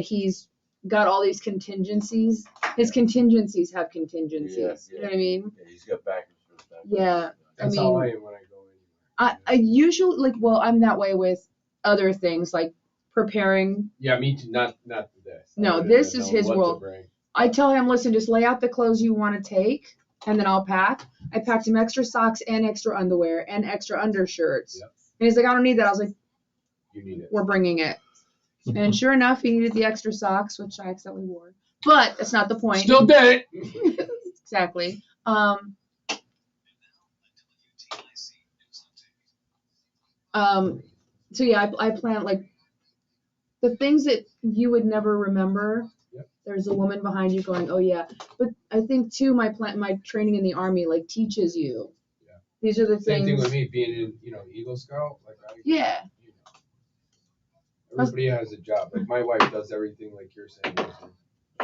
he's got all these contingencies. His contingencies have contingencies. You know what I mean? Yeah, he's got backers for his backers. Yeah. That's how I am when I go anywhere. I usually I'm that way with other things like preparing. Yeah, me too. Not this. No, this is his world. I tell him, listen, just lay out the clothes you want to take, and then I'll pack. I packed him extra socks and extra underwear and extra undershirts. Yep. And he's like, I don't need that. I was like, you need it. We're bringing it. And sure enough, he needed the extra socks, which I accidentally wore. But that's not the point. Still did it. Exactly. So yeah, I plan like the things that you would never remember. Yep. There's a woman behind you going, oh yeah. But I think too, my training in the Army like teaches you. Yeah. These are the Same things. thing with me being in, Eagle Scout. Like yeah. Everybody has a job. Like my wife does everything like you're saying.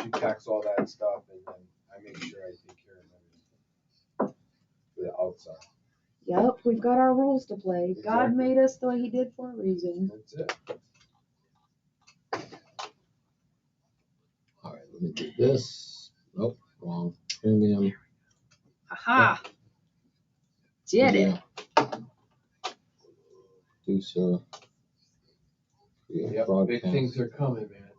She packs all that stuff, and then I make sure I take care of everything for the outside. Yep, we've got our rules to play. Exactly. God made us the way He did for a reason. That's it. All right, let me do this. Nope, wrong. Premium. Aha! Did it. Producer. Yep, big things are coming, man.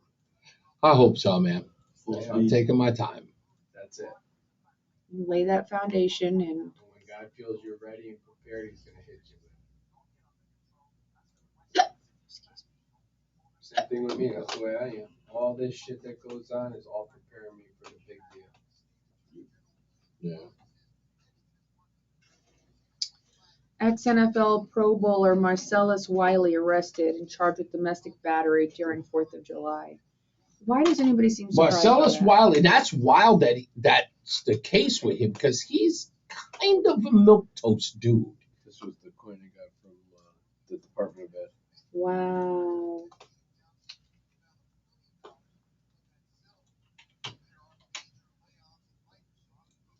I hope so, man. Yeah. I'm taking my time. That's it. Lay that foundation, and when God feels you're ready and prepared, He's going to hit you. Same thing with me. That's the way I am. All this shit that goes on is all preparing me for the big deal. Yeah. Ex-NFL Pro Bowler Marcellus Wiley arrested and charged with domestic battery during 4th of July. Why does anybody seem surprised? Marcellus Wiley, that's wild that's the case with him because he's kind of a milquetoast dude. This was the coin I got from the Department of Ed. Wow.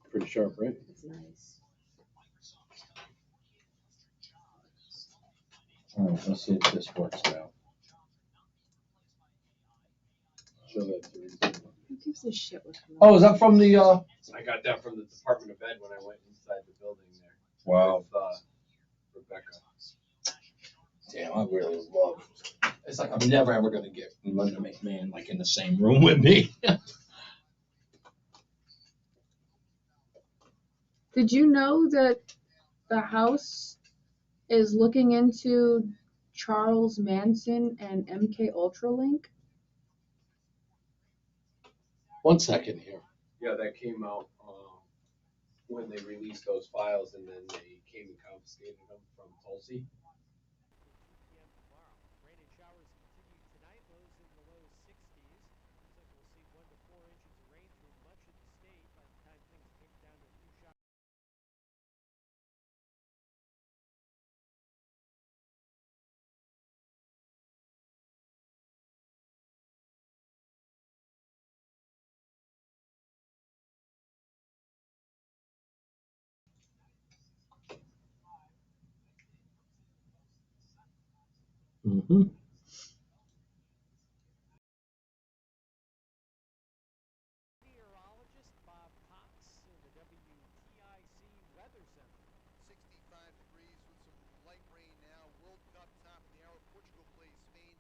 Pretty sharp, right? That's nice. All right, let's see if this works now. Show that to me. Who gives a shit what comes Oh, is that from the? I got that from the Department of Ed when I went inside the building there. Wow. With Rebecca. Damn, I really love. It's like I'm never ever gonna get Linda McMahon like in the same room with me. Did you know that the House is looking into Charles Manson and MK Ultralink? 1 second here. Yeah, that came out when they released those files, and then they came and confiscated them from Tulsi. Rain and showers continue tonight, lows in the low 60s. Looks like we'll see 1 to 4 inches of rain through much of the state by the time things get down to a few showers. Mm-hmm. Meteorologist Bob Cox in the WTIC Weather Center. 65 degrees with some light rain now. World Cup top of the hour. Portugal plays Spain.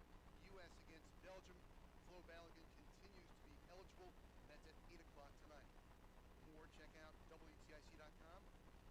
U.S. against Belgium. Flo Balogun continues to be eligible. That's at 8 o'clock tonight. More, check out WTIC.com.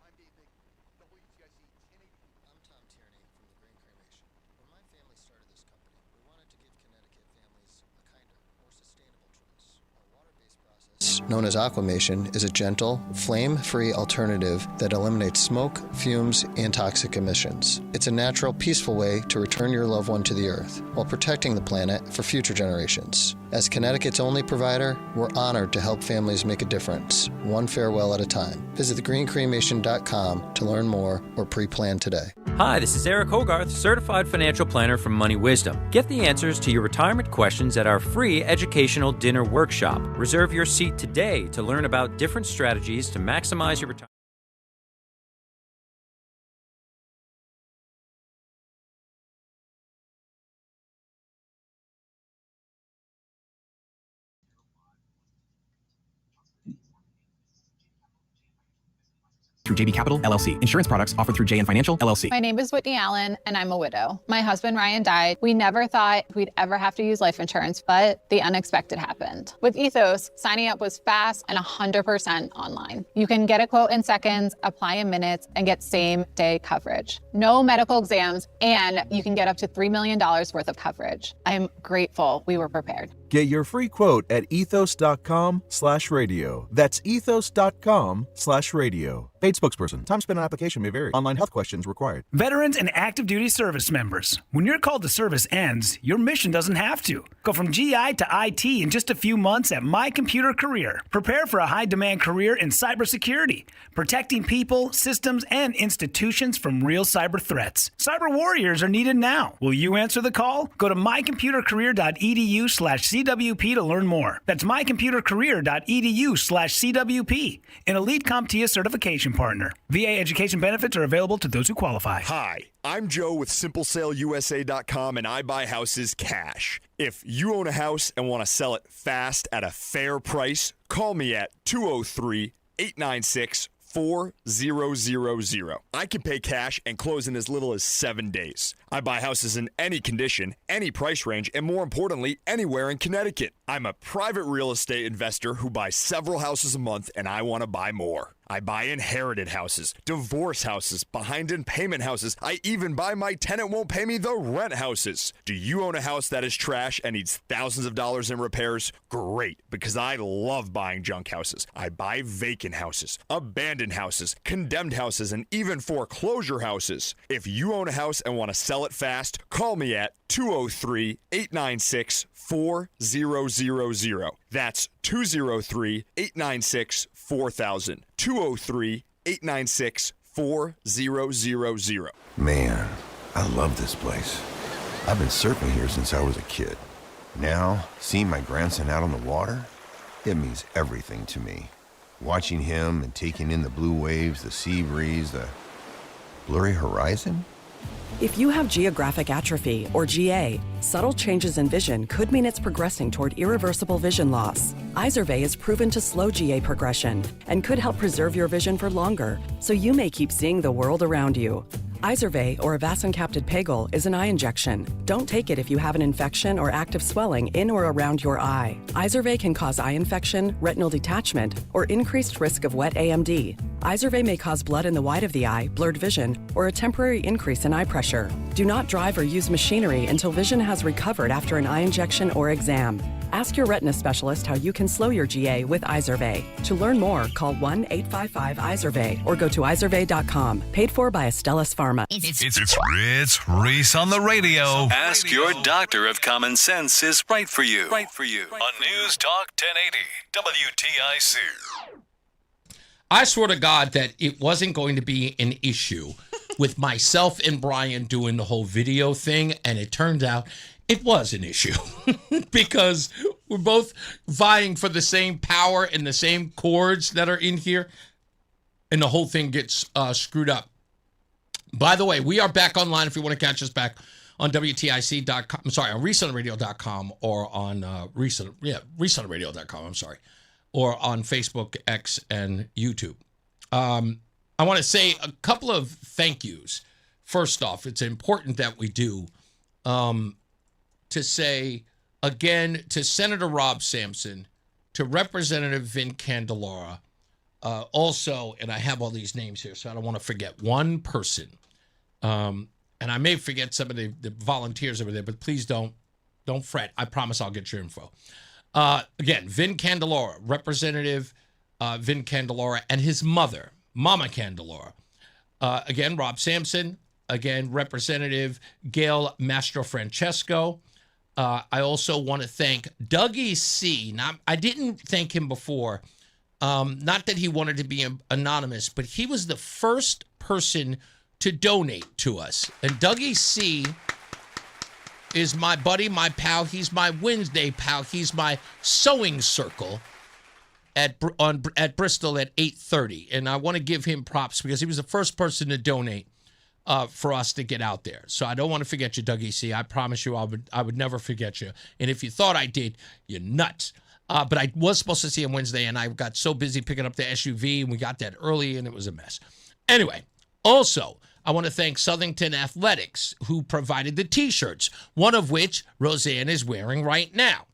I'm Dave Big. WTIC 1080. I'm Tom Tierney from the Green Cremation. When my family started this company, we wanted to give Connecticut families a kinder, more sustainable choice. Our water-based process, known as aquamation, is a gentle, flame-free alternative that eliminates smoke, fumes, and toxic emissions. It's a natural, peaceful way to return your loved one to the earth while protecting the planet for future generations. As Connecticut's only provider, we're honored to help families make a difference, one farewell at a time. Visit thegreencremation.com to learn more or pre-plan today. Hi, this is Eric Hogarth, Certified Financial Planner from Money Wisdom. Get the answers to your retirement questions at our free educational dinner workshop. Reserve your seat today to learn about different strategies to maximize your retirement. through JB Capital, LLC. Insurance products offered through JN Financial, LLC. My name is Whitney Allen, and I'm a widow. My husband, Ryan, died. We never thought we'd ever have to use life insurance, but the unexpected happened. With Ethos, signing up was fast and 100% online. You can get a quote in seconds, apply in minutes, and get same-day coverage. No medical exams, and you can get up to $3 million worth of coverage. I'm grateful we were prepared. Get your free quote at ethos.com/radio. That's ethos.com/radio. Paid spokesperson. Time spent on application may vary. Online health questions required. Veterans and active duty service members. When your call to service ends, your mission doesn't have to. Go from GI to IT in just a few months at My Computer Career. Prepare for a high-demand career in cybersecurity, protecting people, systems, and institutions from real cyber threats. Cyber warriors are needed now. Will you answer the call? Go to mycomputercareer.edu/CWP to learn more. That's mycomputercareer.edu/CWP, an elite CompTIA certification partner. VA education benefits are available to those who qualify. Hi, I'm Joe with SimpleSaleUSA.com, and I buy houses cash. If you own a house and want to sell it fast at a fair price, call me at 203-896-4000. I can pay cash and close in as little as 7 days. I buy houses in any condition, any price range, and more importantly, anywhere in Connecticut. I'm a private real estate investor who buys several houses a month, and I want to buy more. I buy inherited houses, divorce houses, behind in payment houses. I even buy my tenant won't pay me the rent houses. Do you own a house that is trash and needs thousands of dollars in repairs? Great, because I love buying junk houses. I buy vacant houses, abandoned houses, condemned houses, and even foreclosure houses. If you own a house and want to sell it fast, call me at 203-896-4000. That's 203-896-4000. 203-896-4000. Man, I love this place. I've been surfing here since I was a kid. Now, seeing my grandson out on the water, it means everything to me. Watching him and taking in the blue waves, the sea breeze, the blurry horizon. If you have geographic atrophy, or GA, subtle changes in vision could mean it's progressing toward irreversible vision loss. Izervay is proven to slow GA progression and could help preserve your vision for longer, so you may keep seeing the world around you. Izervay, or avacincaptad pegol, is an eye injection. Don't take it if you have an infection or active swelling in or around your eye. Izervay can cause eye infection, retinal detachment, or increased risk of wet AMD. Izervay may cause blood in the white of the eye, blurred vision, or a temporary increase in eye pressure. Do not drive or use machinery until vision has recovered after an eye injection or exam. Ask your retina specialist how you can slow your GA with Izervay. To learn more, call 1-855-IZERVAY or go to izervay.com. Paid for by Astellas Pharma. It's Reese on the radio. Ask your doctor if common sense is right for you. On News Talk 1080 WTIC. I swear to God that it wasn't going to be an issue with myself and Brian doing the whole video thing, and it turned out it was an issue because we're both vying for the same power and the same chords that are in here, and the whole thing gets screwed up. By the way, we are back online if you want to catch us back on WTIC.com. I'm sorry, on ReeseOnTheRadio.com or on ReeseOnTheRadio.com, I'm sorry, or on Facebook, X, and YouTube. I want to say a couple of thank yous. First off, it's important that we do to say, again, to Senator Rob Sampson, to Representative Vin Candelara, also, and I have all these names here, so I don't want to forget one person. And I may forget some of the volunteers over there, but please don't fret. I promise I'll get your info. Again, Vin Candelara, Representative Vin Candelara, and his mother, Mama Candelara. Again, Rob Sampson. Again, Representative Gail Mastrofrancesco. I also want to thank Dougie C. Now, I didn't thank him before. Not that he wanted to be anonymous, but he was the first person to donate to us. And Dougie C. is my buddy, my pal. He's my Wednesday pal. He's my sewing circle at Bristol at 8:30. And I want to give him props because he was the first person to donate for us to get out there. So I don't want to forget you, Dougie C. I promise you I would never forget you. And if you thought I did, you're nuts. But I was supposed to see him Wednesday, and I got so busy picking up the SUV, and we got that early, and it was a mess. Anyway, also, I want to thank Southington Athletics, who provided the T-shirts, one of which Rozan is wearing right now.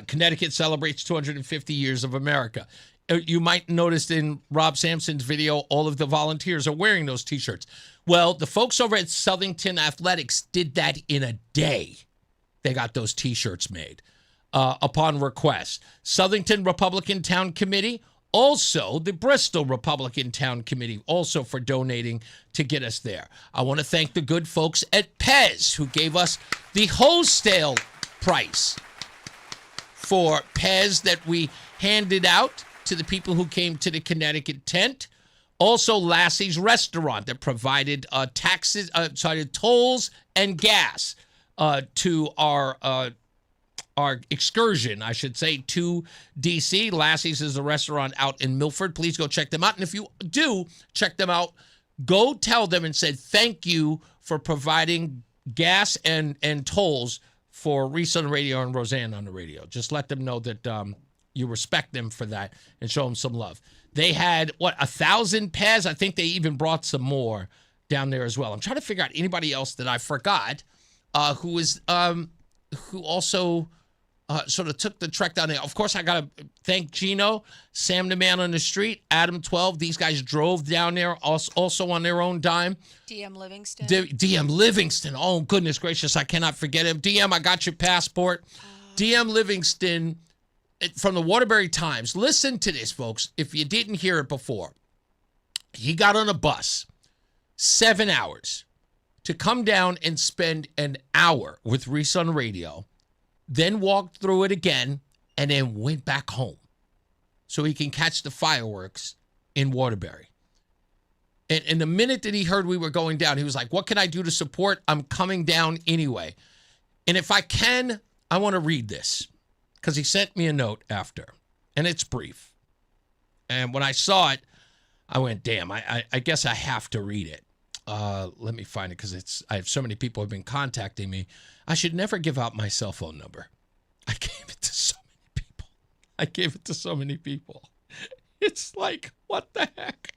Connecticut celebrates 250 years of America. You might notice in Rob Sampson's video, all of the volunteers are wearing those T-shirts. Well, the folks over at Southington Athletics did that in a day. They got those T-shirts made upon request. Southington Republican Town Committee, also the Bristol Republican Town Committee, also for donating to get us there. I want to thank the good folks at Pez, who gave us the wholesale price for Pez that we handed out to the people who came to the Connecticut tent. Also, Lassie's Restaurant that provided tolls and gas to our excursion, I should say, to D.C. Lassie's is a restaurant out in Milford. Please go check them out. And if you do check them out, go tell them and say thank you for providing gas and tolls for Reese on the radio and Rozan on the radio. Just let them know that you respect them for that and show them some love. They had, 1,000 Pez? I think they even brought some more down there as well. I'm trying to figure out anybody else that I forgot who also sort of took the trek down there. Of course, I got to thank Gino, Sam the Man on the Street, Adam 12. These guys drove down there also on their own dime. DM Livingston. DM Livingston. Oh, goodness gracious. I cannot forget him. DM, I got your passport. DM Livingston from the Waterbury Times. Listen to this, folks, if you didn't hear it before. He got on a bus, 7 hours, to come down and spend an hour with Reese on radio, then walked through it again, and then went back home so he can catch the fireworks in Waterbury. And the minute that he heard we were going down, he was like, what can I do to support? I'm coming down anyway. And if I can, I want to read this because he sent me a note after, and it's brief. And when I saw it, I went, damn, I guess I have to read it. Let me find it because I have so many people who have been contacting me. I should never give out my cell phone number. I gave it to so many people. It's like, what the heck?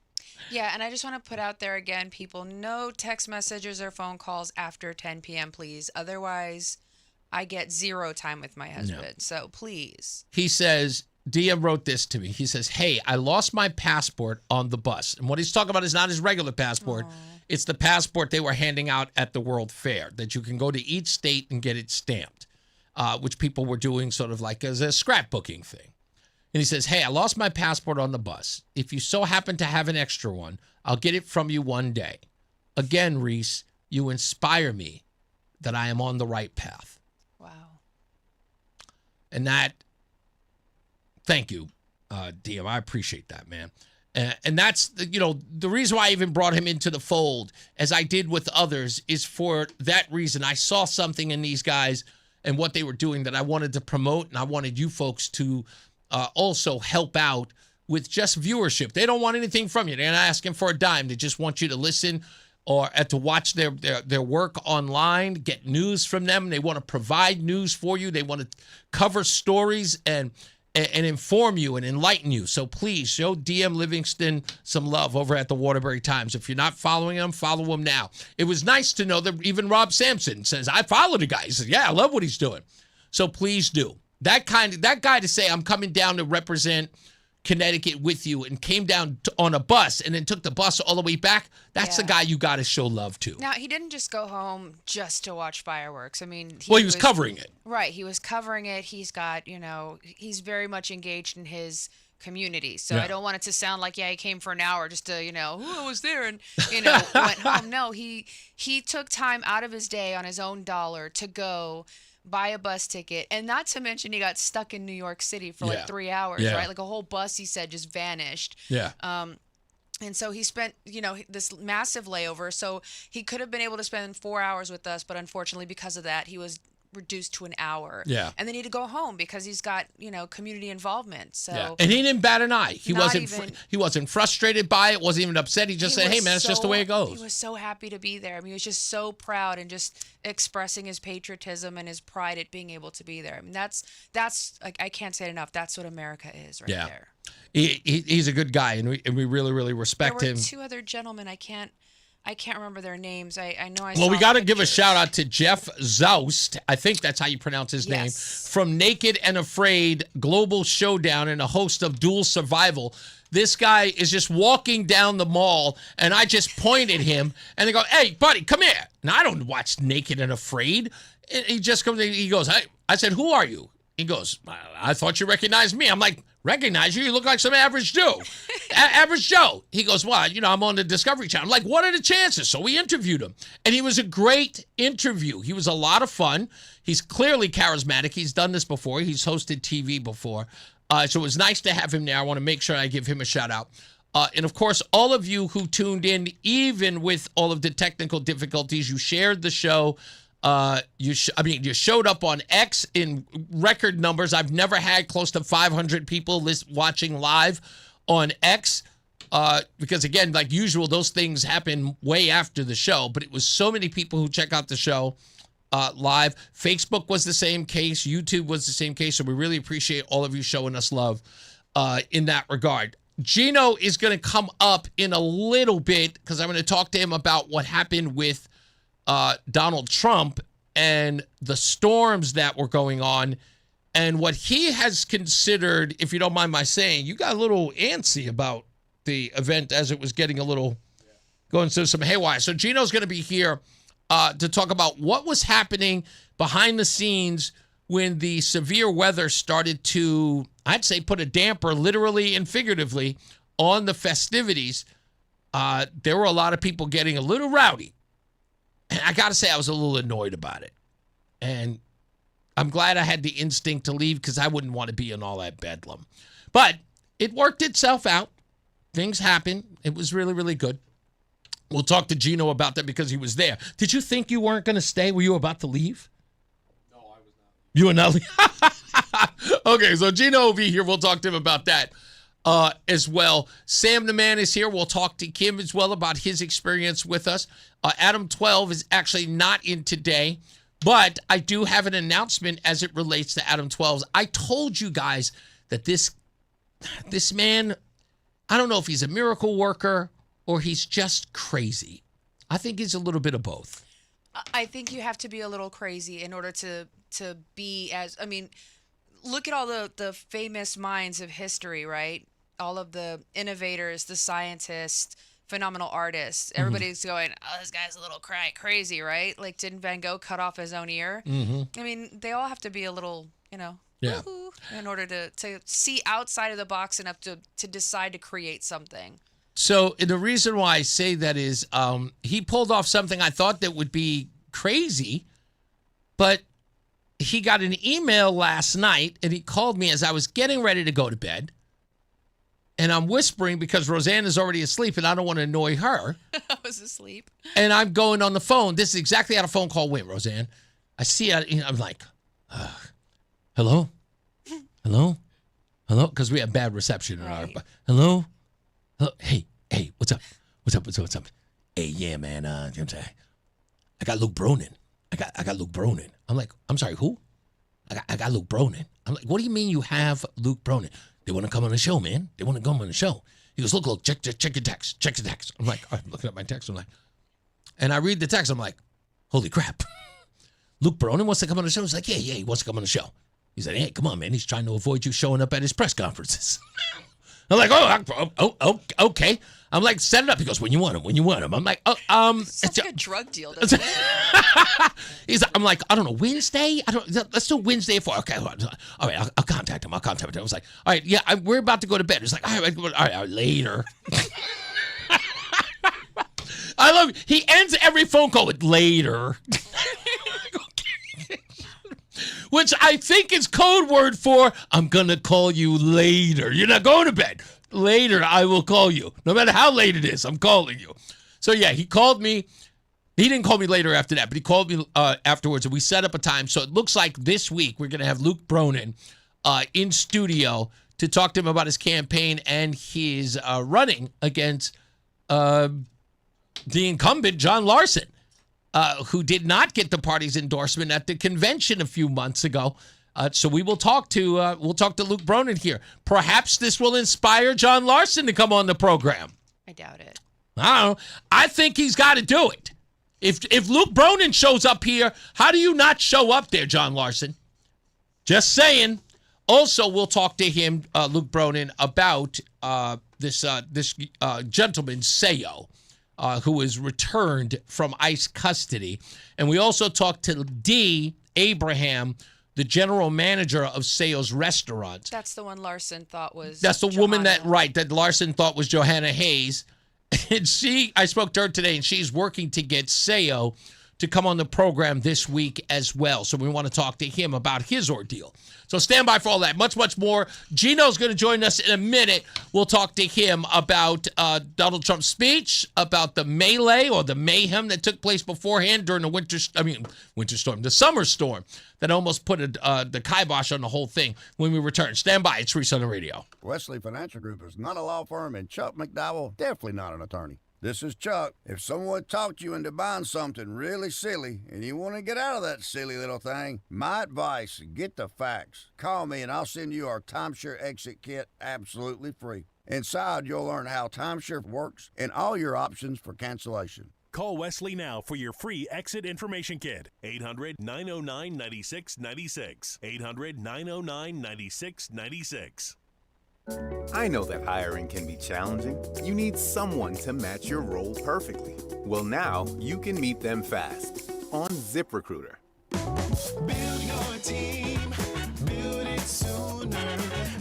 Yeah, and I just want to put out there again, people, no text messages or phone calls after 10 p.m., please. Otherwise, I get zero time with my husband. No. So please. He says, DM wrote this to me. He says, hey, I lost my passport on the bus. And what he's talking about is not his regular passport. Aww. It's the passport they were handing out at the World Fair, that you can go to each state and get it stamped, which people were doing sort of like as a scrapbooking thing. And he says, hey, I lost my passport on the bus. If you so happen to have an extra one, I'll get it from you one day. Again, Reese, you inspire me that I am on the right path. Wow. And that, thank you, DM. I appreciate that, man. And that's, the reason why I even brought him into the fold, as I did with others, is for that reason. I saw something in these guys and what they were doing that I wanted to promote, and I wanted you folks to also help out with just viewership. They don't want anything from you. They're not asking for a dime. They just want you to listen or to watch their work online, get news from them. They want to provide news for you. They want to cover stories and inform you and enlighten you. So please show DM Livingston some love over at the Waterbury Times. If you're not following him, follow him now. It was nice to know that even Rob Sampson says, I follow the guy. He says, yeah, I love what he's doing. So please do. That guy to say, I'm coming down to represent Connecticut with you, and came down on a bus and then took the bus all the way back, that's the guy you got to show love to. Now, he didn't just go home just to watch fireworks. I mean, he was covering it. Right. He was covering it. He's got, he's very much engaged in his community. So I don't want it to sound like, he came for an hour just to, I was there and, went home. No, he took time out of his day on his own dollar to go buy a bus ticket, and not to mention he got stuck in New York City for like 3 hours, right? Like a whole bus, he said, just vanished. Yeah. And so he spent, this massive layover. So he could have been able to spend 4 hours with us, but unfortunately, because of that, he was reduced to an hour. Yeah. And then he had to go home because he's got, community involvement. So And he didn't bat an eye. He Not wasn't frustrated by it, wasn't even upset. He just said, hey, man, it's just the way it goes. He was so happy to be there. I mean, he was just so proud and just expressing his patriotism and his pride at being able to be there. I mean, that's like, I can't say it enough. That's what America is right there. He's a good guy, and we really, really respect him. There were two other gentlemen. I can't remember their names. I know I Well, saw we got to give a pictures. shout out to Jeff Zaust. I think that's how you pronounce his name. From Naked and Afraid, Global Showdown, and a host of Dual Survival. This guy is just walking down the mall, and I just point at him, and they go, hey, buddy, come here. Now, I don't watch Naked and Afraid. And he just comes, he goes, hey. I said, who are you? He goes, I thought you recognized me. I'm like, recognize you? You look like some average Joe. Average Joe. He goes, well, I'm on the Discovery Channel. I'm like, what are the chances? So we interviewed him. And he was a great interview. He was a lot of fun. He's clearly charismatic. He's done this before. He's hosted TV before. So it was nice to have him there. I want to make sure I give him a shout out. And of course, all of you who tuned in, even with all of the technical difficulties, you shared the show. You showed up on X in record numbers. I've never had close to 500 people watching live on X. Because again, like usual, those things happen way after the show, but it was so many people who check out the show live. Facebook was the same case. YouTube was the same case. So we really appreciate all of you showing us love in that regard. Gino is going to come up in a little bit because I'm going to talk to him about what happened with Donald Trump and the storms that were going on and what he has considered, if you don't mind my saying, you got a little antsy about the event as it was getting a little going through some haywire. So Gino's going to be here to talk about what was happening behind the scenes when the severe weather started to, I'd say, put a damper literally and figuratively on the festivities. There were a lot of people getting a little rowdy. And I got to say, I was a little annoyed about it. And I'm glad I had the instinct to leave because I wouldn't want to be in all that bedlam. But it worked itself out. Things happened. It was really, really good. We'll talk to Gino about that because he was there. Did you think you weren't going to stay? Were you about to leave? No, I was not. You were not leaving? Okay, so Gino will be here. We'll talk to him about that as well. Sam the Man is here. We'll talk to Kim as well about his experience with us. Adam 12 is actually not in today, but I do have an announcement as it relates to Adam 12's. I told you guys that this man, I don't know if he's a miracle worker or he's just crazy. I think he's a little bit of both. I think you have to be a little crazy in order to be look at all the famous minds of history, right? All of the innovators, the scientists, phenomenal artists. Everybody's going, oh, this guy's a little crazy, right? Like, didn't Van Gogh cut off his own ear? I mean, they all have to be a little, woo-hoo in order to see outside of the box enough to decide to create something. So the reason why I say that is he pulled off something I thought that would be crazy, but he got an email last night, and he called me as I was getting ready to go to bed. And I'm whispering because Rozan is already asleep, and I don't want to annoy her. I was asleep. And I'm going on the phone. This is exactly how the phone call went, Rozan. I see it. I'm like, hello? Hello? Hello? Because we have bad reception in our... Hello? Hello? Hey, what's up? What's up? Hey, yeah, man. You know what I'm saying? I got Luke Bronin. I got Luke Bronin. I'm like, I'm sorry, who? I got Luke Bronin. I'm like, what do you mean you have Luke Bronin? They want to come on the show, man. They want to come on the show. He goes, look, check your text. Check your text. I'm like, I'm looking at my text. I'm like, and I read the text. I'm like, holy crap. Luke Bronin wants to come on the show. He's like, yeah, he wants to come on the show. He said, hey, come on, man. He's trying to avoid you showing up at his press conferences. I'm like, oh, okay. I'm like, set it up. He goes, when you want him. I'm like, Sounds like a drug deal, doesn't it? I'm like, I don't know, Wednesday? Let's do Wednesday at 4. Okay, all right, I'll contact him. I was like, all right, yeah, we're about to go to bed. It's like, all right, later. I love it. He ends every phone call with later. Which I think is code word for, I'm going to call you later. You're not going to bed. Later, I will call you. No matter how late it is, I'm calling you. So, yeah, he called me He didn't call me later after that, but he called me afterwards, and we set up a time. So it looks like this week we're going to have Luke Bronin in studio to talk to him about his campaign and his running against the incumbent, John Larson, who did not get the party's endorsement at the convention a few months ago. So we will talk to Luke Bronin here. Perhaps this will inspire John Larson to come on the program. I doubt it. I don't know. I think he's got to do it. If Luke Bronin shows up here, how do you not show up there, John Larson? Just saying. Also, we'll talk to him, Luke Bronin, about this gentleman, Sayo, who is returned from ICE custody. And we also talked to Dee Abraham, the general manager of Sayo's restaurant. That's the one Larson thought was That's the woman that Larson thought was Johanna Hayes. And I spoke to her today, and she's working to get Sayo to come on the program this week as well. So we want to talk to him about his ordeal. So stand by for all that. Much, much more. Gino's going to join us in a minute. We'll talk to him about Donald Trump's speech, about the melee or the mayhem that took place beforehand during the summer storm that almost put the kibosh on the whole thing when we return. Stand by. It's Reese on the radio. Wesley Financial Group is not a law firm, and Chuck McDowell, definitely not an attorney. This is Chuck. If someone talked you into buying something really silly and you want to get out of that silly little thing, my advice, get the facts. Call me and I'll send you our timeshare exit kit absolutely free. Inside, you'll learn how timeshare works and all your options for cancellation. Call Wesley now for your free exit information kit. 800-909-9696. 800-909-9696. I know that hiring can be challenging. You need someone to match your role perfectly. Well, now you can meet them fast on ZipRecruiter. Build your team, build it sooner.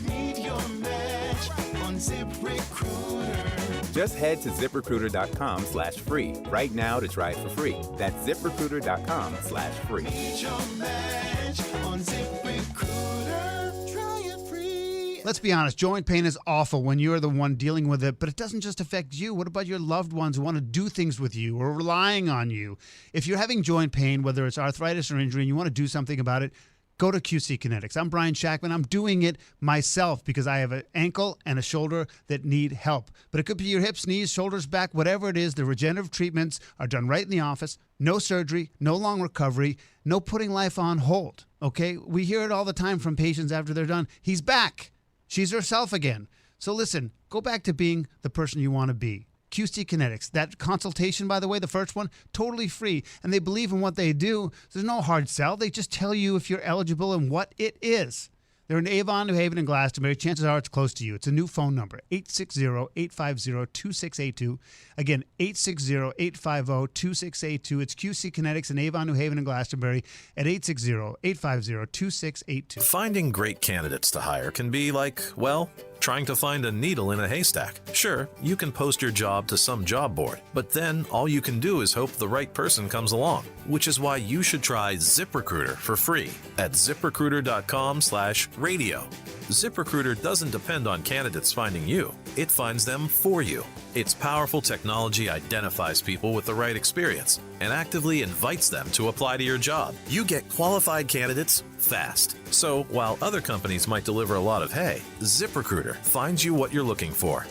Meet your match on ZipRecruiter. Just head to ZipRecruiter.com/free right now to try it for free. That's ZipRecruiter.com/free. Meet your match on ZipRecruiter. Try it free. Let's be honest, joint pain is awful when you're the one dealing with it, but it doesn't just affect you. What about your loved ones who want to do things with you or relying on you? If you're having joint pain, whether it's arthritis or injury, and you want to do something about it, go to QC Kinetics. I'm Brian Shackman. I'm doing it myself because I have an ankle and a shoulder that need help. But it could be your hips, knees, shoulders, back, whatever it is. The regenerative treatments are done right in the office. No surgery, no long recovery, no putting life on hold. Okay? We hear it all the time from patients after they're done. He's back. She's herself again. So listen, go back to being the person you want to be. QC Kinetics. That consultation, by the way, the first one, totally free. And they believe in what they do. There's no hard sell. They just tell you if you're eligible and what it is. They're in Avon, New Haven, and Glastonbury. Chances are it's close to you. It's a new phone number, 860-850-2682. Again, 860-850-2682. It's QC Kinetics in Avon, New Haven, and Glastonbury at 860-850-2682. Finding great candidates to hire can be like, well, trying to find a needle in a haystack. Sure, you can post your job to some job board, but then all you can do is hope the right person comes along, which is why you should try ZipRecruiter for free at ZipRecruiter.com/radio. ZipRecruiter doesn't depend on candidates finding you. It finds them for you. Its powerful technology identifies people with the right experience and actively invites them to apply to your job. You get qualified candidates fast. So while other companies might deliver a lot of hay, ZipRecruiter finds you what you're looking for.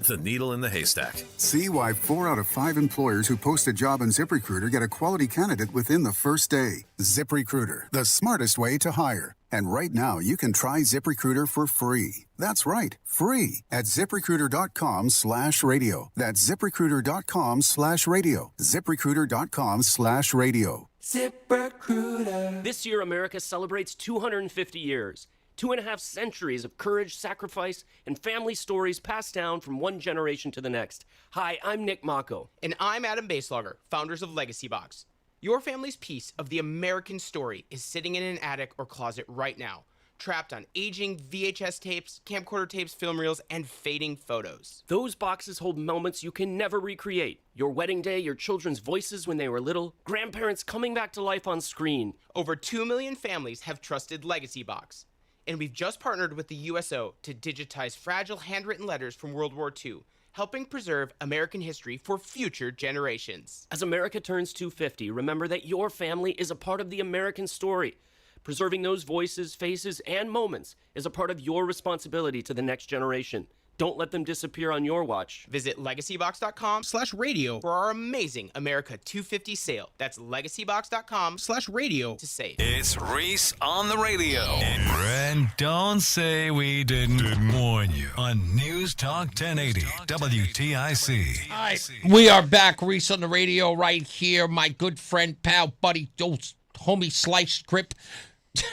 The needle in the haystack. See why 4 out of 5 employers who post a job on ZipRecruiter get a quality candidate within the first day. ZipRecruiter, the smartest way to hire. And right now, you can try ZipRecruiter for free. That's right, free at ZipRecruiter.com/radio. That's ZipRecruiter.com/radio. ZipRecruiter.com/radio. ZipRecruiter. This year, America celebrates 250 years. 2.5 centuries of courage, sacrifice, and family stories passed down from one generation to the next. Hi, I'm Nick Mako. And I'm Adam Baselogger, founders of Legacy Box. Your family's piece of the American story is sitting in an attic or closet right now, trapped on aging VHS tapes, camcorder tapes, film reels, and fading photos. Those boxes hold moments you can never recreate. Your wedding day, your children's voices when they were little, grandparents coming back to life on screen. Over 2 million families have trusted Legacy Box. And we've just partnered with the USO to digitize fragile handwritten letters from World War II, helping preserve American history for future generations. As America turns 250, remember that your family is a part of the American story. Preserving those voices, faces, and moments is a part of your responsibility to the next generation. Don't let them disappear on your watch. Visit legacybox.com/radio for our amazing America 250 sale. That's legacybox.com/radio to save. It's Reese on the radio. And don't say we didn't warn you on News Talk 1080 WTIC. All right, we are back. Reese on the radio right here. My good friend, pal, buddy, homie Slice Grip.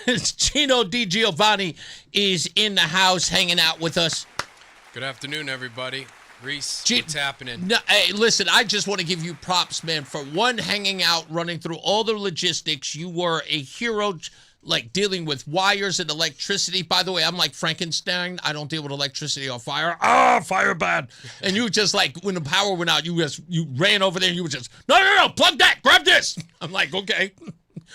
Gino DiGiovanni is in the house hanging out with us. Good afternoon, everybody. Reese, what's happening? No, hey, listen, I just want to give you props, man, for one, hanging out, running through all the logistics. You were a hero, like dealing with wires and electricity. By the way, I'm like Frankenstein. I don't deal with electricity or fire. Fire bad. And you just like, when the power went out, you ran over there and you were just, no, plug that, grab this. I'm like, okay.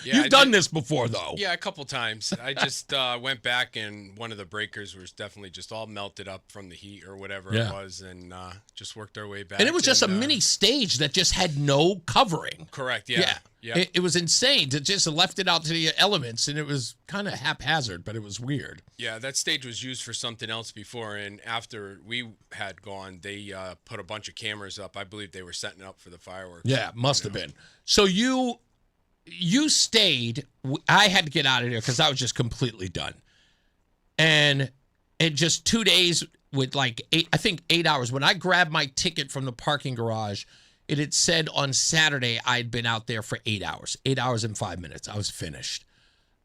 Yeah, You've done this before, though. Yeah, a couple times. I just went back and one of the breakers was definitely just all melted up from the heat or whatever it was, and just worked our way back. And it was just a mini stage that just had no covering. Correct, yeah. It was insane. It just left it out to the elements, and it was kind of haphazard, but it was weird. Yeah, that stage was used for something else before, and after we had gone, they put a bunch of cameras up. I believe they were setting up for the fireworks. Yeah, must have been. So you stayed. I had to get out of there because I was just completely done. And in just 2 days with like 8 hours, when I grabbed my ticket from the parking garage, it had said on Saturday I'd been out there for 8 hours. 8 hours and 5 minutes. I was finished.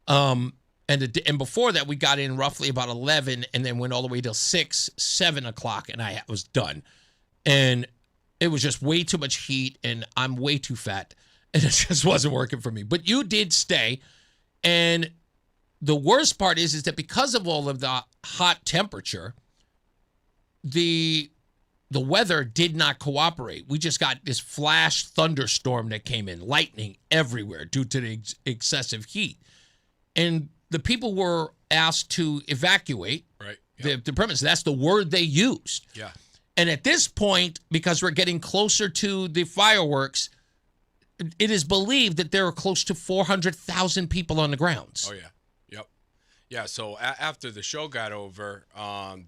And before that, we got in roughly about 11 and then went all the way till 6, 7 o'clock, and I was done. And it was just way too much heat, and I'm way too fat. And it just wasn't working for me. But you did stay. And the worst part is that because of all of the hot temperature, the weather did not cooperate. We just got this flash thunderstorm that came in, lightning everywhere due to the excessive heat. And the people were asked to evacuate the premise. That's the word they used. Yeah. And at this point, because we're getting closer to the fireworks, it is believed that there are close to 400,000 people on the grounds. Oh, yeah. Yep. Yeah, so after the show got over,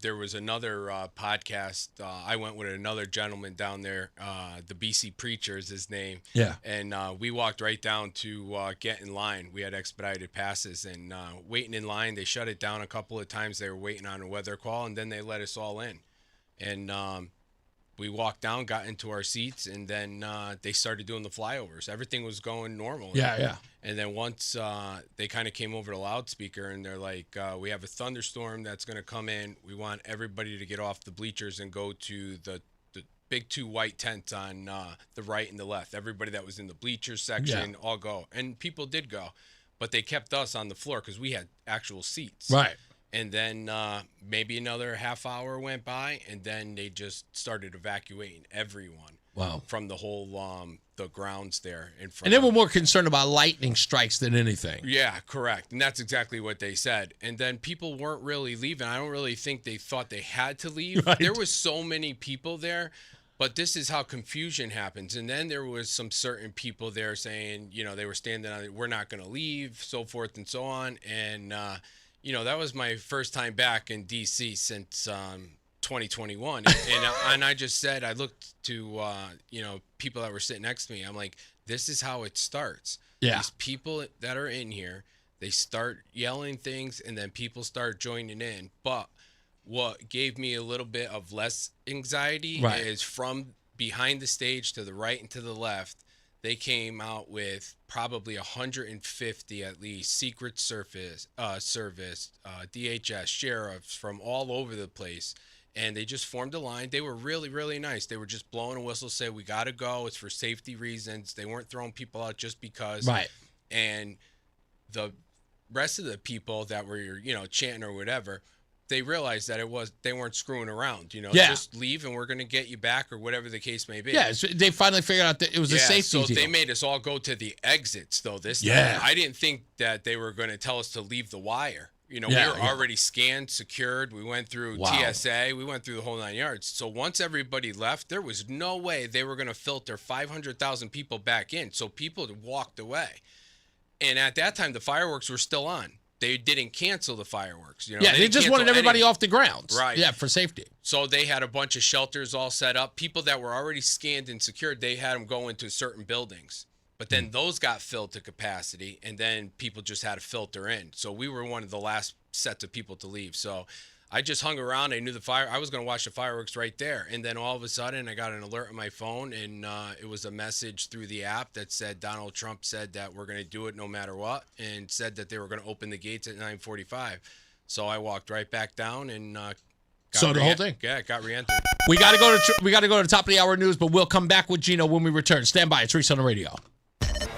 there was another podcast. I went with another gentleman down there. The BC Preacher is his name. Yeah. And we walked right down to get in line. We had expedited passes. And waiting in line, they shut it down a couple of times. They were waiting on a weather call, and then they let us all in. And we walked down, got into our seats, and then they started doing the flyovers. Everything was going normal. Yeah. And then once they kind of came over the loudspeaker, and they're like, we have a thunderstorm that's going to come in. We want everybody to get off the bleachers and go to the big two white tents on the right and the left. Everybody that was in the bleachers section, all go. And people did go. But they kept us on the floor because we had actual seats. Right. And then maybe another half hour went by, and then they just started evacuating everyone. Wow. From the whole the grounds there in front. And they were more concerned about lightning strikes than anything. Yeah, correct. And that's exactly what they said. And then people weren't really leaving. I don't really think they thought they had to leave. Right. There was so many people there, but this is how confusion happens. And then there was some certain people there saying, they were standing on it, we're not going to leave, so forth and so on. And that was my first time back in D.C. since 2021. And I just said, I looked to, people that were sitting next to me. I'm like, this is how it starts. Yeah. These people that are in here, they start yelling things, and then people start joining in. But what gave me a little bit of less anxiety is from behind the stage to the right and to the left, they came out with probably 150 at least Secret Service, DHS, sheriffs from all over the place. And they just formed a line. They were really, really nice. They were just blowing a whistle, say, we got to go. It's for safety reasons. They weren't throwing people out just because. Right. And the rest of the people that were, chanting or whatever, they realized that they weren't screwing around, just leave and we're going to get you back or whatever the case may be. Yeah, so they finally figured out that it was a safety deal. They made us all go to the exits though this time. I didn't think that they were going to tell us to leave the wire. We were already scanned, secured. We went through TSA. We went through the whole 9 yards. So once everybody left, there was no way they were going to filter 500,000 people back in. So people walked away. And at that time, the fireworks were still on. They didn't cancel the fireworks. They just wanted everybody off the grounds. Right. Yeah, for safety. So they had a bunch of shelters all set up. People that were already scanned and secured, they had them go into certain buildings. But then those got filled to capacity, and then people just had to filter in. So we were one of the last sets of people to leave. So I just hung around. I knew I was going to watch the fireworks right there. And then all of a sudden, I got an alert on my phone, and it was a message through the app that said Donald Trump said that we're going to do it no matter what, and said that they were going to open the gates at 9:45. So I walked right back down and So the whole thing. Yeah, it got re-entered. We got to go to the top of the hour news, but we'll come back with Gino when we return. Stand by. It's Reese on the radio.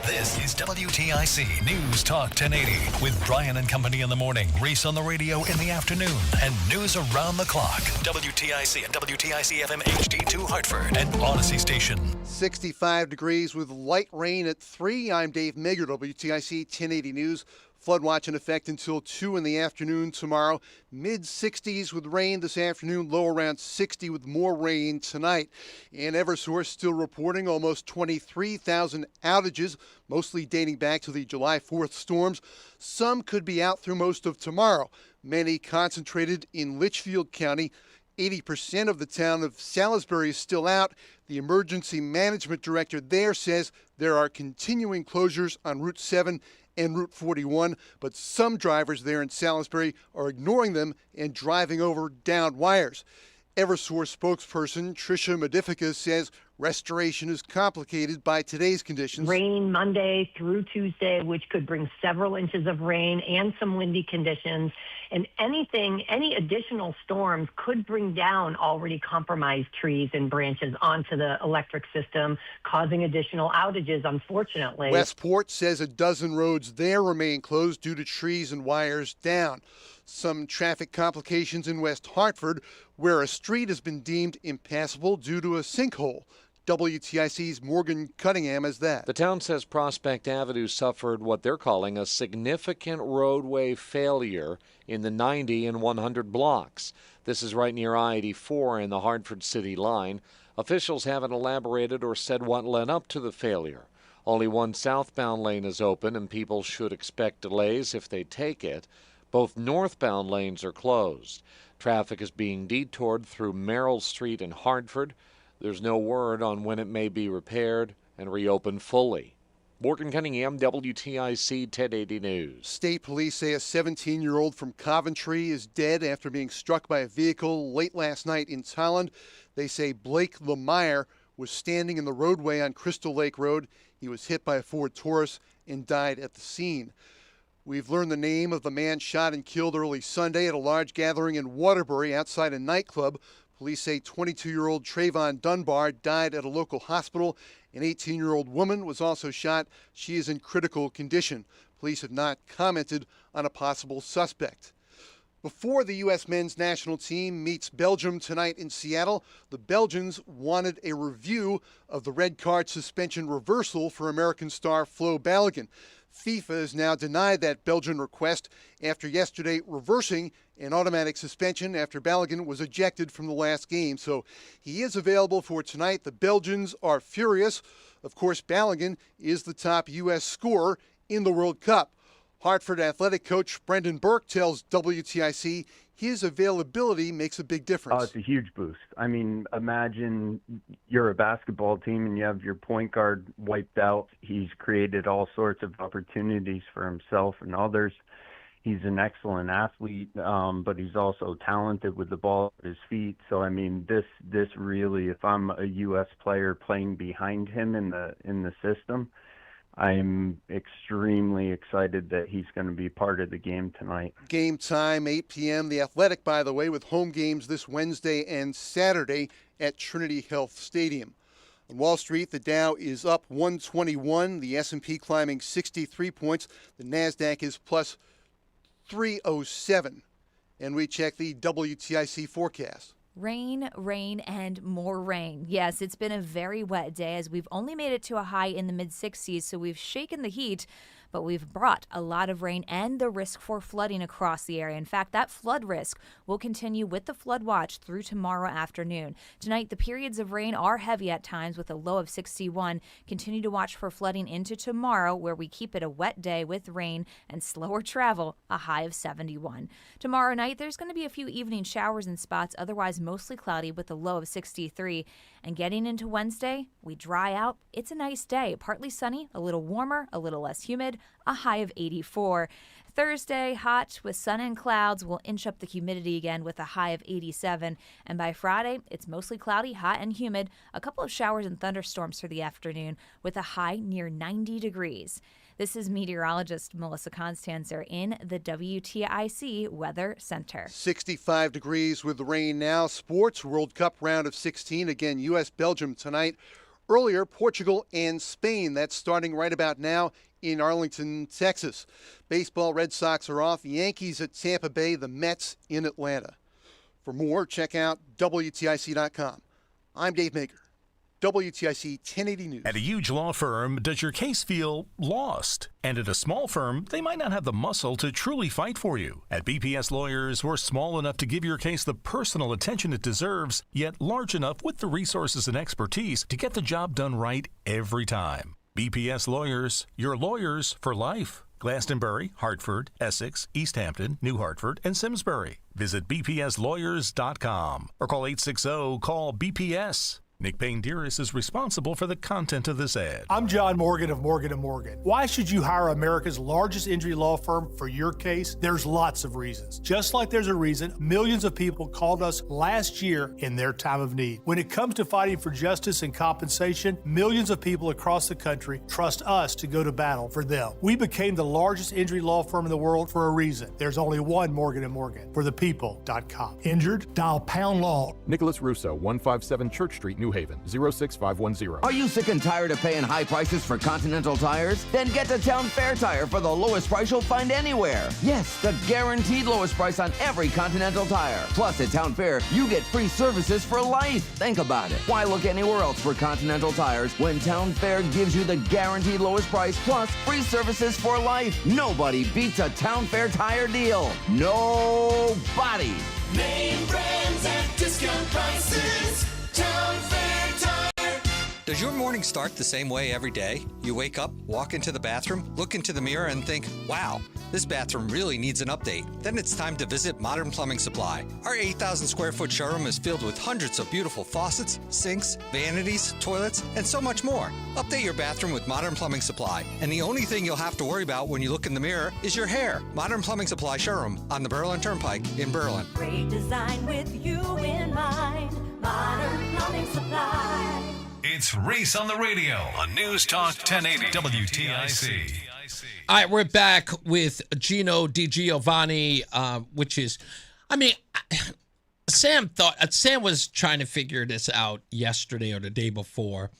This is WTIC News Talk 1080 with Brian and Company in the morning, Reese on the radio in the afternoon, and news around the clock. WTIC and WTIC FM HD2 Hartford and Odyssey Station. 65 degrees with light rain at 3. I'm Dave Mager, WTIC 1080 News. Flood watch in effect until 2 in the afternoon tomorrow. Mid-60s with rain this afternoon, low around 60 with more rain tonight. And Eversource still reporting almost 23,000 outages, mostly dating back to the July 4th storms. Some could be out through most of tomorrow, many concentrated in Litchfield County. 80% of the town of Salisbury is still out. The emergency management director there says there are continuing closures on Route 7 and Route 41, but some drivers there in Salisbury are ignoring them and driving over downed wires. Eversource spokesperson Tricia Modifica says restoration is complicated by today's conditions. Rain Monday through Tuesday, which could bring several inches of rain and some windy conditions. And any additional storms could bring down already compromised trees and branches onto the electric system, causing additional outages, unfortunately. Westport says a dozen roads there remain closed due to trees and wires down. Some traffic complications in West Hartford, where a street has been deemed impassable due to a sinkhole. WTIC's Morgan Cunningham has that. The town says Prospect Avenue suffered what they're calling a significant roadway failure in the 90 and 100 blocks. This is right near I-84 in the Hartford City line. Officials haven't elaborated or said what led up to the failure. Only one southbound lane is open, and people should expect delays if they take it. Both northbound lanes are closed. Traffic is being detoured through Merrill Street in Hartford. There's no word on when it may be repaired and reopened fully. Morgan Cunningham, WTIC 1080 News. State police say a 17-year-old from Coventry is dead after being struck by a vehicle late last night in Thailand. They say Blake Lemire was standing in the roadway on Crystal Lake Road. He was hit by a Ford Taurus and died at the scene. We've learned the name of the man shot and killed early Sunday at a large gathering in Waterbury outside a nightclub. Police say 22-year-old Trayvon Dunbar died at a local hospital. An 18-year-old woman was also shot. She is in critical condition. Police have not commented on a possible suspect. Before the U.S. men's national team meets Belgium tonight in Seattle, the Belgians wanted a review of the red card suspension reversal for American star Flo Balogun. FIFA has now denied that Belgian request after yesterday reversing an automatic suspension after Balogun was ejected from the last game. So he is available for tonight. The Belgians are furious. Of course, Balogun is the top U.S. scorer in the World Cup. Hartford athletic coach Brendan Burke tells WTIC his availability makes a big difference. Oh, it's a huge boost. I mean, imagine you're a basketball team and you have your point guard wiped out. He's created all sorts of opportunities for himself and others. He's an excellent athlete, but he's also talented with the ball at his feet. So, I mean, this really, if I'm a U.S. player playing behind him in the system, I'm extremely excited that he's going to be part of the game tonight. Game time, 8 p.m. The Athletic, by the way, with home games this Wednesday and Saturday at Trinity Health Stadium. On Wall Street, the Dow is up 121, the S&P climbing 63 points. The NASDAQ is plus 307. And we check the WTIC forecast. Rain, rain, and more rain. Yes, it's been a very wet day as we've only made it to a high in the mid-60s, so we've shaken the heat. but we've brought a lot of rain and the risk for flooding across the area. In fact, that flood risk will continue with the flood watch through tomorrow afternoon. Tonight, the periods of rain are heavy at times with a low of 61. Continue to watch for flooding into tomorrow, where we keep it a wet day with rain and slower travel, a high of 71. Tomorrow night, there's going to be a few evening showers in spots, otherwise mostly cloudy with a low of 63. And getting into Wednesday, we dry out. It's a nice day, partly sunny, a little warmer, a little less humid, a high of 84. Thursday, hot with sun and clouds. Will inch up the humidity again with a high of 87. And by Friday, it's mostly cloudy, hot, and humid. A couple of showers and thunderstorms for the afternoon with a high near 90 degrees. This is meteorologist Melissa Constanzer in the WTIC Weather Center. 65 degrees with rain now. Sports World Cup round of 16. Again, U.S.-Belgium tonight. Earlier, Portugal and Spain. That's starting right about now in Arlington, Texas. Baseball, Red Sox are off. Yankees at Tampa Bay. The Mets in Atlanta. For more, check out WTIC.com. I'm Dave Maker. WTIC 1080 News. At a huge law firm, does your case feel lost? And at a small firm, they might not have the muscle to truly fight for you. At BPS Lawyers, we're small enough to give your case the personal attention it deserves, yet large enough with the resources and expertise to get the job done right every time. BPS Lawyers, your lawyers for life. Glastonbury, Hartford, Essex, East Hampton, New Hartford, and Simsbury. Visit bpslawyers.com or call 860-CALL-BPS. Nick Payne-Dearest is responsible for the content of this ad. I'm John Morgan of Morgan & Morgan. Why should you hire America's largest injury law firm for your case? There's lots of reasons. Just like there's a reason millions of people called us last year in their time of need. When it comes to fighting for justice and compensation, millions of people across the country trust us to go to battle for them. We became the largest injury law firm in the world for a reason. There's only one Morgan & Morgan. For the people.com. Injured? Dial pound law. Nicholas Russo, 157 Church Street, New Haven, 06510. Are you sick and tired of paying high prices for Continental tires? Then get to Town Fair Tire for the lowest price you'll find anywhere. Yes, the guaranteed lowest price on every Continental tire. Plus, at Town Fair, you get free services for life. Think about it. Why look anywhere else for Continental tires when Town Fair gives you the guaranteed lowest price plus free services for life? Nobody beats a Town Fair tire deal. Nobody. Name brands at discount prices. Town Fair Tire. Does your morning start the same way every day? You wake up, walk into the bathroom, look into the mirror, and think, wow, this bathroom really needs an update. Then it's time to visit Modern Plumbing Supply. Our 8,000 square foot showroom is filled with hundreds of beautiful faucets, sinks, vanities, toilets, and so much more. Update your bathroom with Modern Plumbing Supply. And the only thing you'll have to worry about when you look in the mirror is your hair. Modern Plumbing Supply showroom on the Berlin Turnpike in Berlin. Great design with you in mind. Modern Plumbing Supply. It's Reese on the radio on News Talk 1080 WTIC. All right, we're back with Gino DiGiovanni, which is, I mean, Sam was trying to figure this out yesterday or the day before,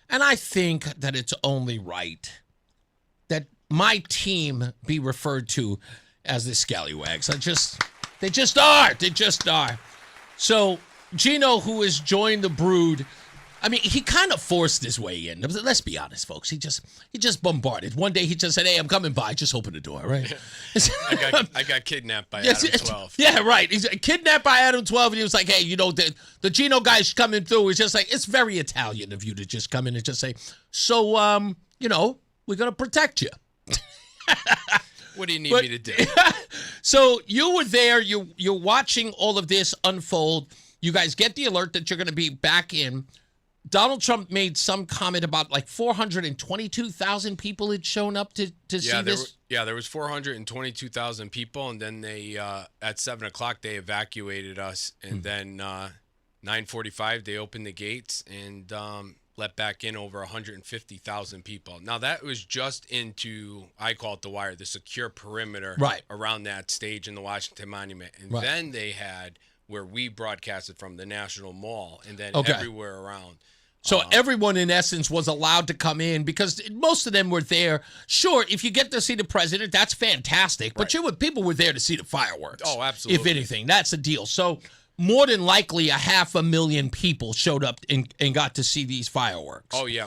and I think that it's only right that my team be referred to as the Scallywags. They just are. So Gino, who has joined the brood, I mean, he kind of forced his way in. Let's be honest, folks. He just bombarded. One day he just said, "Hey, I'm coming by. Just open the door." Right? I got kidnapped by Adam 12. Yeah, right. He's kidnapped by Adam 12, and he was like, "Hey, the Gino guy's coming through." It's just like, it's very Italian of you to just come in and just say, "So, we're gonna protect you." What do you need me to do? So you were there. You're watching all of this unfold. You guys get the alert that you're going to be back in. Donald Trump made some comment about like 422,000 people had shown up to see this. There was 422,000 people, and then they at 7 o'clock they evacuated us, and then 9:45 they opened the gates and let back in over 150,000 people. Now that was just into, I call it the wire, the secure perimeter around that stage in the Washington Monument, and then they had where we broadcasted from the National Mall, and then everywhere around. So everyone, in essence, was allowed to come in because most of them were there. Sure, if you get to see the president, that's fantastic. But people were there to see the fireworks. Oh, absolutely. If anything, that's the deal. So more than likely 500,000 people showed up and got to see these fireworks. Oh yeah,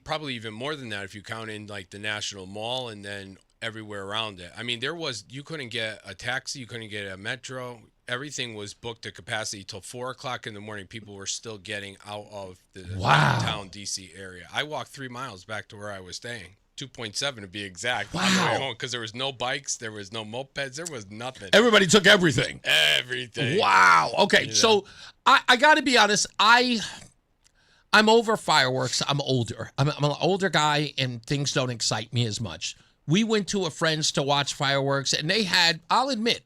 probably even more than that if you count in like the National Mall and then everywhere around it. I mean, you couldn't get a taxi, you couldn't get a metro. Everything was booked to capacity till 4:00 in the morning. People were still getting out of the downtown DC area. I walked 3 miles back to where I was staying. 2.7 to be exact. Wow. On the way home, because there was no bikes, there was no mopeds, there was nothing. Everybody took everything. Everything. Wow. Okay, so I got to be honest. I'm over fireworks. I'm older. I'm an older guy, and things don't excite me as much. We went to a friend's to watch fireworks, and they had, I'll admit,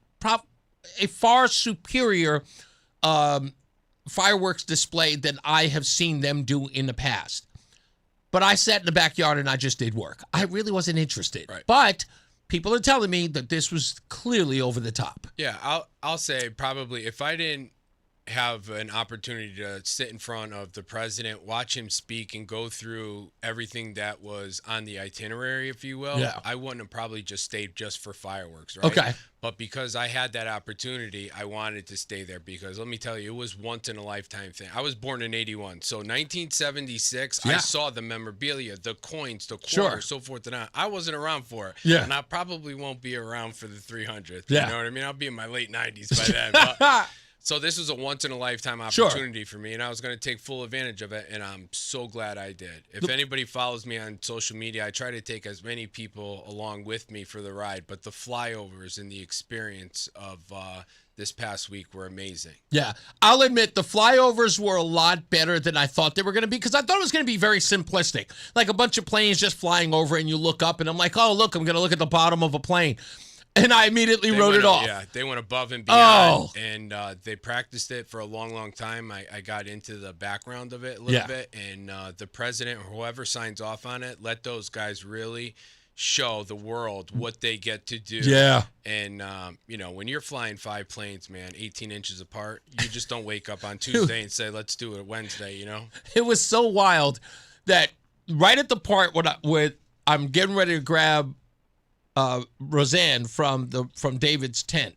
a far superior fireworks display than I have seen them do in the past. But I sat in the backyard and I just did work. I really wasn't interested. Right. But people are telling me that this was clearly over the top. Yeah, I'll say probably if I didn't have an opportunity to sit in front of the president, watch him speak, and go through everything that was on the itinerary, if you will, I wouldn't have probably just stayed just for fireworks, right? Okay. But because I had that opportunity, I wanted to stay there because let me tell you, it was once in a lifetime thing. I was born in 81. So 1976, I saw the memorabilia, the coins, the quarters, so forth and on. I wasn't around for it. Yeah. And I probably won't be around for the 300th. Yeah. You know what I mean? I'll be in my late 90s by then. But, so this was a once-in-a-lifetime opportunity for me, and I was going to take full advantage of it, and I'm so glad I did. If anybody follows me on social media, I try to take as many people along with me for the ride, but the flyovers and the experience of this past week were amazing. Yeah, I'll admit the flyovers were a lot better than I thought they were going to be because I thought it was going to be very simplistic, like a bunch of planes just flying over, and you look up, and I'm like, oh, look, I'm going to look at the bottom of a plane. And I immediately wrote it off. Yeah, they went above and beyond, and they practiced it for a long, long time. I got into the background of it a little bit, and the president or whoever signs off on it, let those guys really show the world what they get to do. Yeah. And, when you're flying 5 planes, man, 18 inches apart, you just don't wake up on Tuesday and say, let's do it Wednesday, you know? It was so wild that right at the part where I'm getting ready to grab Rozan from David's tent,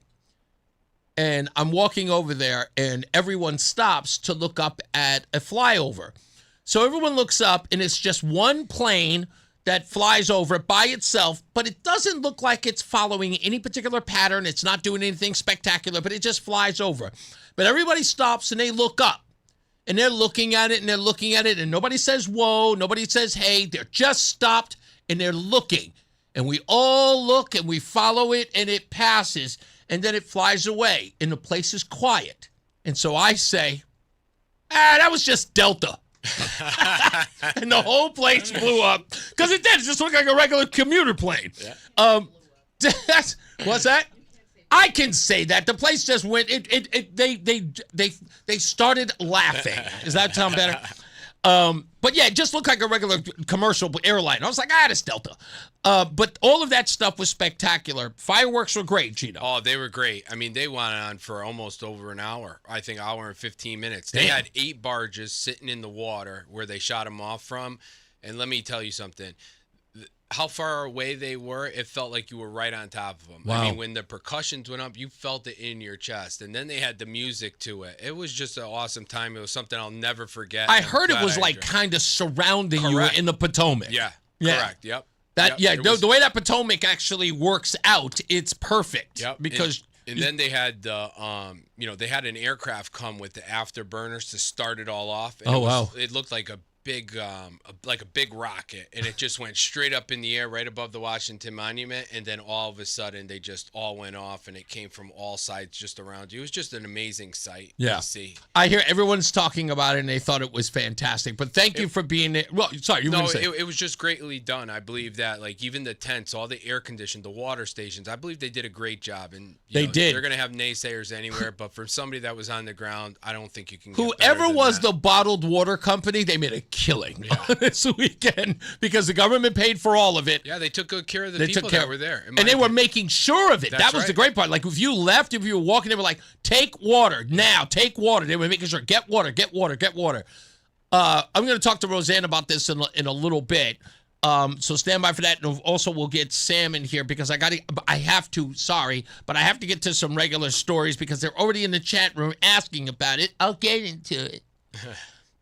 and I'm walking over there, and everyone stops to look up at a flyover. So everyone looks up, and it's just one plane that flies over by itself, but it doesn't look like it's following any particular pattern. It's not doing anything spectacular, but it just flies over. But everybody stops and they look up, and they're looking at it, and they're looking at it, and nobody says whoa, nobody says hey. They're just stopped, and they're looking. And we all look and we follow it and it passes and then it flies away and the place is quiet. And so I say, that was just Delta. And the whole place blew up because it did. It just looked like a regular commuter plane. Yeah. What's that? I can say that. The place just went, they started laughing. Does that sound better? But yeah, it just looked like a regular commercial airline. I was like, it's Delta. But all of that stuff was spectacular. Fireworks were great, Gino. Oh, they were great. I mean, they went on for almost over an hour. I think an hour and 15 minutes. They had 8 barges sitting in the water where they shot them off from. And let me tell you something. How far away they were, it felt like you were right on top of them. Wow. I mean, when the percussions went up, you felt it in your chest. And then they had the music to it. It was just an awesome time. It was something I'll never forget. I heard it was like kind of surrounding you in the Potomac. Yeah, correct. Yep. The way that Potomac actually works out, it's perfect. Yep. Because and then they had the they had an aircraft come with the afterburners to start it all off. And it looked like a big rocket, and it just went straight up in the air right above the Washington Monument, and then all of a sudden they just all went off, and it came from all sides just around you. It was just an amazing sight to see. I hear everyone's talking about it, and they thought it was fantastic. But thank you for being there. Well, sorry, you were going to say. It was just greatly done. I believe that, like, even the tents, all the air conditioned, the water stations, I believe they did a great job. And they did. They're going to have naysayers anywhere, but for somebody that was on the ground, I don't think you can. Whoever was the bottled water company, they made a killing this weekend because the government paid for all of it. Yeah, they took good care of the people that were there. And they were making sure of it. That was the great part. Like, if you left, if you were walking, they were like, take water now, take water. They were making sure, get water, get water, get water. I'm going to talk to Rozan about this in a little bit. So stand by for that. And also we'll get Sam in here because I have to get to some regular stories because they're already in the chat room asking about it. I'll get into it.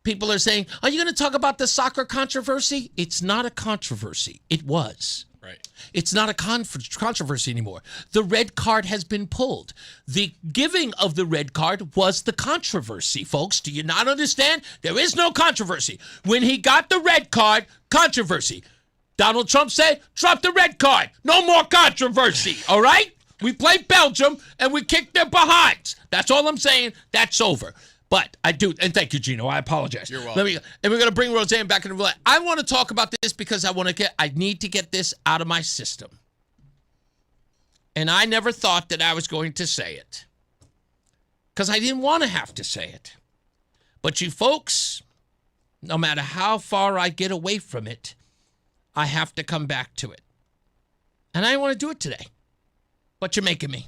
People are saying, are you going to talk about the soccer controversy? It's not a controversy. It was. Right. It's not a controversy anymore. The red card has been pulled. The giving of the red card was the controversy, folks. Do you not understand? There is no controversy. When he got the red card, controversy. Donald Trump said, drop the red card. No more controversy, all right? We played Belgium, and we kicked their behinds. That's all I'm saying. That's over. But I do, and thank you, Gino. I apologize. You're welcome. And we're going to bring Rozan back into the I want to talk about this because I need to get this out of my system. And I never thought that I was going to say it because I didn't want to have to say it. But you folks, no matter how far I get away from it, I have to come back to it. And I want to do it today. But you're making me.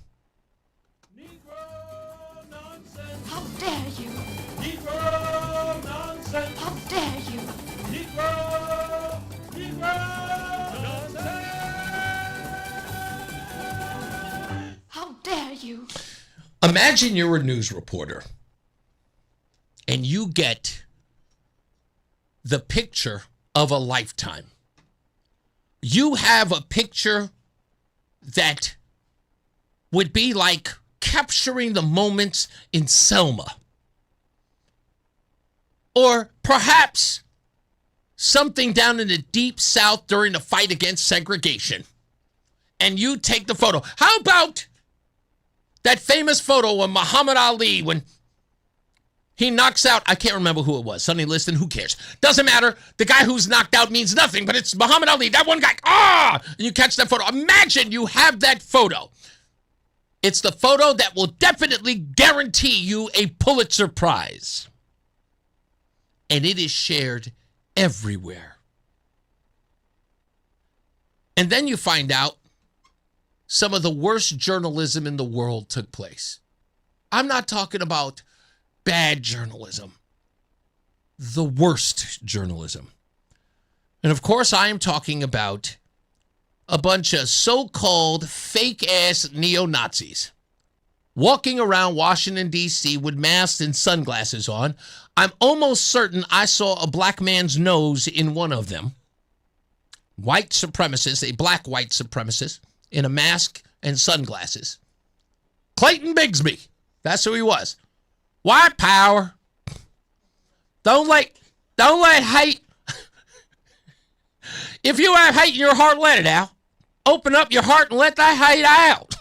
How dare you? Negro nonsense. How dare you? Negro nonsense. How dare you? Imagine you're a news reporter and you get the picture of a lifetime. You have a picture that would be like capturing the moments in Selma. Or perhaps something down in the deep South during the fight against segregation. And you take the photo. How about that famous photo of Muhammad Ali when he knocks out, I can't remember who it was, Sonny Liston, who cares? Doesn't matter. The guy who's knocked out means nothing, but it's Muhammad Ali, that one guy. And you catch that photo. Imagine you have that photo. It's the photo that will definitely guarantee you a Pulitzer Prize. And it is shared everywhere. And then you find out some of the worst journalism in the world took place. I'm not talking about bad journalism. The worst journalism. And of course, I am talking about a bunch of so-called fake-ass neo-Nazis walking around Washington, D.C. with masks and sunglasses on. I'm almost certain I saw a black man's nose in one of them. White supremacist, a black white supremacist, in a mask and sunglasses. Clayton Bigsby. That's who he was. White power. Don't let hate. If you have hate in your heart, let it out. Open up your heart and let that hate out.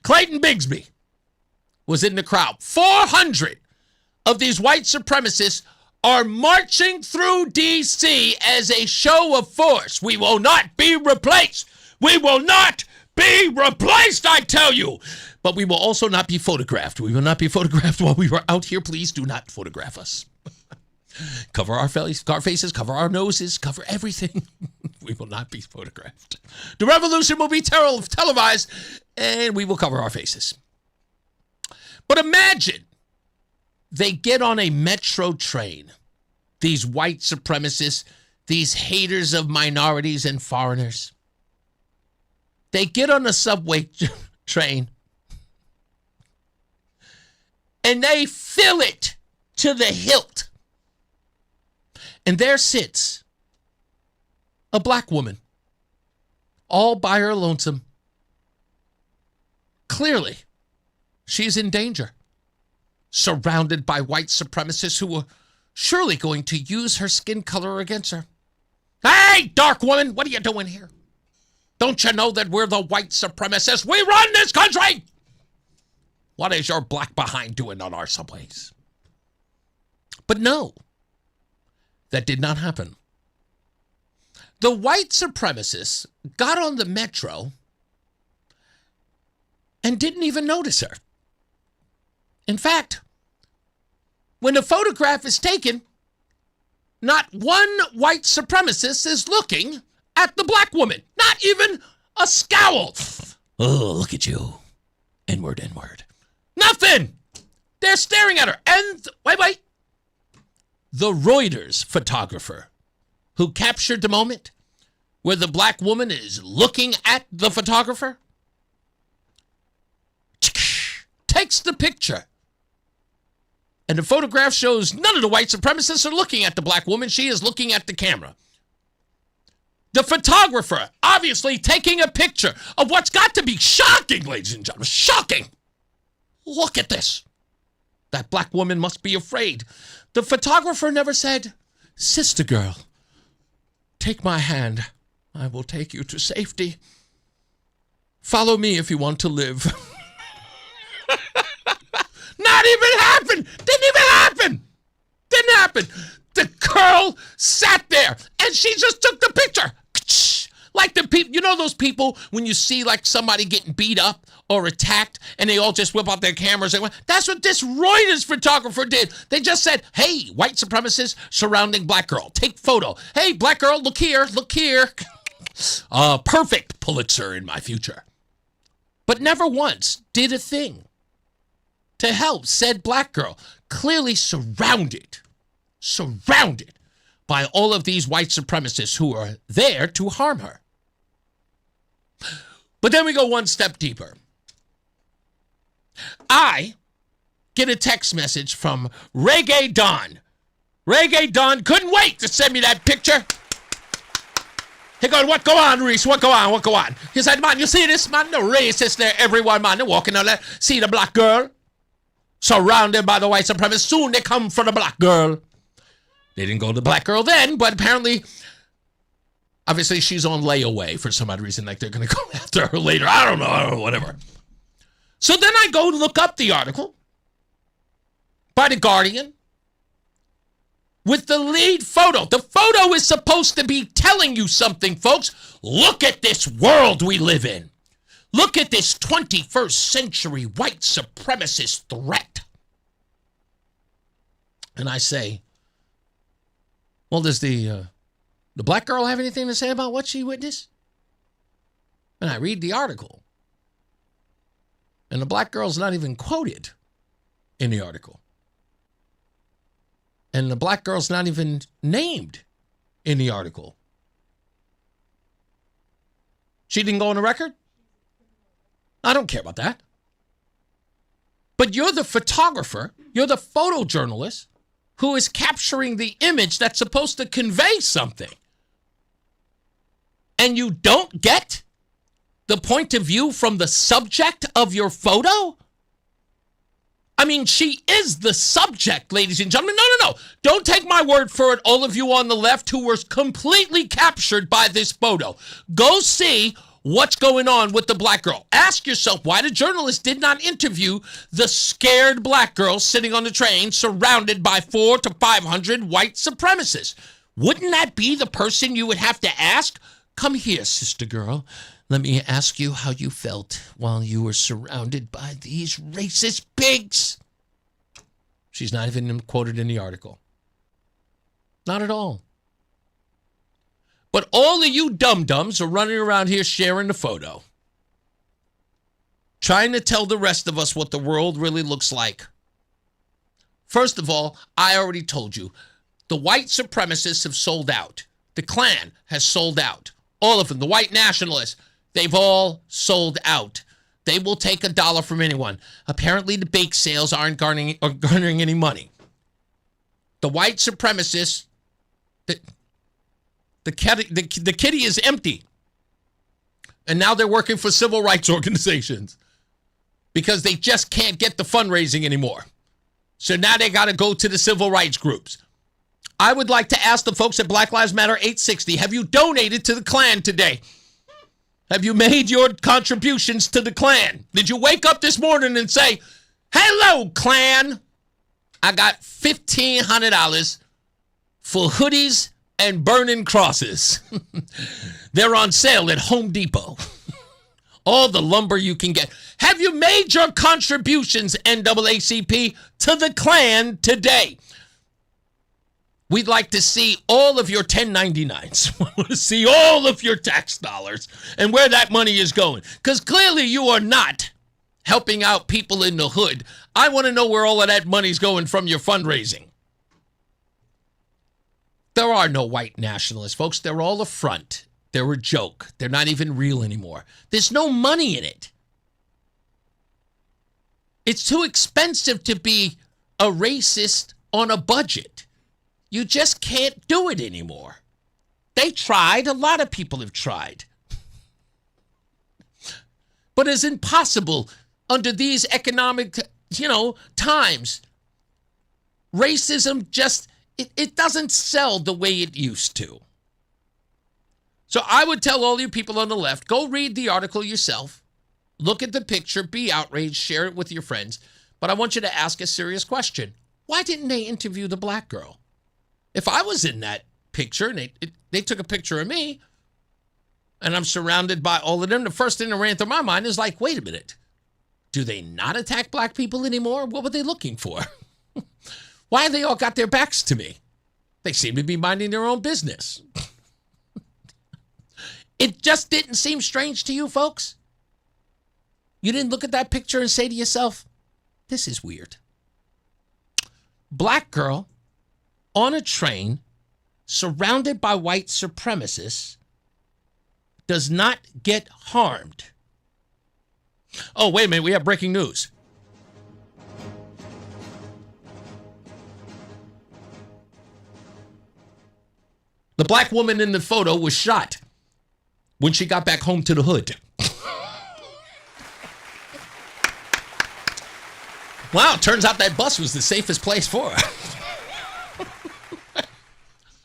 Clayton Bigsby was in the crowd. 400 of these white supremacists are marching through D.C. as a show of force. We will not be replaced. We will not be replaced, I tell you. But we will also not be photographed. We will not be photographed while we are out here. Please do not photograph us. Cover our faces, cover our noses, cover everything. We will not be photographed. The revolution will be televised, and we will cover our faces. But imagine they get on a metro train, these white supremacists, these haters of minorities and foreigners. They get on a subway train, and they fill it to the hilt. And there sits a black woman, all by her lonesome. Clearly, she's in danger, surrounded by white supremacists who are surely going to use her skin color against her. Hey, dark woman, what are you doing here? Don't you know that we're the white supremacists? We run this country! What is your black behind doing on our subways? But no. That did not happen. The white supremacists got on the metro and didn't even notice her. In fact, when the photograph is taken, not one white supremacist is looking at the black woman. Not even a scowl. Oh, look at you. N-word, N-word. Nothing. They're staring at her. And, wait. The Reuters photographer who captured the moment where the black woman is looking at the photographer, takes the picture. And the photograph shows none of the white supremacists are looking at the black woman. She is looking at the camera. The photographer obviously taking a picture of what's got to be shocking, ladies and gentlemen. Shocking. Look at this. That black woman must be afraid. The photographer never said, "Sister girl, take my hand. I will take you to safety. Follow me if you want to live." Not even happened. Didn't even happen. Didn't happen. The girl sat there and she just took the picture. Like the people, you know those people when you see like somebody getting beat up or attacked and they all just whip out their cameras and that's what this Reuters photographer did. They just said, "Hey, white supremacists surrounding black girl. Take photo. Hey, black girl, look here, look here." Perfect Pulitzer in my future. But never once did a thing to help said black girl, clearly surrounded by all of these white supremacists who are there to harm her. But then we go one step deeper. I get a text message from Reggae Don. Reggae Don couldn't wait to send me that picture. He goes, "What go on, Reese? What go on? What go on?" He said, "Man, you see this, man? The racists there, everyone, man, they're walking out there. See the black girl? Surrounded by the white supremacists. Soon they come for the black girl." They didn't go to the black girl then, but apparently, obviously she's on layaway for some odd reason, like they're going to go after her later. I don't know, whatever. So then I go look up the article by The Guardian with the lead photo. The photo is supposed to be telling you something, folks. Look at this world we live in. Look at this 21st century white supremacist threat. And I say, well, does the black girl have anything to say about what she witnessed? And I read the article. And the black girl's not even quoted in the article. And the black girl's not even named in the article. She didn't go on the record? I don't care about that. But you're the photographer, you're the photojournalist who is capturing the image that's supposed to convey something. And you don't get the point of view from the subject of your photo? I mean, she is the subject, ladies and gentlemen. No. Don't take my word for it, all of you on the left who were completely captured by this photo. Go see what's going on with the black girl. Ask yourself why the journalist did not interview the scared black girl sitting on the train surrounded by 400 to 500 white supremacists. Wouldn't that be the person you would have to ask? Come here, sister girl. Let me ask you how you felt while you were surrounded by these racist pigs. She's not even quoted in the article. Not at all. But all of you dum-dums are running around here sharing the photo, trying to tell the rest of us what the world really looks like. First of all, I already told you, the white supremacists have sold out. The Klan has sold out. All of them, the white nationalists, they've all sold out. They will take $1 from anyone. Apparently, the bake sales aren't garnering any money. The white supremacists, the kitty is empty. And now they're working for civil rights organizations because they just can't get the fundraising anymore. So now they got to go to the civil rights groups. I would like to ask the folks at Black Lives Matter 860, have you donated to the Klan today? Have you made your contributions to the Klan? Did you wake up this morning and say, "Hello, Klan, I got $1,500 for hoodies and burning crosses. They're on sale at Home Depot. All the lumber you can get." Have you made your contributions, NAACP, to the Klan today? We'd like to see all of your 1099s. We want to see all of your tax dollars and where that money is going. Because clearly you are not helping out people in the hood. I want to know where all of that money's going from your fundraising. There are no white nationalists, folks. They're all a front. They're a joke. They're not even real anymore. There's no money in it. It's too expensive to be a racist on a budget. You just can't do it anymore. They tried. A lot of people have tried. But it's impossible under these economic, times. Racism just, it doesn't sell the way it used to. So I would tell all you people on the left, go read the article yourself. Look at the picture, be outraged, share it with your friends. But I want you to ask a serious question. Why didn't they interview the black girl? If I was in that picture and they took a picture of me and I'm surrounded by all of them, the first thing that ran through my mind is like, wait a minute. Do they not attack black people anymore? What were they looking for? Why have they all got their backs to me? They seem to be minding their own business. It just didn't seem strange to you, folks? You didn't look at that picture and say to yourself, this is weird. Black girl on a train surrounded by white supremacists does not get harmed. Oh, wait a minute. We have breaking news. The black woman in the photo was shot when she got back home to the hood. Wow, turns out that bus was the safest place for her.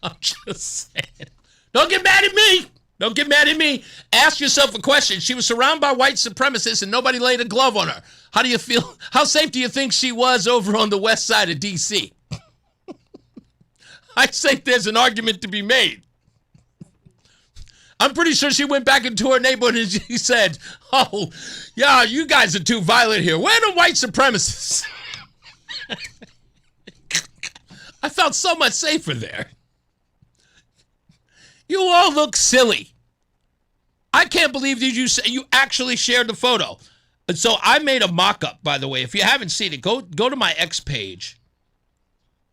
I'm just saying. Don't get mad at me. Don't get mad at me. Ask yourself a question. She was surrounded by white supremacists and nobody laid a glove on her. How do you feel? How safe do you think she was over on the west side of D.C.? I think there's an argument to be made. I'm pretty sure she went back into her neighborhood and she said, oh, yeah, you guys are too violent here. Where are the white supremacists? I felt so much safer there. You all look silly. I can't believe that you actually shared the photo. And so I made a mock-up, by the way. If you haven't seen it, go to my X page.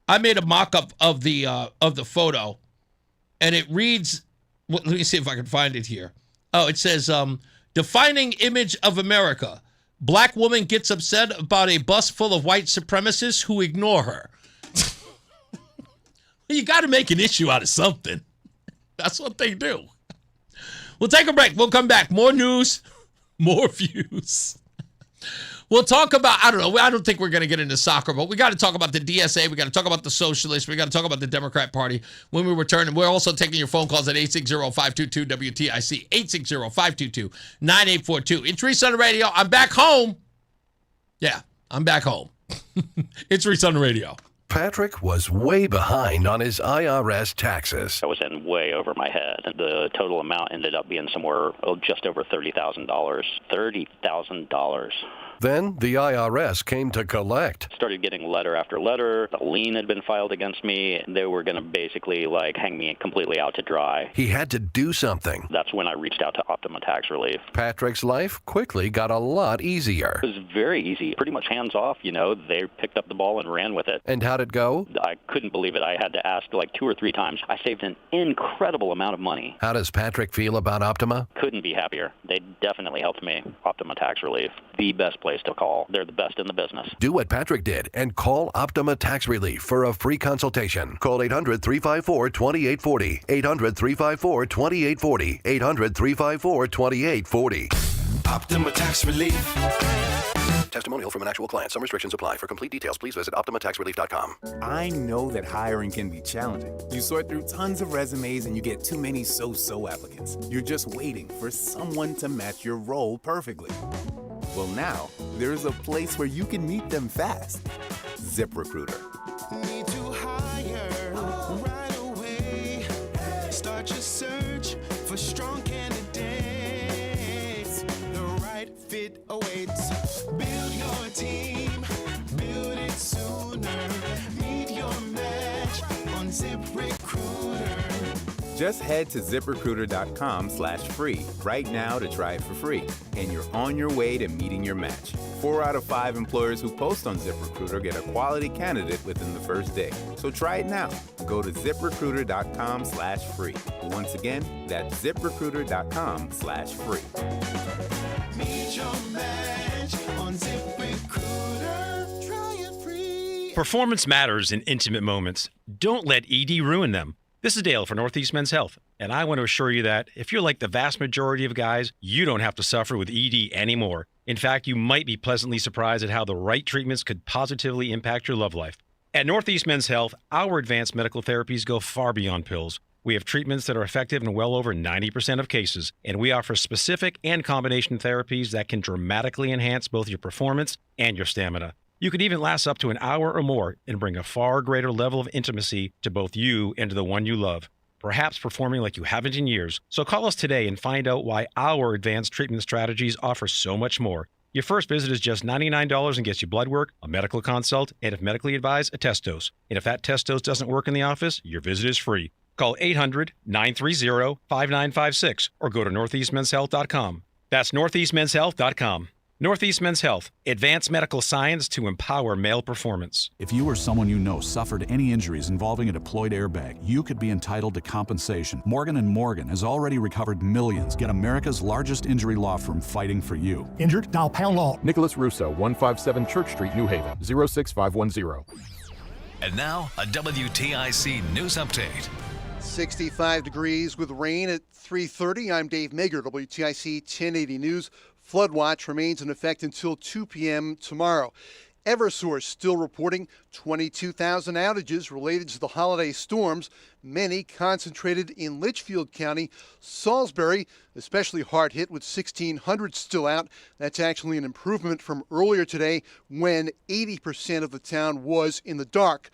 I made a mock-up of the photo, and it reads. Let me see if I can find it here. Oh, it says, defining image of America. Black woman gets upset about a bus full of white supremacists who ignore her. You got to make an issue out of something. That's what they do. We'll take a break. We'll come back. More news, more views. We'll talk about, I don't think we're going to get into soccer, but we got to talk about the DSA. We got to talk about the socialists. We got to talk about the Democrat Party when we return. And we're also taking your phone calls at 860-522-WTIC, 860-522-9842. It's Reese on the radio. I'm back home. Yeah, I'm back home. It's Reese on the radio. Patrick was way behind on his IRS taxes. I was in way over my head. The total amount ended up being somewhere just over $30,000. $30,000. Then the IRS came to collect. Started getting letter after letter. A lien had been filed against me. They were going to basically hang me completely out to dry. He had to do something. That's when I reached out to Optima Tax Relief. Patrick's life quickly got a lot easier. It was very easy, pretty much hands off. They picked up the ball and ran with it. And how'd it go? I couldn't believe it. I had to ask 2 or 3 times. I saved an incredible amount of money. How does Patrick feel about Optima? Couldn't be happier. They definitely helped me. Optima Tax Relief, the best place to call. They're the best in the business. Do what Patrick did and call Optima Tax Relief for a free consultation. Call 800-354-2840. 800-354-2840. 800-354-2840. Optima Tax Relief. Testimonial from an actual client. Some restrictions apply. For complete details, please visit OptimaTaxRelief.com. I know that hiring can be challenging. You sort through tons of resumes and you get too many so-so applicants. You're just waiting for someone to match your role perfectly. Well, now, there's a place where you can meet them fast. ZipRecruiter. Need to hire right away. Start your search for strong candidates. The right fit awaits. Build your team. Build it sooner. Meet your match on ZipRecruiter. Just head to ZipRecruiter.com/free right now to try it for free, and you're on your way to meeting your match. 4 out of 5 employers who post on ZipRecruiter get a quality candidate within the first day. So try it now. Go to ZipRecruiter.com/free. Once again, that's ZipRecruiter.com/free. Meet your match on ZipRecruiter. Try it free. Performance matters in intimate moments. Don't let ED ruin them. This is Dale for Northeast Men's Health, and I want to assure you that if you're like the vast majority of guys, you don't have to suffer with ED anymore. In fact, you might be pleasantly surprised at how the right treatments could positively impact your love life. At Northeast Men's Health, our advanced medical therapies go far beyond pills. We have treatments that are effective in well over 90% of cases, and we offer specific and combination therapies that can dramatically enhance both your performance and your stamina. You could even last up to an hour or more and bring a far greater level of intimacy to both you and to the one you love, perhaps performing like you haven't in years. So call us today and find out why our advanced treatment strategies offer so much more. Your first visit is just $99 and gets you blood work, a medical consult, and if medically advised, a test dose. And if that test dose doesn't work in the office, your visit is free. Call 800-930-5956 or go to northeastmenshealth.com. That's northeastmenshealth.com. Northeast Men's Health, advanced medical science to empower male performance. If you or someone you know suffered any injuries involving a deployed airbag, you could be entitled to compensation. Morgan & Morgan has already recovered millions. Get America's largest injury law firm fighting for you. Injured? Dial pound law. Nicholas Russo, 157 Church Street, New Haven, 06510. And now, a WTIC news update. 65 degrees with rain at 3:30. I'm Dave Mager, WTIC 1080 News. Flood watch remains in effect until 2 p.m. tomorrow. Eversource still reporting 22,000 outages related to the holiday storms, many concentrated in Litchfield County. Salisbury, especially hard hit with 1,600 still out. That's actually an improvement from earlier today when 80% of the town was in the dark.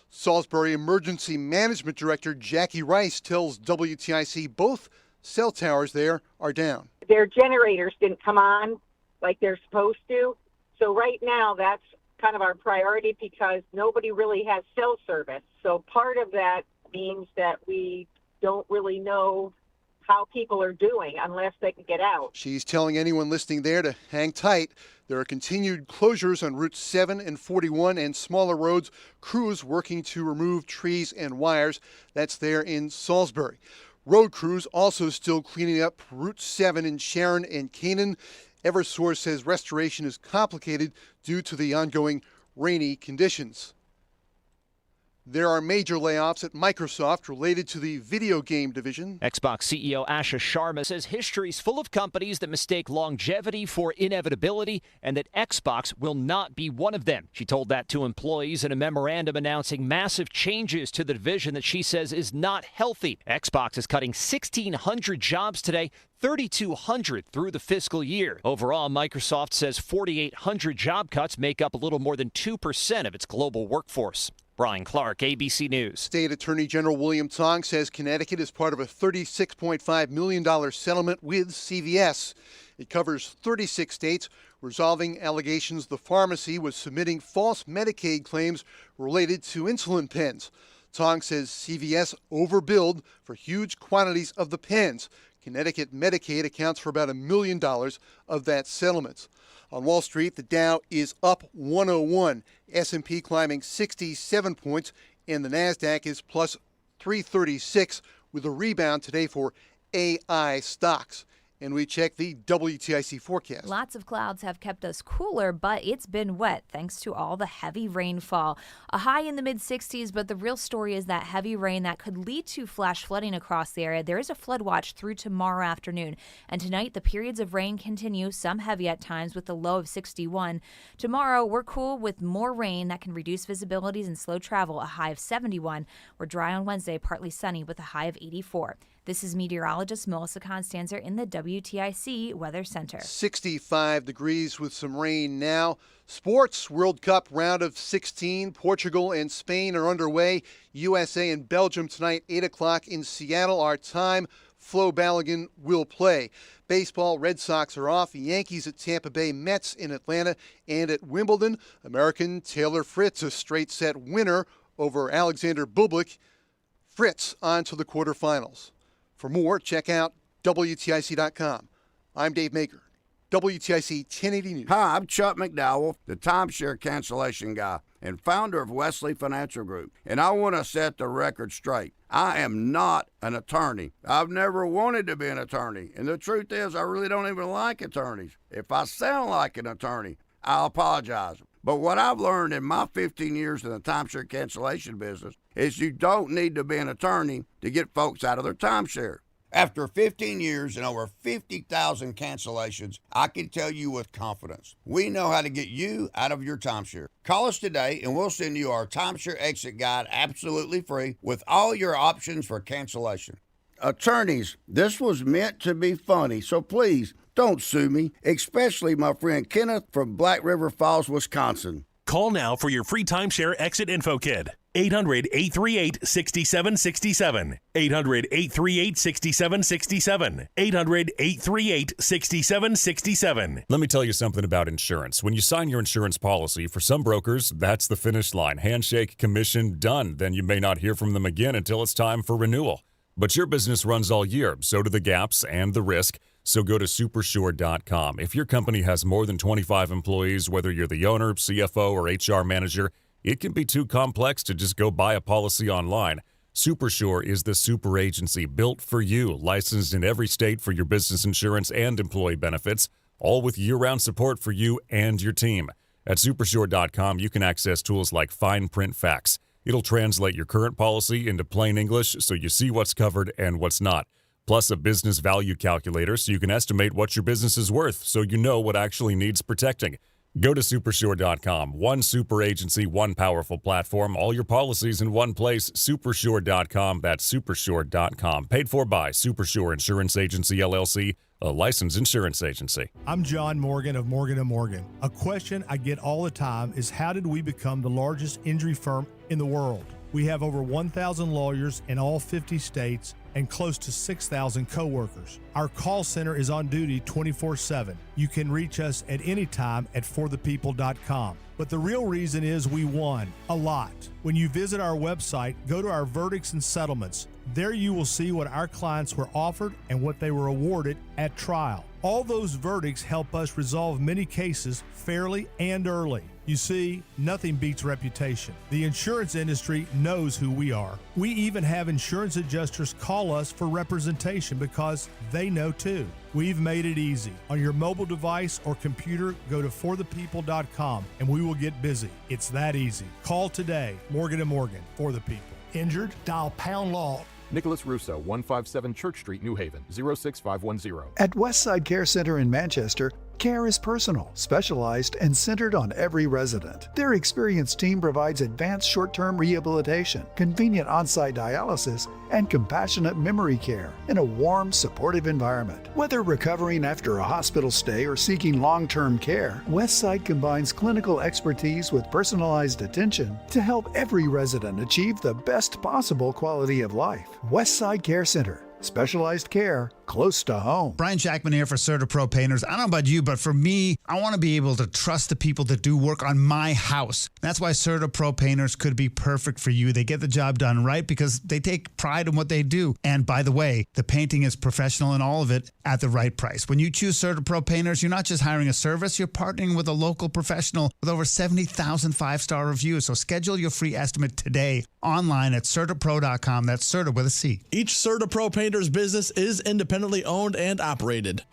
Salisbury Emergency Management Director Jackie Rice tells WTIC both cell towers there are down. Their generators didn't come on like they're supposed to. So right now, that's kind of our priority because nobody really has cell service. So part of that means that we don't really know how people are doing unless they can get out. She's telling anyone listening there to hang tight. There are continued closures on Routes 7 and 41 and smaller roads. Crews working to remove trees and wires. That's there in Salisbury. Road crews also still cleaning up Route 7 in Sharon and Canaan. Eversource says restoration is complicated due to the ongoing rainy conditions. There are major layoffs at Microsoft related to the video game division. Xbox CEO Asha Sharma says history's full of companies that mistake longevity for inevitability and that Xbox will not be one of them. She told that to employees in a memorandum announcing massive changes to the division that she says is not healthy. Xbox is cutting 1,600 jobs today, 3,200 through the fiscal year. Overall, Microsoft says 4,800 job cuts make up a little more than 2% of its global workforce. Brian Clark, ABC News. State Attorney General William Tong says Connecticut is part of a $36.5 million settlement with CVS. It covers 36 states, resolving allegations the pharmacy was submitting false Medicaid claims related to insulin pens. Tong says CVS overbilled for huge quantities of the pens. Connecticut Medicaid accounts for about $1 million of that settlement. On Wall Street, the Dow is up 101, S&P climbing 67 points, and the Nasdaq is plus 336 with a rebound today for AI stocks. And we check the WTIC forecast. Lots of clouds have kept us cooler, but it's been wet thanks to all the heavy rainfall. A high in the mid-60s, but the real story is that heavy rain that could lead to flash flooding across the area. There is a flood watch through tomorrow afternoon. And tonight, the periods of rain continue, some heavy at times with a low of 61. Tomorrow, we're cool with more rain that can reduce visibilities and slow travel, a high of 71. We're dry on Wednesday, partly sunny with a high of 84. This is meteorologist Melissa Constanzer in the WTIC Weather Center. 65 degrees with some rain now. Sports, World Cup round of 16. Portugal and Spain are underway. USA and Belgium tonight, 8 o'clock in Seattle, our time. Flo Balogun will play. Baseball, Red Sox are off. Yankees at Tampa Bay, Mets in Atlanta. And at Wimbledon, American Taylor Fritz, a straight set winner over Alexander Bublik. Fritz on to the quarterfinals. For more, check out WTIC.com. I'm Dave Maker, WTIC 1080 News. Hi, I'm Chuck McDowell, the timeshare cancellation guy and founder of Wesley Financial Group. And I want to set the record straight. I am not an attorney. I've never wanted to be an attorney. And the truth is, I really don't even like attorneys. If I sound like an attorney, I'll apologize. But what I've learned in my 15 years in the timeshare cancellation business is you don't need to be an attorney to get folks out of their timeshare. After 15 years and over 50,000 cancellations, I can tell you with confidence, we know how to get you out of your timeshare. Call us today and we'll send you our timeshare exit guide absolutely free with all your options for cancellation. Attorneys, this was meant to be funny, so please don't sue me, especially my friend Kenneth from Black River Falls, Wisconsin. Call now for your free timeshare exit info kit. 800-838-6767. 800-838-6767. 800-838-6767. Let me tell you something about insurance. When you sign your insurance policy, for some brokers, that's the finish line. Handshake, commission, done. Then you may not hear from them again until it's time for renewal. But your business runs all year, so do the gaps and the risk. So go to supersure.com. If your company has more than 25 employees, whether you're the owner, CFO, or HR manager, it can be too complex to just go buy a policy online. Supersure is the super agency built for you, licensed in every state for your business insurance and employee benefits, all with year-round support for you and your team. At supersure.com, you can access tools like fine print facts. It'll translate your current policy into plain English so you see what's covered and what's not. Plus a business value calculator so you can estimate what your business is worth so you know what actually needs protecting. Go to supersure.com. One super agency, one powerful platform, all your policies in one place. Supersure.com. That's supersure.com. Paid for by Supersure Insurance Agency, LLC, a licensed insurance agency. I'm John Morgan of Morgan & Morgan. A question I get all the time is, how did we become the largest injury firm in the world? We have over 1,000 lawyers in all 50 states and close to 6,000 coworkers. Our call center is on duty 24/7. You can reach us at any time at forthepeople.com. But the real reason is we won a lot. When you visit our website, go to our verdicts and settlements. There you will see what our clients were offered and what they were awarded at trial. All those verdicts help us resolve many cases fairly and early. You see, nothing beats reputation. The insurance industry knows who we are. We even have insurance adjusters call us for representation because they know too. We've made it easy. On your mobile device or computer, go to forthepeople.com and we will get busy. It's that easy. Call today. Morgan & Morgan, for the people. Injured? Dial pound law. Nicholas Russo, 157 Church Street, New Haven, 06510. At Westside Care Center in Manchester, care is personal, specialized, and centered on every resident. Their experienced team provides advanced short-term rehabilitation, convenient on-site dialysis, and compassionate memory care in a warm, supportive environment. Whether recovering after a hospital stay or seeking long-term care, Westside combines clinical expertise with personalized attention to help every resident achieve the best possible quality of life. Westside Care Center. Specialized care close to home. Brian Jackman here for CertaPro Painters. I don't know about you, but for me, I want to be able to trust the people that do work on my house. That's why CertaPro Painters could be perfect for you. They get the job done right because they take pride in what they do. And by the way, the painting is professional and all of it at the right price. When you choose CertaPro Painters, you're not just hiring a service, you're partnering with a local professional with over 70,000 five-star reviews. So schedule your free estimate today online at CertaPro.com. That's Certa with a C. Each CertaPro Painters business is independently owned and operated.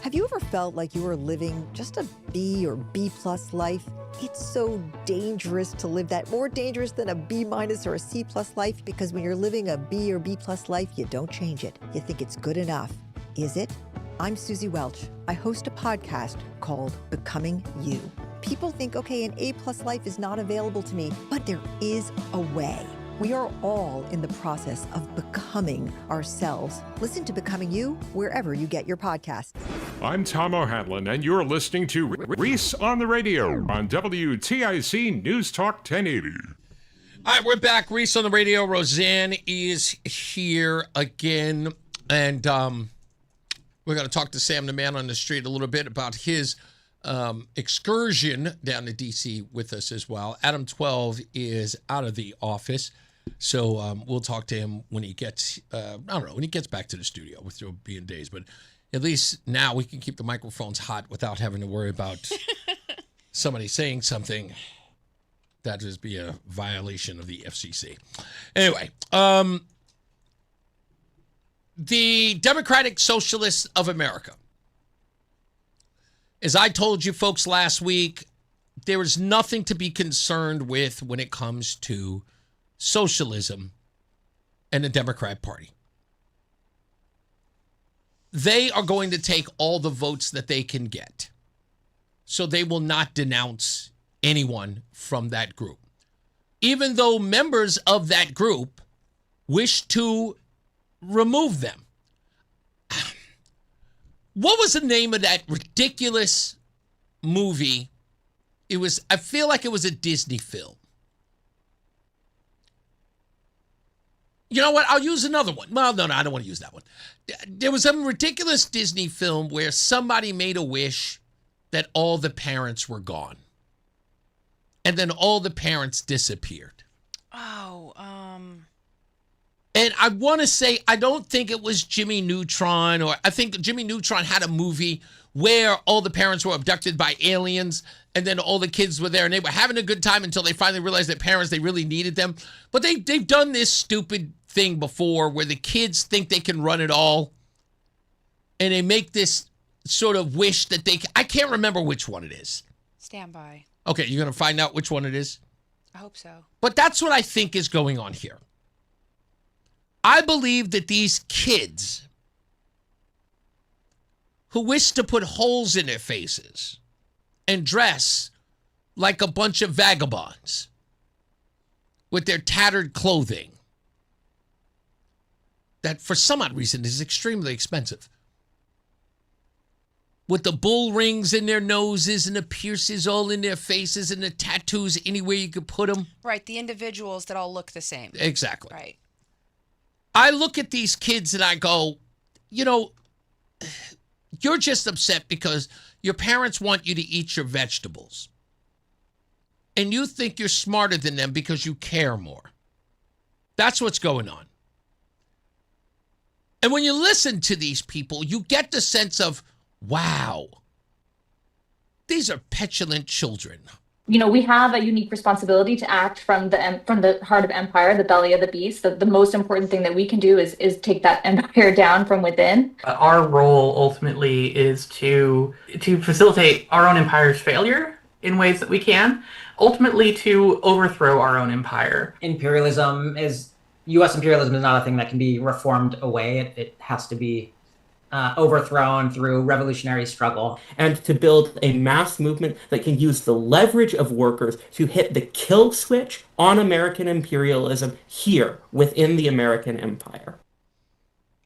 Have you ever felt like you were living just a B or B plus life? It's so dangerous to live that, more dangerous than a B minus or a C plus life, because when you're living a B or B plus life, you don't change it. You think it's good enough. Is it? I'm Susie Welch. I host a podcast called Becoming You. People think, okay, an A plus life is not available to me, but there is a way. We are all in the process of becoming ourselves. Listen to Becoming You wherever you get your podcasts. I'm Tom O'Hanlon, and you're listening to Reese on the Radio on WTIC News Talk 1080. All right, we're back. Reese on the Radio. Rozan is here again. And we're going to talk to Sam the Man on the Street a little bit about his excursion down to D.C. with us as well. Adam 12 is out of the office. So we'll talk to him when he gets, I don't know, when he gets back to the studio with Joe B and Days. But at least now we can keep the microphones hot without having to worry about somebody saying something that would be a violation of the FCC. Anyway, the Democratic Socialists of America. As I told you folks last week, there is nothing to be concerned with when it comes to socialism and the Democrat Party. They are going to take all the votes that they can get. So they will not denounce anyone from that group. Even though members of that group wish to remove them. What was the name of that ridiculous movie? I feel like it was a Disney film. You know what? I'll use another one. Well, no, I don't want to use that one. There was some ridiculous Disney film where somebody made a wish that all the parents were gone. And then all the parents disappeared. And I want to say, I don't think it was Jimmy Neutron, or I think Jimmy Neutron had a movie where all the parents were abducted by aliens, and then all the kids were there, and they were having a good time until they finally realized that parents, they really needed them. But they've done this stupid thing before where the kids think they can run it all, and they make this sort of wish that I can't remember which one it is. Stand by. Okay, you're going to find out which one it is? I hope so. But that's what I think is going on here. I believe that these kids who wish to put holes in their faces and dress like a bunch of vagabonds with their tattered clothing that for some odd reason is extremely expensive, with the bull rings in their noses and the piercings all in their faces and the tattoos anywhere you could put them. Right, the individuals that all look the same. Exactly. Right. I look at these kids and I go, you know, you're just upset because your parents want you to eat your vegetables. And you think you're smarter than them because you care more. That's what's going on. And when you listen to these people, you get the sense of, wow, these are petulant children. You know, we have a unique responsibility to act from the heart of empire, the belly of the beast. The most important thing that we can do is take that empire down from within. Our role ultimately is to facilitate our own empire's failure in ways that we can, ultimately to overthrow our own empire. U.S. imperialism is not a thing that can be reformed away. It has to be overthrown through revolutionary struggle. And to build a mass movement that can use the leverage of workers to hit the kill switch on American imperialism here within the American empire.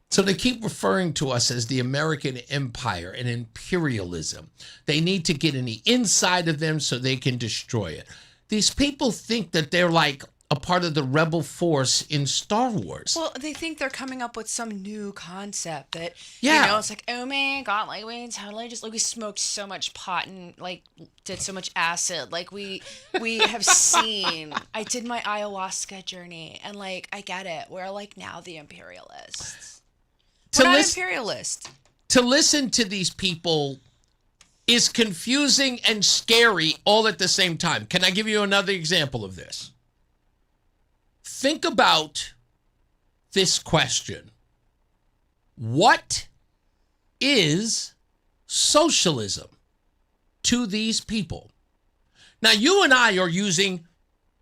So they keep referring to us as the American empire and imperialism. They need to get in the inside of them so they can destroy it. These people think that they're like a part of the rebel force in Star Wars. Well, they think they're coming up with some new concept that, Yeah. you know, it's like, oh my God, like we totally just, like we smoked so much pot and like did so much acid. Like we have seen, I did my ayahuasca journey and like, I get it. We're like now the imperialists. We're not imperialist. To listen to these people is confusing and scary all at the same time. Can I give you another example of this? Think about this question. What is socialism to these people? Now, you and I are using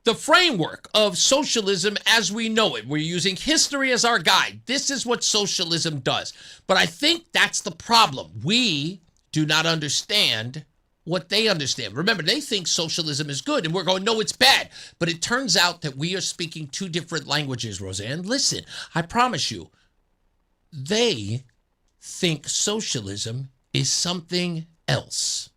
the framework of socialism as we know it. We're using history as our guide. This is what socialism does. But I think that's the problem. We do not understand what they understand. Remember, they think socialism is good, and we're going, no, it's bad. But it turns out that we are speaking two different languages, Rozan. Listen, I promise you, they think socialism is something else.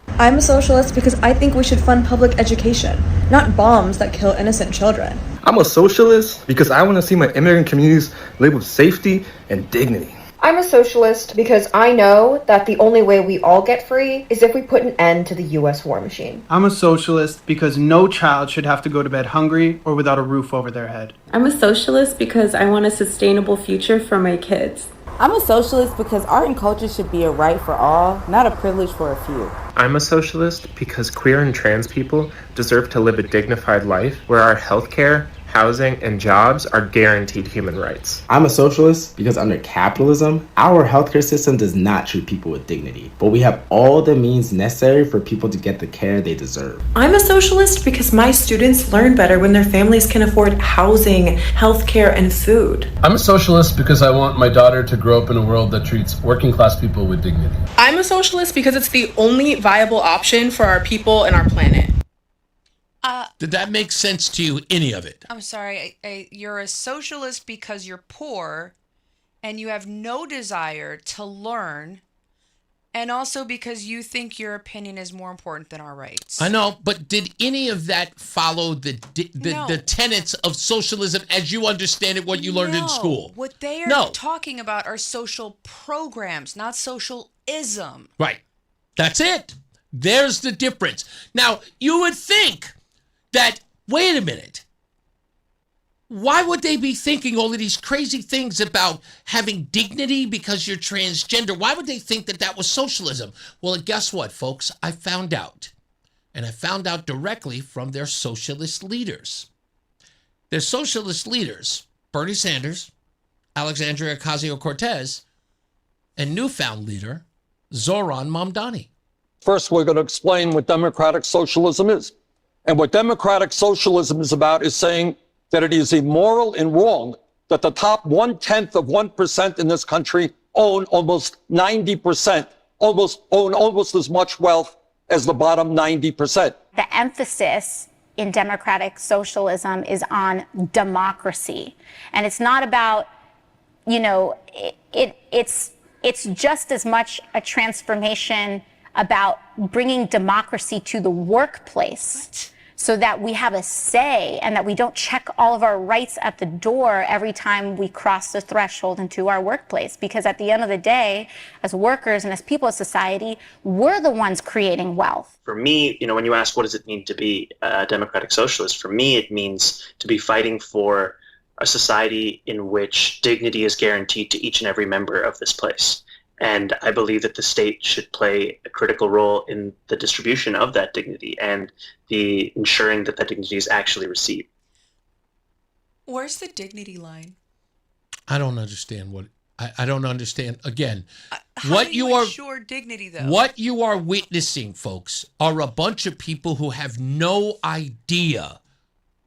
I'm a socialist because I think we should fund public education, not bombs that kill innocent children. I'm a socialist because I want to see my immigrant communities live with safety and dignity. I'm a socialist because I know that the only way we all get free is if we put an end to the US war machine. I'm a socialist because no child should have to go to bed hungry or without a roof over their head. I'm a socialist because I want a sustainable future for my kids. I'm a socialist because art and culture should be a right for all, not a privilege for a few. I'm a socialist because queer and trans people deserve to live a dignified life where our healthcare, housing, and jobs are guaranteed human rights. I'm a socialist because under capitalism, our healthcare system does not treat people with dignity, but we have all the means necessary for people to get the care they deserve. I'm a socialist because my students learn better when their families can afford housing, healthcare, and food. I'm a socialist because I want my daughter to grow up in a world that treats working class people with dignity. I'm a socialist because it's the only viable option for our people and our planet. Did that make sense to you, any of it? I'm sorry. You're a socialist because you're poor and you have no desire to learn, and also because you think your opinion is more important than our rights. I know, but did any of that follow the No. tenets of socialism as you understand it, what you learned in school? What they are talking about are social programs, not socialism. Right. That's it. There's the difference. Now, you would think that, wait a minute, why would they be thinking all of these crazy things about having dignity because you're transgender? Why would they think that that was socialism? Well, guess what, folks? I found out. And I found out directly from their socialist leaders. Their socialist leaders, Bernie Sanders, Alexandria Ocasio-Cortez, and newfound leader, Zoran Mamdani. First, we're going to explain what democratic socialism is. And what democratic socialism is about is saying that it is immoral and wrong that the top 1/10 of 1% in this country own almost 90%, own almost as much wealth as the bottom 90%. The emphasis in democratic socialism is on democracy. And it's not about, it's just as much a transformation about bringing democracy to the workplace. So that we have a say and that we don't check all of our rights at the door every time we cross the threshold into our workplace. Because at the end of the day, as workers and as people of society, we're the ones creating wealth. For me, when you ask what does it mean to be a democratic socialist, for me it means to be fighting for a society in which dignity is guaranteed to each and every member of this place. And I believe that the state should play a critical role in the distribution of that dignity and the ensuring that that dignity is actually received. Where's the dignity line? I don't understand what I don't understand. Again, How do you ensure dignity, though? What you are witnessing, folks, are a bunch of people who have no idea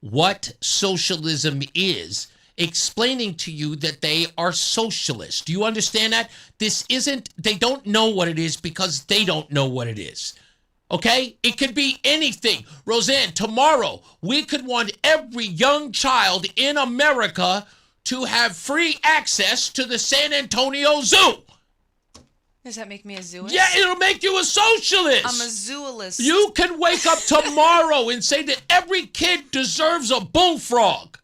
what socialism is, explaining to you that they are socialists. Do you understand that? They don't know what it is because they don't know what it is. Okay? It could be anything. Rozan, tomorrow, we could want every young child in America to have free access to the San Antonio Zoo. Does that make me a zooist? Yeah, it'll make you a socialist. I'm a zoolist. You can wake up tomorrow and say that every kid deserves a bullfrog,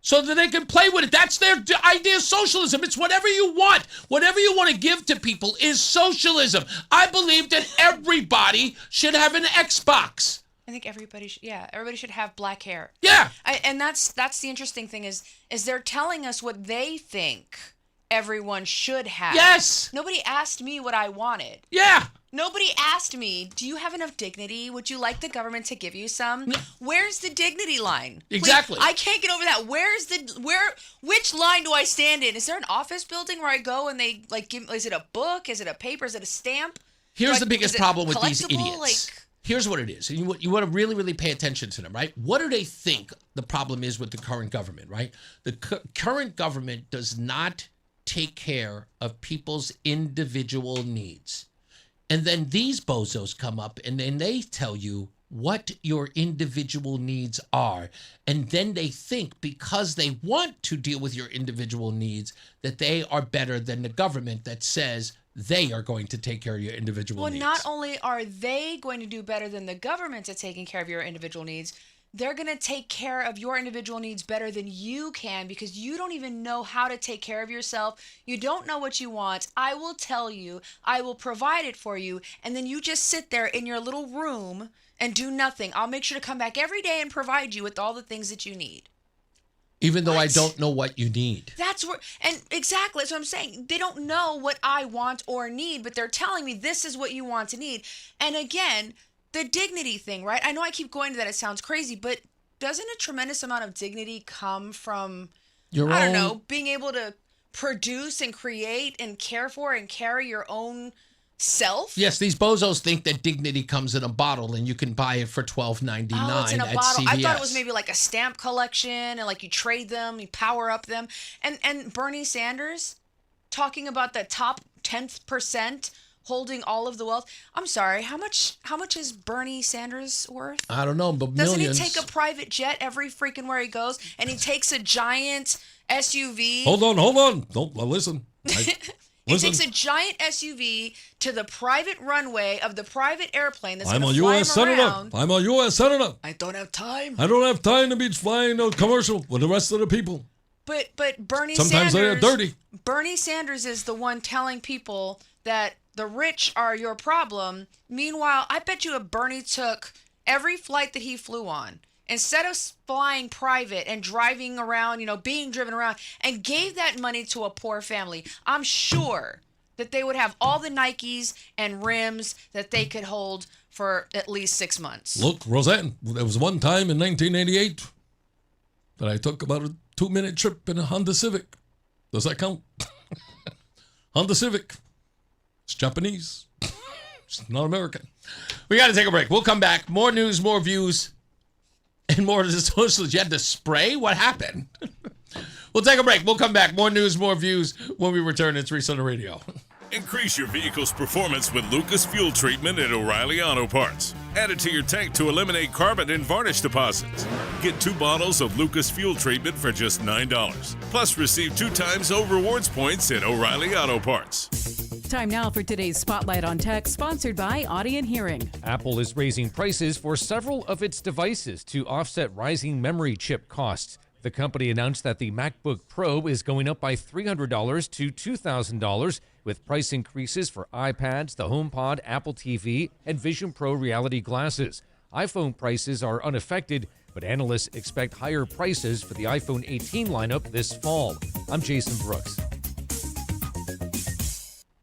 so that they can play with it. That's their idea of socialism. It's whatever you want. Whatever you want to give to people is socialism. I believe that everybody should have an Xbox. I think everybody should have black hair. Yeah. And that's the interesting thing is they're telling us what they think everyone should have. Yes. Nobody asked me what I wanted. Yeah. Nobody asked me, do you have enough dignity? Would you like the government to give you some? Where's the dignity line? Exactly. Please, I can't get over that. Which line do I stand in? Is there an office building where I go and they is it a book? Is it a paper? Is it a stamp? Here's the biggest problem with these idiots. Here's what it is. And you want to really, really pay attention to them, right? What do they think the problem is with the current government, right? The current government does not take care of people's individual needs. And then these bozos come up and then they tell you what your individual needs are. And then they think because they want to deal with your individual needs that they are better than the government that says they are going to take care of your individual needs. Well, not only are they going to do better than the government at taking care of your individual needs, they're going to take care of your individual needs better than you can because you don't even know how to take care of yourself. You don't know what you want. I will tell you, I will provide it for you. And then you just sit there in your little room and do nothing. I'll make sure to come back every day and provide you with all the things that you need. Even though I don't know what you need. That's where, and exactly, that's what I'm saying. They don't know what I want or need, but they're telling me this is what you want and need. And again, the dignity thing, right? I know I keep going to that. It sounds crazy, but doesn't a tremendous amount of dignity come from, I don't know, being able to produce and create and care for and carry your own self? Yes, these bozos think that dignity comes in a bottle and you can buy it for $12.99 Oh, it's in a at bottle. CVS. I thought it was maybe like a stamp collection and like you trade them, you power up them. And Bernie Sanders talking about the top 10th% holding all of the wealth. I'm sorry, how much is Bernie Sanders worth? I don't know, but Doesn't millions. he take a private jet every freaking where he goes? And he takes a giant SUV. Hold on. Don't listen. He takes a giant SUV to the private runway of the private airplane that's I'm going a to fly U.S. him Senator. around. I'm a U.S. Senator. I don't have time. I don't have time to be flying a commercial with the rest of the people. But Bernie Sometimes Sanders, they are dirty. Bernie Sanders is the one telling people that the rich are your problem. Meanwhile, I bet you if Bernie took every flight that he flew on, instead of flying private and driving around, being driven around, and gave that money to a poor family, I'm sure that they would have all the Nikes and rims that they could hold for at least 6 months. Look, Rozan, there was one time in 1988 that I took about a 2-minute trip in a Honda Civic. Does that count? Honda Civic. It's Japanese. It's not American. We got to take a break. We'll come back. More news, more views, and more of the socialists. You had to spray? What happened? We'll take a break. We'll come back. More news, more views when we return. It's Reese on the radio. Increase your vehicle's performance with Lucas Fuel Treatment at O'Reilly Auto Parts. Add it to your tank to eliminate carbon and varnish deposits. Get 2 bottles of Lucas Fuel Treatment for just $9. Plus, receive 2 times O rewards points at O'Reilly Auto Parts. Time now for today's Spotlight on Tech, sponsored by Audient Hearing. Apple is raising prices for several of its devices to offset rising memory chip costs. The company announced that the MacBook Pro is going up by $300 to $2,000, with price increases for iPads, the HomePod, Apple TV, and Vision Pro reality glasses. iPhone prices are unaffected, but analysts expect higher prices for the iPhone 18 lineup this fall. I'm Jason Brooks.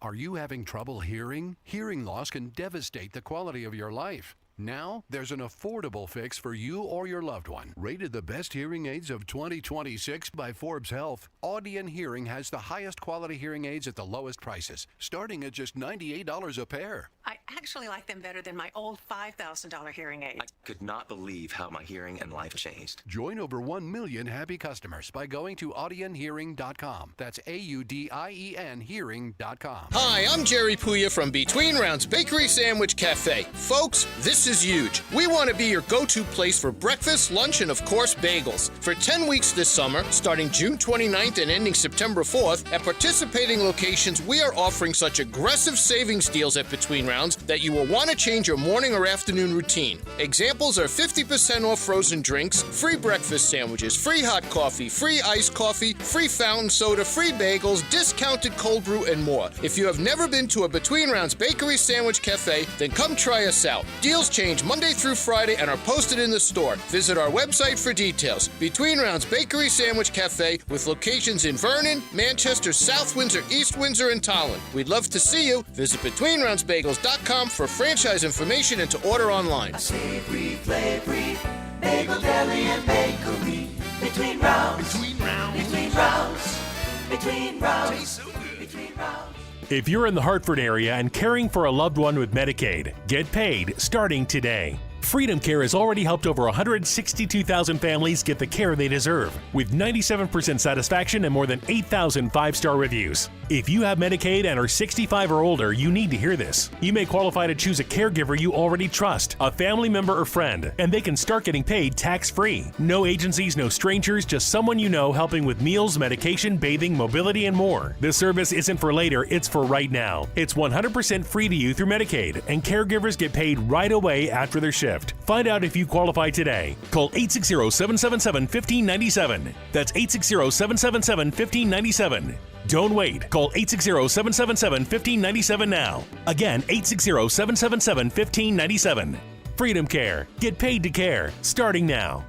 Are you having trouble hearing? Hearing loss can devastate the quality of your life. Now, there's an affordable fix for you or your loved one. Rated the best hearing aids of 2026 by Forbes Health, Audient Hearing has the highest quality hearing aids at the lowest prices, starting at just $98 a pair. I actually like them better than my old $5,000 hearing aid. I could not believe how my hearing and life changed. Join over 1 million happy customers by going to AudientHearing.com. That's AUDIEN Hearing.com. Hi, I'm Jerry Puya from Between Rounds Bakery Sandwich Cafe. Folks, this is huge. We want to be your go-to place for breakfast, lunch, and of course, bagels. For 10 weeks this summer, starting June 29th and ending September 4th, at participating locations, we are offering such aggressive savings deals at Between Rounds that you will want to change your morning or afternoon routine. Examples are 50% off frozen drinks, free breakfast sandwiches, free hot coffee, free iced coffee, free fountain soda, free bagels, discounted cold brew, and more. If you have never been to a Between Rounds Bakery Sandwich Cafe, then come try us out. Deals change Monday through Friday and are posted in the store. Visit our website for details. Between Rounds Bakery Sandwich Cafe with locations in Vernon, Manchester, South Windsor, East Windsor, and Tolland. We'd love to see you. Visit BetweenRoundsBagels.com for franchise information and to order online. A savory, flavory, bagel, deli, and bakery. Between Rounds. Between Rounds. Between Rounds. Between Rounds. Between Rounds. If you're in the Hartford area and caring for a loved one with Medicaid, get paid starting today. Freedom Care has already helped over 162,000 families get the care they deserve, with 97% satisfaction and more than 8,000 5-star reviews. If you have Medicaid and are 65 or older, you need to hear this. You may qualify to choose a caregiver you already trust, a family member or friend, and they can start getting paid tax-free. No agencies, no strangers, just someone you know helping with meals, medication, bathing, mobility, and more. This service isn't for later, it's for right now. It's 100% free to you through Medicaid, and caregivers get paid right away after their shift. gift. Find out if you qualify today. Call 860-777-1597. That's 860-777-1597. Don't wait. Call 860-777-1597 now. Again, 860-777-1597. Freedom Care. Get paid to care. Starting now.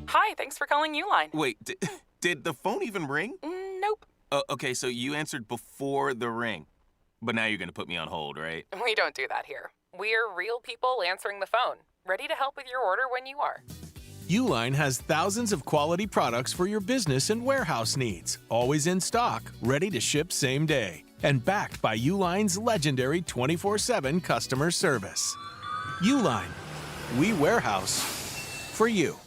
Hi, thanks for calling Uline. Wait, did the phone even ring? Nope. Okay, so you answered before the ring. But now you're going to put me on hold, right? We don't do that here. We're real people answering the phone, ready to help with your order when you are. Uline has thousands of quality products for your business and warehouse needs, always in stock, ready to ship same day, and backed by Uline's legendary 24/7 customer service. Uline, we warehouse for you.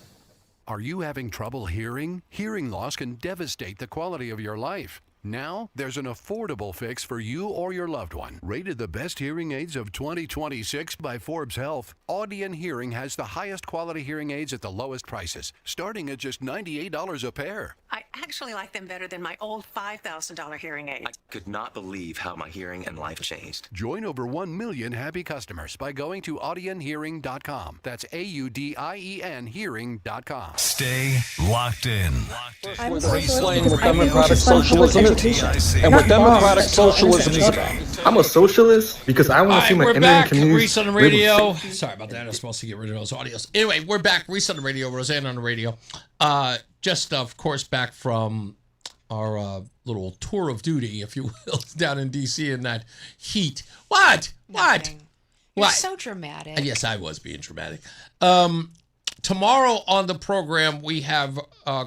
Are you having trouble hearing? Hearing loss can devastate the quality of your life. Now, there's an affordable fix for you or your loved one. Rated the best hearing aids of 2026 by Forbes Health, Audien Hearing has the highest quality hearing aids at the lowest prices, starting at just $98 a pair. I actually like them better than my old $5,000 hearing aid. I could not believe how my hearing and life changed. Join over 1 million happy customers by going to audienhearing.com. That's AUDIEN hearing.com. Stay locked in. Explain what democratic socialism is and what democratic socialism is about. I'm a socialist because I want to see my we're immigrant back. community. Reese on the radio. Sorry about that. I was supposed to get rid of those audios. Anyway, we're back. Reese on the radio. Rozan on the radio. Just, of course, back from our little tour of duty, if you will, down in D.C. in that heat. What? You're so dramatic. Yes, I was being dramatic. Tomorrow on the program, we have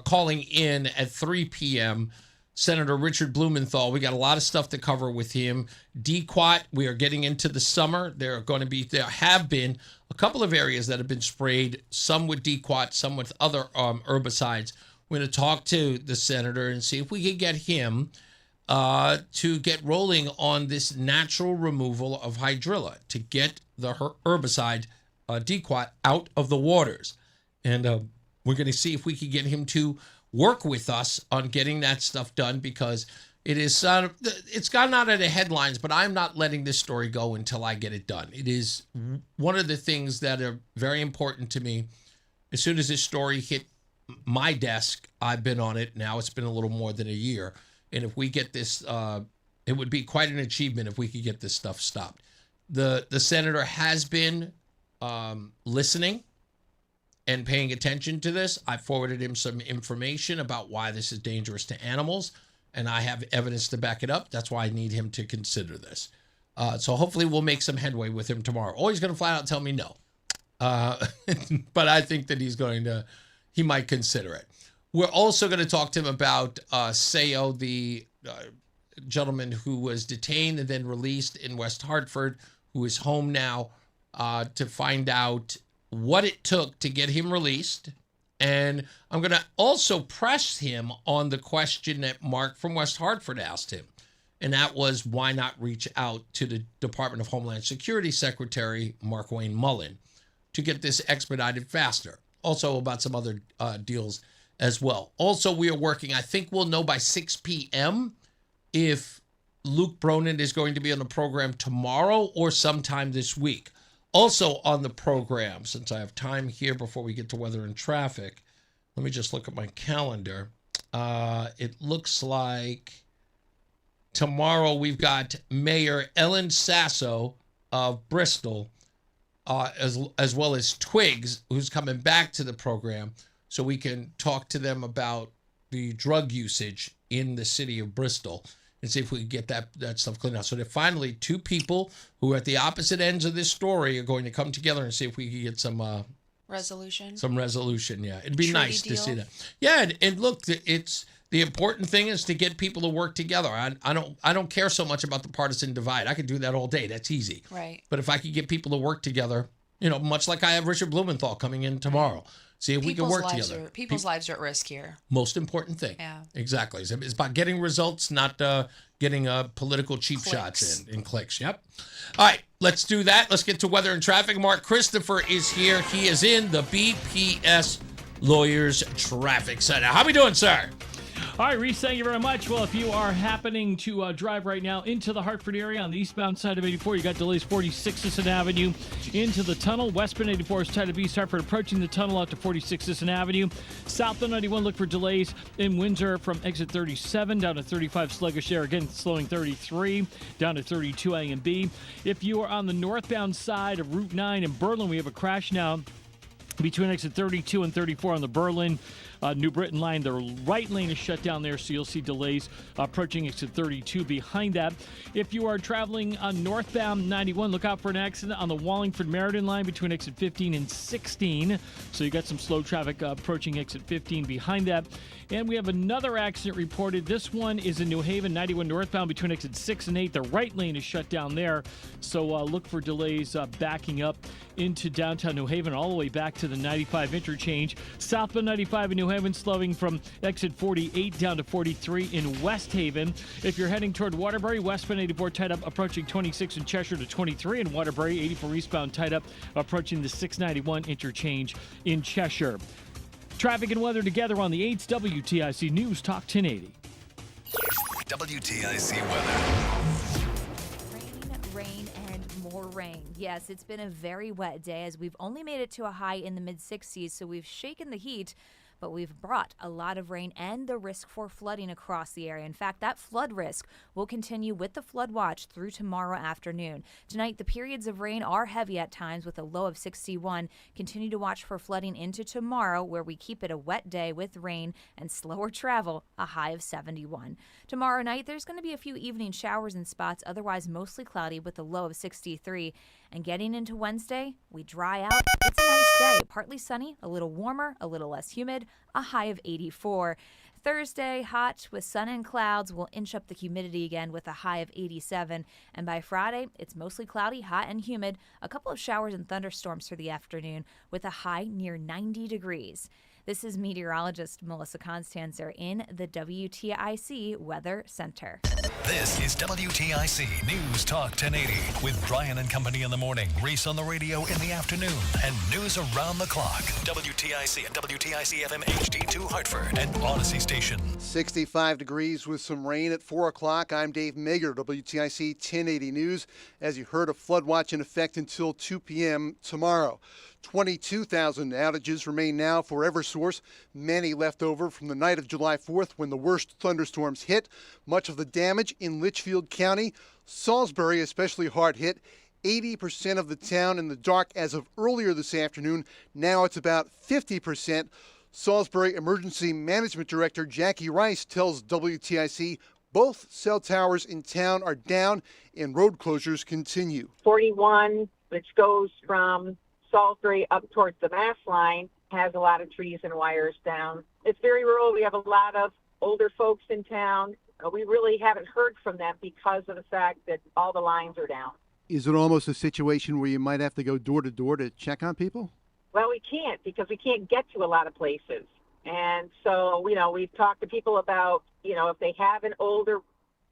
calling in at 3 p.m. Senator Richard Blumenthal. We got a lot of stuff to cover with him. DQuat, we are getting into the summer. There have been a couple of areas that have been sprayed, some with DQuat, some with other herbicides. We're going to talk to the senator and see if we can get him to get rolling on this natural removal of hydrilla to get the herbicide DQuat out of the waters. And we're going to see if we can get him to work with us on getting that stuff done, because it's gotten out of the headlines, but I'm not letting this story go until I get it done. It is one of the things that are very important to me. As soon as this story hit my desk, I've been on it now. It's been a little more than a year. And if we get this, it would be quite an achievement if we could get this stuff stopped. The senator has been listening and paying attention to this. I forwarded him some information about why this is dangerous to animals, and I have evidence to back it up. That's why I need him to consider this. So hopefully we'll make some headway with him tomorrow. Or he's going to flat out tell me no. But I think that he might consider it. We're also going to talk to him about Sayo, the gentleman who was detained and then released in West Hartford, who is home now, to find out what it took to get him released. And I'm going to also press him on the question that Mark from West Hartford asked him. And that was, why not reach out to the Department of Homeland Security Secretary, Mark Wayne Mullen, to get this expedited faster. Also about some other deals as well. Also, we are working, I think we'll know by 6 p.m. if Luke Bronin is going to be on the program tomorrow or sometime this week. Also on the program, since I have time here before we get to weather and traffic, let me just look at my calendar. It looks like tomorrow we've got Mayor Ellen Sasso of Bristol, as well as Twigs, who's coming back to the program, so we can talk to them about the drug usage in the city of Bristol and see if we can get that stuff cleaned out. So that finally two people who are at the opposite ends of this story are going to come together and see if we can get some resolution. Some resolution, yeah. It'd be nice to see that. Yeah, and look, it's the important thing is to get people to work together. I don't care so much about the partisan divide. I could do that all day. That's easy. Right. But if I could get people to work together, much like I have Richard Blumenthal coming in tomorrow. See if we can work together. People's lives are at risk here. Most important thing. Yeah. Exactly. It's about getting results, not getting political cheap shots in clicks. Yep. All right, let's do that. Let's get to weather and traffic. Mark Christopher is here. He is in the BPS Lawyers Traffic Center. How we doing, sir? All right, Reese, thank you very much. Well, if you are happening to drive right now into the Hartford area on the eastbound side of 84, you got delays 46 Sisson Avenue into the tunnel. Westbound 84 is tied to East Hartford, approaching the tunnel out to 46 Sisson Avenue. Southbound 91, look for delays in Windsor from exit 37 down to 35 sluggish there. Again, slowing 33 down to 32 A and B. If you are on the northbound side of Route 9 in Berlin, we have a crash now between exit 32 and 34 on the Berlin New Britain line. The right lane is shut down there, so you'll see delays approaching exit 32 behind that. If you are traveling on northbound 91, look out for an accident on the Wallingford-Meriden line between exit 15 and 16. So you got some slow traffic approaching exit 15 behind that. And we have another accident reported. This one is in New Haven, 91 northbound between exit 6 and 8. The right lane is shut down there, so look for delays backing up into downtown New Haven all the way back to the 95 interchange. Southbound 95 in New Haven slowing from exit 48 down to 43 in West Haven. If you're heading toward Waterbury, westbound 84 tied up approaching 26 in Cheshire to 23 in Waterbury. 84 eastbound tied up approaching the 691 interchange in Cheshire. Traffic and weather together on the 8th WTIC News Talk 1080. WTIC weather. Rain, and more rain. Yes, it's been a very wet day as we've only made it to a high in the mid-60s, so we've shaken the heat, but we've brought a lot of rain and the risk for flooding across the area. In fact, that flood risk will continue with the flood watch through tomorrow afternoon. Tonight, the periods of rain are heavy at times with a low of 61. Continue to watch for flooding into tomorrow, where we keep it a wet day with rain and slower travel, a high of 71. Tomorrow night, there's going to be a few evening showers in spots, otherwise mostly cloudy with a low of 63. And getting into Wednesday, we dry out. It's a nice day. Partly sunny, a little warmer, a little less humid, a high of 84. Thursday, hot with sun and clouds. Will inch up the humidity again with a high of 87. And by Friday, it's mostly cloudy, hot, and humid. A couple of showers and thunderstorms for the afternoon with a high near 90 degrees. This is meteorologist Melissa Constanzer in the WTIC Weather Center. This is WTIC News Talk 1080 with Brian and Company in the morning, Reese on the radio in the afternoon, and news around the clock. WTIC and WTIC FM HD2 Hartford and Odyssey Station. 65 degrees with some rain at 4 o'clock. I'm Dave Mager, WTIC 1080 News. As you heard, a flood watch in effect until 2 p.m. tomorrow. 22,000 outages remain now for Eversource, many left over from the night of July 4th when the worst thunderstorms hit. Much of the damage in Litchfield County. Salisbury especially hard hit. 80% of the town in the dark as of earlier this afternoon. Now it's about 50%. Salisbury Emergency Management Director Jackie Rice tells WTIC both cell towers in town are down and road closures continue. 41, which goes from Salisbury up towards the Mass line, has a lot of trees and wires down. It's very rural. We have a lot of older folks in town. We really haven't heard from them because of the fact that all the lines are down. Is it almost a situation where you might have to go door to door to check on people? Well, we can't because we can't get to a lot of places. And so, we've talked to people about, if they have an older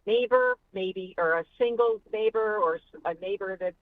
neighbor, maybe, or a single neighbor or a neighbor that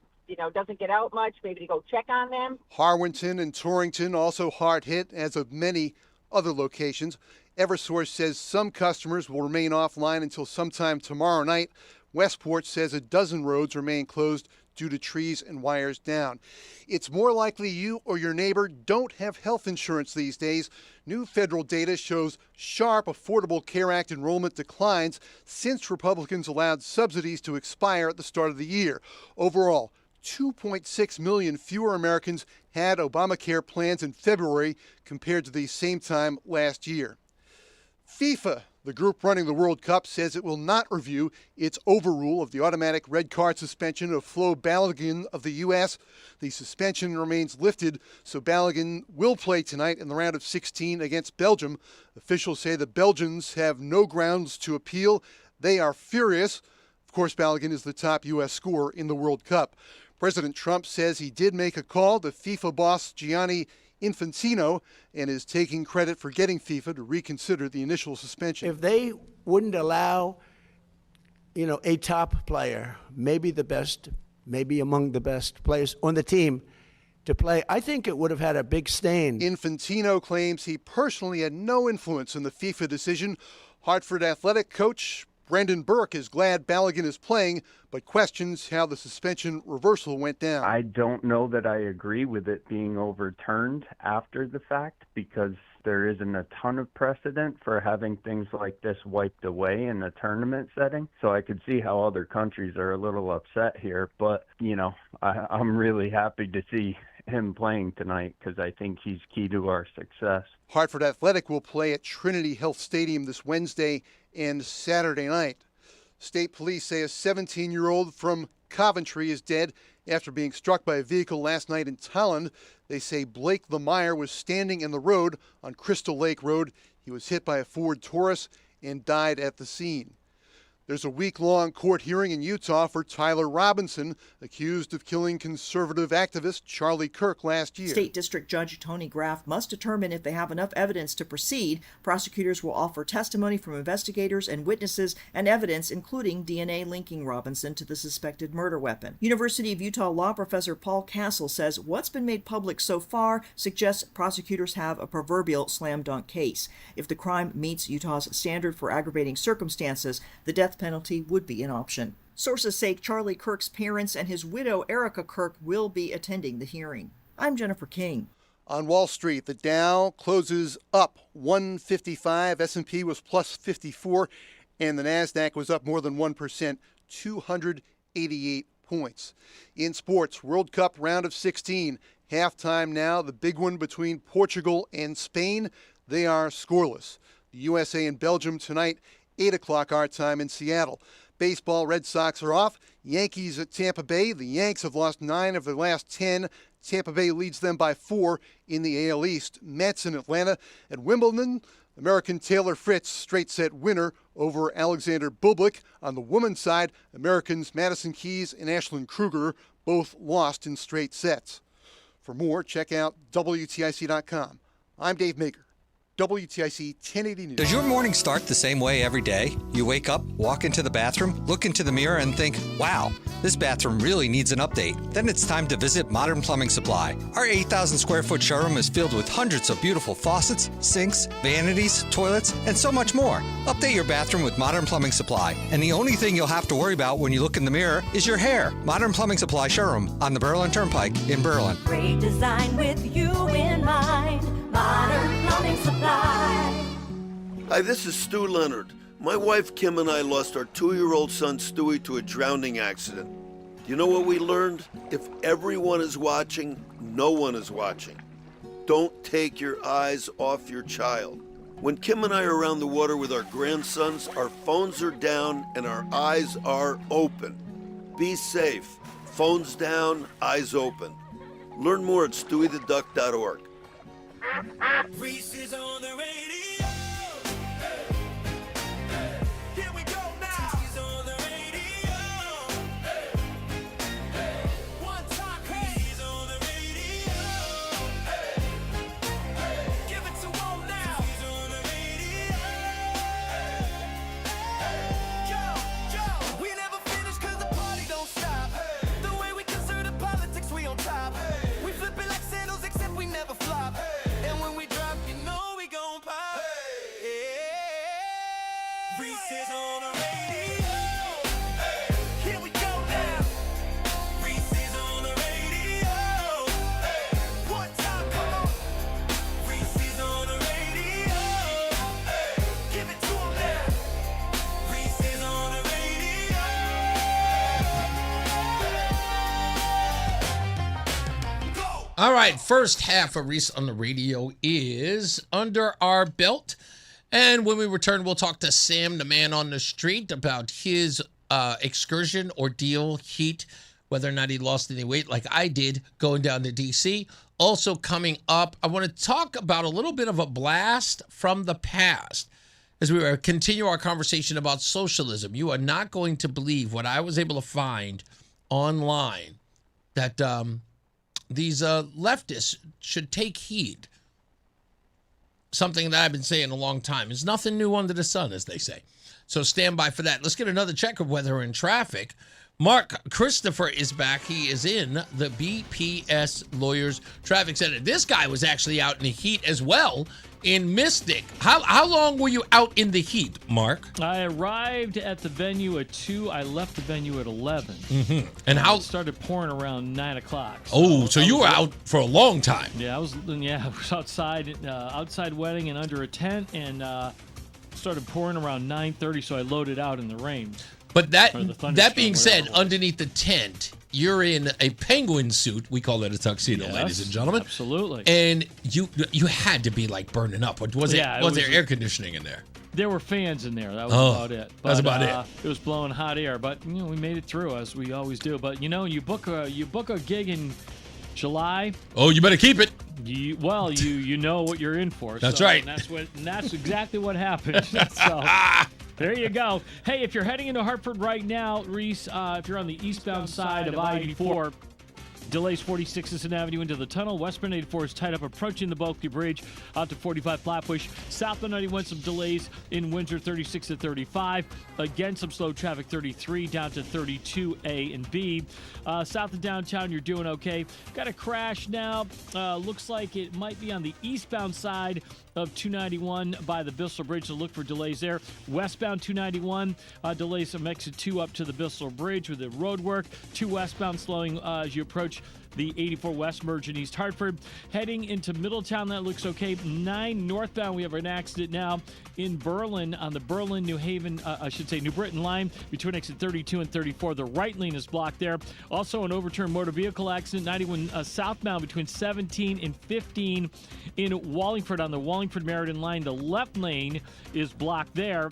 doesn't get out much, maybe to go check on them. Harwinton and Torrington also hard hit, as of many other locations. Eversource says some customers will remain offline until sometime tomorrow night. Westport says a dozen roads remain closed due to trees and wires down. It's more likely you or your neighbor don't have health insurance these days. New federal data shows sharp Affordable Care Act enrollment declines since Republicans allowed subsidies to expire at the start of the year. Overall, 2.6 million fewer Americans had Obamacare plans in February compared to the same time last year. FIFA, the group running the World Cup, says it will not review its overrule of the automatic red card suspension of Flo Balogun of the U.S. The suspension remains lifted, so Balogun will play tonight in the round of 16 against Belgium. Officials say the Belgians have no grounds to appeal. They are furious. Of course, Balogun is the top U.S. scorer in the World Cup. President Trump says he did make a call to FIFA boss Gianni Infantino and is taking credit for getting FIFA to reconsider the initial suspension. If they wouldn't allow, a top player, maybe the best, maybe among the best players on the team, to play, I think it would have had a big stain. Infantino claims he personally had no influence in the FIFA decision. Hartford Athletic coach Brendan Burke is glad Balogun is playing, but questions how the suspension reversal went down. I don't know that I agree with it being overturned after the fact, because there isn't a ton of precedent for having things like this wiped away in a tournament setting. So I could see how other countries are a little upset here. But, I'm really happy to see him playing tonight because I think he's key to our success. Hartford Athletic will play at Trinity Health Stadium this Wednesday and Saturday night. State police say a 17-year-old from Coventry is dead after being struck by a vehicle last night in Tolland. They say Blake Lemire was standing in the road on Crystal Lake Road. He was hit by a Ford Taurus and died at the scene. There's a week-long court hearing in Utah for Tyler Robinson, accused of killing conservative activist Charlie Kirk last year. State District Judge Tony Graff must determine if they have enough evidence to proceed. Prosecutors will offer testimony from investigators and witnesses and evidence, including DNA linking Robinson to the suspected murder weapon. University of Utah law professor Paul Castle says what's been made public so far suggests prosecutors have a proverbial slam dunk case. If the crime meets Utah's standard for aggravating circumstances, the death penalty would be an option. Sources say Charlie Kirk's parents and his widow Erica Kirk will be attending the hearing. I'm Jennifer King. On Wall Street, the Dow closes up 155, S&P was plus 54, and the NASDAQ was up more than 1%, 288 points. In sports, World Cup round of 16, halftime now, the big one between Portugal and Spain. They are scoreless. The USA and Belgium tonight, 8 o'clock our time in Seattle. Baseball, Red Sox are off. Yankees at Tampa Bay. The Yanks have lost 9 of their last 10. Tampa Bay leads them by 4 in the AL East. Mets in Atlanta. At Wimbledon, American Taylor Fritz straight set winner over Alexander Bublik. On the women's side, Americans Madison Keys and Ashlyn Kruger both lost in straight sets. For more, check out WTIC.com. I'm Dave Maker. WTIC 1080 News. Does your morning start the same way every day? You wake up, walk into the bathroom, look into the mirror, and think, wow, this bathroom really needs an update. Then it's time to visit Modern Plumbing Supply. Our 8,000 square foot showroom is filled with hundreds of beautiful faucets, sinks, vanities, toilets, and so much more. Update your bathroom with Modern Plumbing Supply, and the only thing you'll have to worry about when you look in the mirror is your hair. Modern Plumbing Supply showroom on the Berlin Turnpike in Berlin. Great design with you in mind. Modern Plumbing Supply. Hi, this is Stu Leonard. My wife Kim and I lost our 2-year-old son Stewie to a drowning accident. You know what we learned? If everyone is watching, no one is watching. Don't take your eyes off your child. When Kim and I are around the water with our grandsons, our phones are down and our eyes are open. Be safe. Phones down, eyes open. Learn more at stewietheduck.org. Reese is on the radio. Hey, hey, here we go now. He's on the radio. Hey, hey, one time, hey. He's on the radio. Hey, hey, give it to him now. He's on the radio. Yo, we never finish 'cause the party don't stop. Hey, the way we consider politics, we on top. Hey, we flip it like sandals, except we never flop. Hey, and when we drop, you know we gon' pop. Hey. Reese is on the radio. Hey. Here we go now. Reese is on the radio. Hey. One time, come on. Reese is on the radio. Hey. Give it to him now. Reese is on the radio. Go. All right, first half of Reese on the Radio is under our belt. And when we return, we'll talk to Sam, the man on the street, about his excursion, ordeal, heat, whether or not he lost any weight like I did going down to D.C. Also coming up, I want to talk about a little bit of a blast from the past as we continue our conversation about socialism. You are not going to believe what I was able to find online that these leftists should take heed. Something that I've been saying a long time. There's nothing new under the sun, as they say. So stand by for that. Let's get another check of weather and traffic Mark Christopher is back. He is in the BPS Lawyers Traffic Center. This guy was actually out in the heat as well in Mystic. How long were you out in the heat, Mark? I arrived at the venue at 2. I left the venue at 11. Mm-hmm. And how? It started pouring around 9 o'clock. So you were out for a long time. Yeah, I was outside wedding and under a tent, and started pouring around 9:30. So I loaded out in the rain. But that being said, underneath the tent, you're in a penguin suit. We call that a tuxedo, Yes, ladies and gentlemen. Absolutely. And you had to be like burning up. Was there air conditioning in there? There were fans in there. That was about it. That's about it. It was blowing hot air, but we made it through as we always do. But you book a gig in July. Oh, you better keep it. You know what you're in for. That's so, right. And that's exactly what happened. So there you go. Hey, if you're heading into Hartford right now, Reese, if you're on the eastbound side of I-84, delays 46 Cissna Avenue into the tunnel. Westbound 84 is tied up approaching the Bulkley Bridge out to 45 Flatbush. Southbound 91, some delays in Windsor 36 to 35. Again, some slow traffic 33 down to 32A and B. South of downtown, you're doing okay. Got a crash now. Looks like it might be on the eastbound side of 291 by the Bissell Bridge, so look for delays there. Westbound 291, delays from exit 2 up to the Bissell Bridge with the road work. 2 westbound slowing as you approach the 84 West merge in East Hartford. Heading into Middletown, that looks okay. 9 northbound, we have an accident now in Berlin on the Berlin-New Britain line between exit 32 and 34. The right lane is blocked there. Also, an overturned motor vehicle accident, 91 southbound between 17 and 15 in Wallingford on the Wallingford-Meriden line. The left lane is blocked there.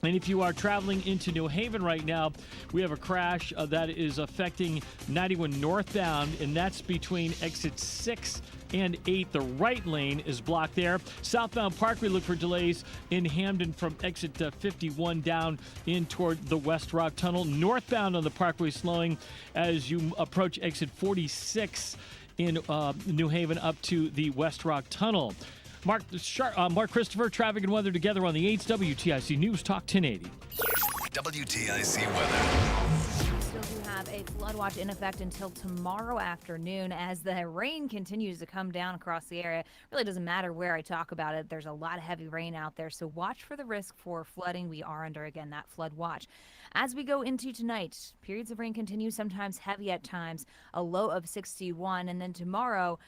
And if you are traveling into New Haven right now, we have a crash that is affecting 91 northbound, and that's between exit 6 and 8. The right lane is blocked there. Southbound Parkway, look for delays in Hamden from exit 51 down in toward the West Rock Tunnel. Northbound on the Parkway slowing as you approach exit 46 in New Haven up to the West Rock Tunnel. Mark Christopher, traffic and weather together on the 8th WTIC News Talk 1080. WTIC weather. We still do have a flood watch in effect until tomorrow afternoon as the rain continues to come down across the area. It really doesn't matter where I talk about it. There's a lot of heavy rain out there, so watch for the risk for flooding. We are under, again, that flood watch. As we go into tonight, periods of rain continue, sometimes heavy at times, a low of 61, and then tomorrow,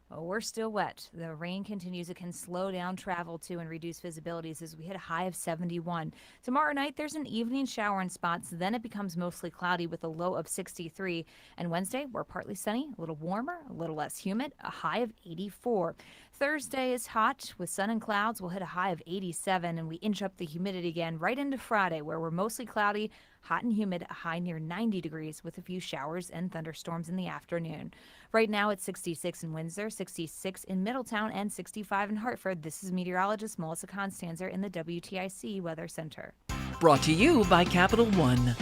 we're still wet. The rain continues. It can slow down travel too and reduce visibilities as we hit a high of 71. Tomorrow night, there's an evening shower in spots. Then it becomes mostly cloudy with a low of 63. And Wednesday, we're partly sunny, a little warmer, a little less humid, a high of 84. Thursday is hot with sun and clouds. We'll hit a high of 87, and we inch up the humidity again right into Friday, where we're mostly cloudy, hot and humid, a high near 90 degrees with a few showers and thunderstorms in the afternoon. Right now it's 66 in Windsor, 66 in Middletown, and 65 in Hartford. This is meteorologist Melissa Constanzer in the WTIC Weather Center. Brought to you by Capital One.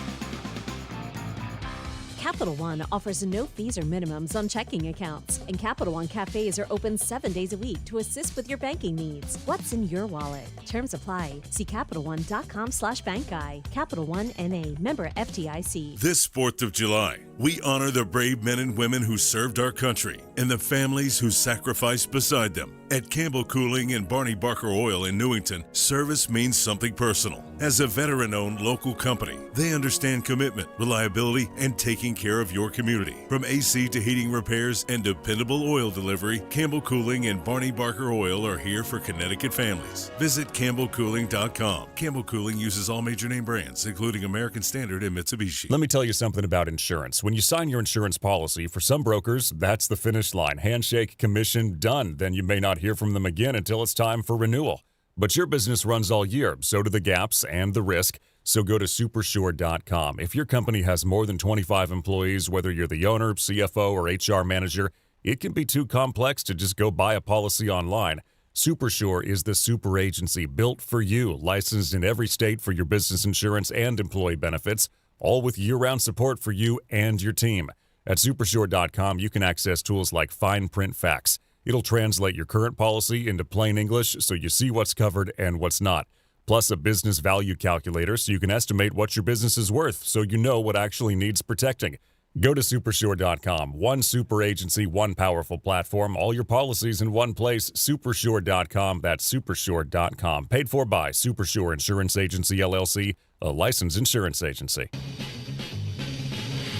Capital One offers no fees or minimums on checking accounts, and Capital One cafes are open 7 days a week to assist with your banking needs. What's in your wallet? Terms apply. See CapitalOne.com/bankguy. Capital One N.A. Member FDIC. This 4th of July, we honor the brave men and women who served our country and the families who sacrificed beside them. At Campbell Cooling and Barney Barker Oil in Newington, service means something personal. As a veteran-owned local company, they understand commitment, reliability, and taking care of your community. From AC to heating repairs and dependable oil delivery, Campbell Cooling and Barney Barker Oil are here for Connecticut families. Visit CampbellCooling.com. Campbell Cooling uses all major name brands, including American Standard and Mitsubishi. Let me tell you something about insurance. When you sign your insurance policy, for some brokers, that's the finish line. Handshake, commission, done. Then you may not hear from them again until it's time for renewal. But your business runs all year, so do the gaps and the risk. So go to Supersure.com. If your company has more than 25 employees, whether you're the owner, CFO, or HR manager, it can be too complex to just go buy a policy online. Supersure is the super agency built for you, licensed in every state for your business insurance and employee benefits, all with year-round support for you and your team. At Supersure.com, you can access tools like fine print facts. It'll translate your current policy into plain English so you see what's covered and what's not. plus a business value calculator so you can estimate what your business is worth so you know what actually needs protecting. Go to Supersure.com. One super agency, one powerful platform, all your policies in one place. Supersure.com. That's Supersure.com. Paid for by Supersure Insurance Agency, LLC, a licensed insurance agency.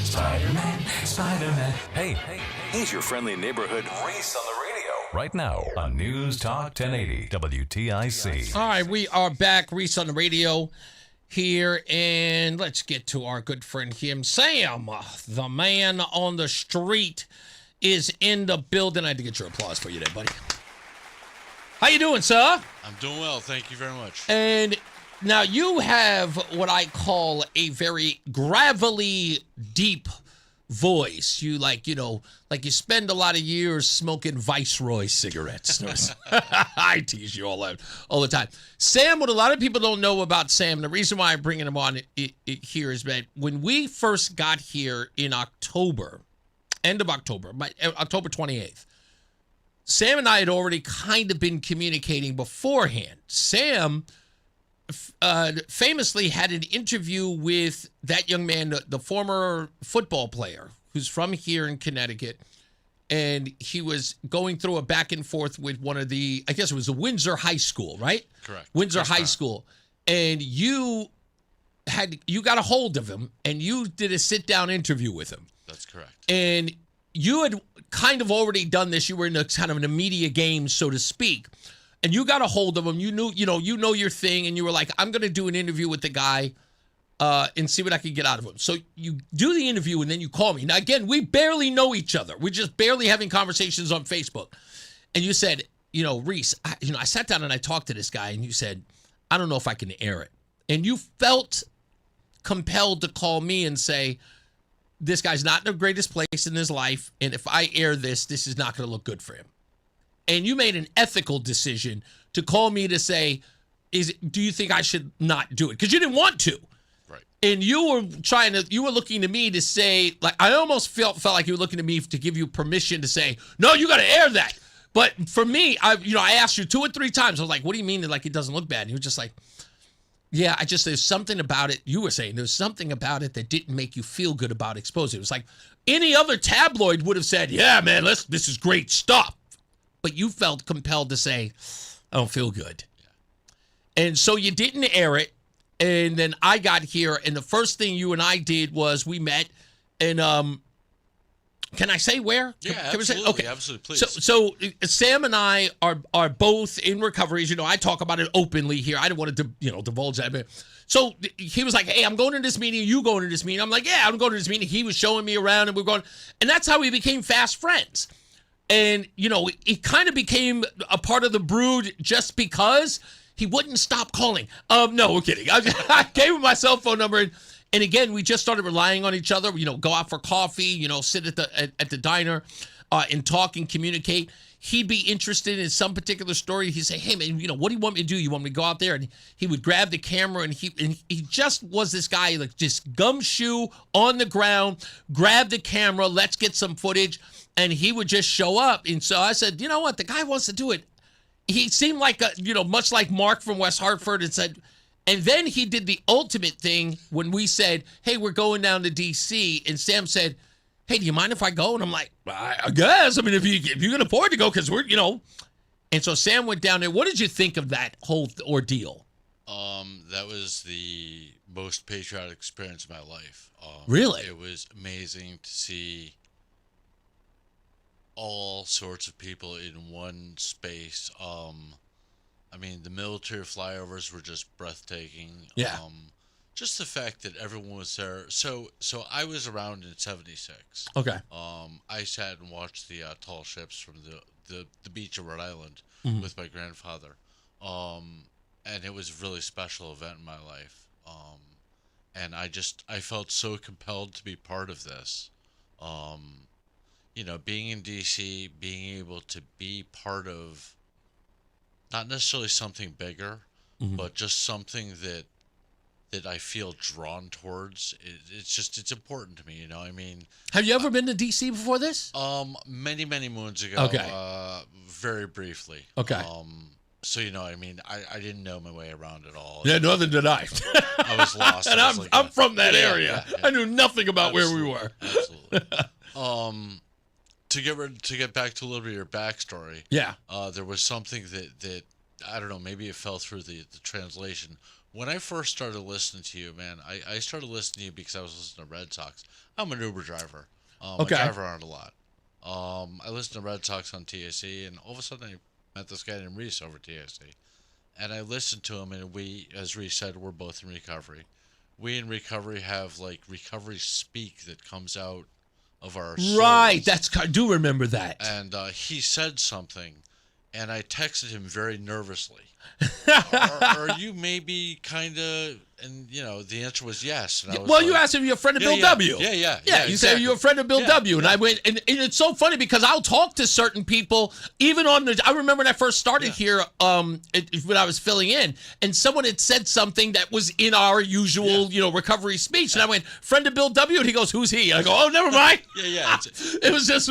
Spider-Man, Spider-Man. Hey, he's your friendly neighborhood Reese on the radio. Right now on News Talk 1080 WTIC. All right, we are back. Reese on the radio here, and let's get to our good friend him. Sam, the man on the street, is in the building. I had to get your applause for you there, buddy. How you doing, sir? I'm doing well. Thank you very much. And now you have what I call a very gravelly, deep voice. You like you spend a lot of years smoking Viceroy cigarettes. I tease you all the time. Sam, what a lot of people don't know about Sam, the reason why I'm bringing him on here is that when we first got here in October, end of October, October 28th, Sam and I had already kind of been communicating beforehand. Sam famously had an interview with that young man, the former football player who's from here in Connecticut, and he was going through a back and forth with one of the, I guess it was the Windsor High School, right? Correct. Windsor High School. And you got a hold of him, and you did a sit-down interview with him. That's correct. And you had kind of already done this. You were in a kind of a media game, so to speak. And you got a hold of him. You knew, you know your thing, and you were like, I'm going to do an interview with the guy and see what I can get out of him. So you do the interview, and then you call me. Now, again, we barely know each other. We're just barely having conversations on Facebook. And you said, Reese, I sat down and I talked to this guy, and you said, I don't know if I can air it. And you felt compelled to call me and say, this guy's not in the greatest place in his life, and if I air this, this is not going to look good for him. And you made an ethical decision to call me to say, do you think I should not do it? Because you didn't want to. Right. And you were looking to me to say, like, I almost felt like you were looking to me to give you permission to say, no, you got to air that. But for me, I asked you 2 or 3 times. I was like, what do you mean that, like, it doesn't look bad? And you were just like, yeah, there's something about it. You were saying there's something about it that didn't make you feel good about exposing it. It was like any other tabloid would have said, yeah, man, this is great stuff. But you felt compelled to say, I don't feel good. Yeah. And so you didn't air it. And then I got here, and the first thing you and I did was we met. And can I say where? Yeah, can absolutely. We say? Okay. Absolutely, please. So Sam and I are both in recovery. As you know, I talk about it openly here. I didn't want to divulge that. So he was like, hey, I'm going to this meeting. You going to this meeting? I'm like, yeah, I'm going to this meeting. He was showing me around, and we're going. And that's how we became fast friends. And, it kind of became a part of the brood just because he wouldn't stop calling. No, we're kidding. I gave him my cell phone number. And again, we just started relying on each other, go out for coffee, sit at the diner and talk and communicate. He'd be interested in some particular story. He'd say, hey, man, what do you want me to do? You want me to go out there? And he would grab the camera, and he just was this guy, like, just gumshoe on the ground, grab the camera, let's get some footage. And he would just show up. And so I said, you know what? The guy wants to do it. He seemed like, much like Mark from West Hartford, and then he did the ultimate thing when we said, hey, we're going down to D.C. And Sam said, hey, do you mind if I go? And I'm like, I guess. I mean, if you can afford to go, because we're. And so Sam went down there. What did you think of that whole ordeal? That was the most patriotic experience of my life. Really? It was amazing to see all sorts of people in one space. I mean, the military flyovers were just breathtaking. Yeah. Just the fact that everyone was there. So I was around in '76. Okay. I sat and watched the tall ships from the beach of Rhode Island with my grandfather. And it was a really special event in my life. And I felt so compelled to be part of this. Being in DC, being able to be part of not necessarily something bigger, but just something that I feel drawn towards. It's important to me, I mean, have you ever been to DC before this? Many moons ago. Okay. Very briefly. Okay. So, I mean, I didn't know my way around at all. Yeah, neither did I. I was lost. And I'm from that area. Yeah. I knew nothing about where we were. Absolutely. To get back to a little bit of your backstory. Yeah. There was something that I don't know, maybe it fell through the translation. When I first started listening to you, man, I started listening to you because I was listening to Red Sox. I'm an Uber driver. Okay. I drive around a lot. I listened to Red Sox on TIC, and all of a sudden I met this guy named Reese over TIC. And I listened to him, and we, as Reese said, we're both in recovery. We in recovery have, like, recovery speak that comes out of our souls. Right. I do remember that. And he said something, and I texted him very nervously. Are you maybe kind of, and the answer was yes. And I was well, you asked if you're a friend of Bill W. Yeah, you exactly. said you're a friend of Bill W. And I went, and it's so funny because I'll talk to certain people, even on I remember when I first started here, when I was filling in, and someone had said something that was in our usual, recovery speech. And I went, friend of Bill W. And he goes, who's he? And I go, oh, never mind. It was just,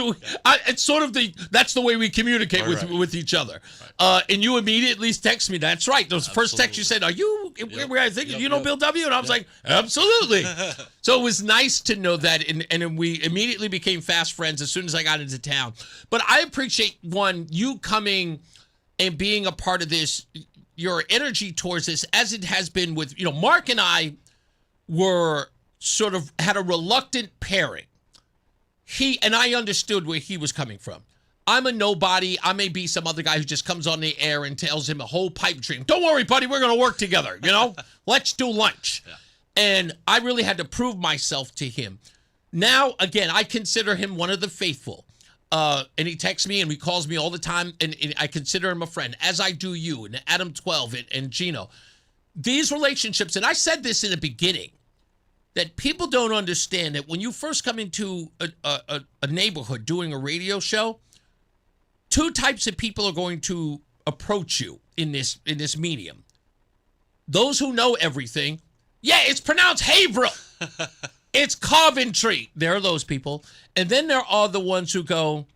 it's sort of that's the way we communicate with each other. And you immediately text me. That's right. Those first text you said, are you, where I think, you know Bill W? And I was like, absolutely. So it was nice to know that. And we immediately became fast friends as soon as I got into town. But I appreciate, one, you coming and being a part of this, your energy towards this, as it has been with, Mark and I were sort of had a reluctant pairing. I understood where he was coming from. I'm a nobody. I may be some other guy who just comes on the air and tells him a whole pipe dream. Don't worry, buddy. We're going to work together. Let's do lunch. Yeah. And I really had to prove myself to him. Now, again, I consider him one of the faithful. And he texts me and he calls me all the time. And I consider him a friend, as I do you and Adam 12 and Gino. These relationships, and I said this in the beginning, that people don't understand that when you first come into a neighborhood doing a radio show, two types of people are going to approach you in this medium. Those who know everything. Yeah, it's pronounced Haverhill. It's Coventry. There are those people. And then there are the ones who go,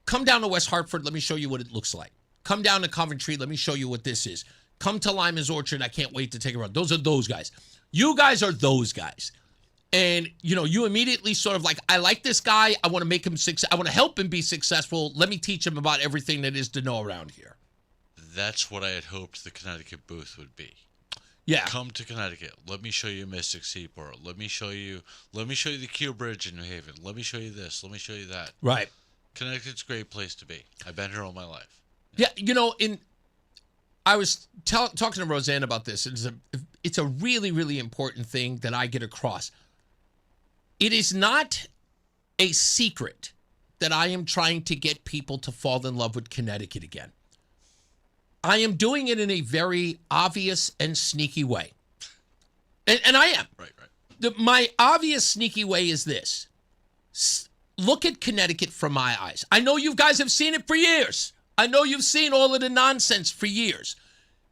come down to West Hartford. Let me show you what it looks like. Come down to Coventry. Let me show you what this is. Come to Lyman's Orchard. I can't wait to take a run. Those are those guys. You guys are those guys. And, you immediately sort of like, I like this guy. I want to make him I want to help him be successful. Let me teach him about everything that is to know around here. That's what I had hoped the Connecticut booth would be. Yeah. Come to Connecticut. Let me show you Mystic Seaport. Let me show you the Q Bridge in New Haven. Let me show you this. Let me show you that. Right. Connecticut's a great place to be. I've been here all my life. Yeah, I was talking to Rozan about this. It's a really, really important thing that I get across. It is not a secret that I am trying to get people to fall in love with Connecticut again. I am doing it in a very obvious and sneaky way. And I am. Right. My obvious sneaky way is this. Look at Connecticut from my eyes. I know you guys have seen it for years. I know you've seen all of the nonsense for years.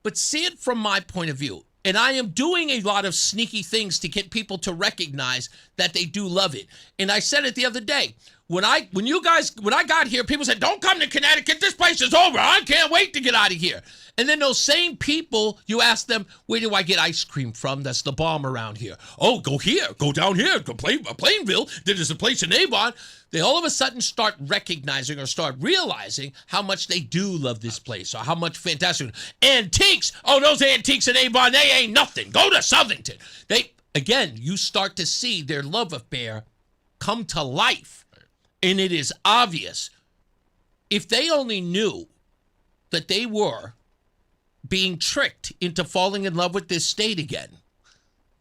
But see it from my point of view. And I am doing a lot of sneaky things to get people to recognize that they do love it. And I said it the other day. When I got here, people said, don't come to Connecticut. This place is over. I can't wait to get out of here. And then those same people, you ask them, where do I get ice cream from? That's the bomb around here. Oh, go here. Go down here to Plainville. There's a place in Avon. They all of a sudden start recognizing or start realizing how much they do love this place or how much fantastic. Antiques. Oh, those antiques in Avon, they ain't nothing. Go to Southington. You start to see their love affair come to life. And it is obvious. If they only knew that they were being tricked into falling in love with this state again.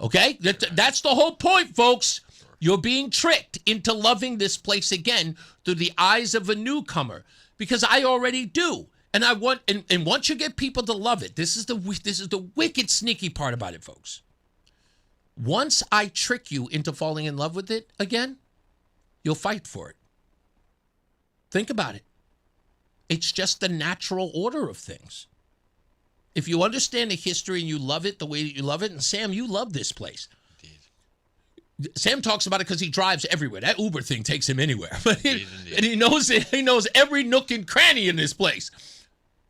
Okay? That's the whole point, folks. You're being tricked into loving this place again through the eyes of a newcomer. Because I already do. And I want, and once you get people to love it, this is the wicked sneaky part about it, folks. Once I trick you into falling in love with it again, you'll fight for it. Think about it. It's just the natural order of things. If you understand the history and you love it the way that you love it, and Sam, you love this place. Indeed. Sam talks about it because he drives everywhere. That Uber thing takes him anywhere. Indeed. And he knows every nook and cranny in this place.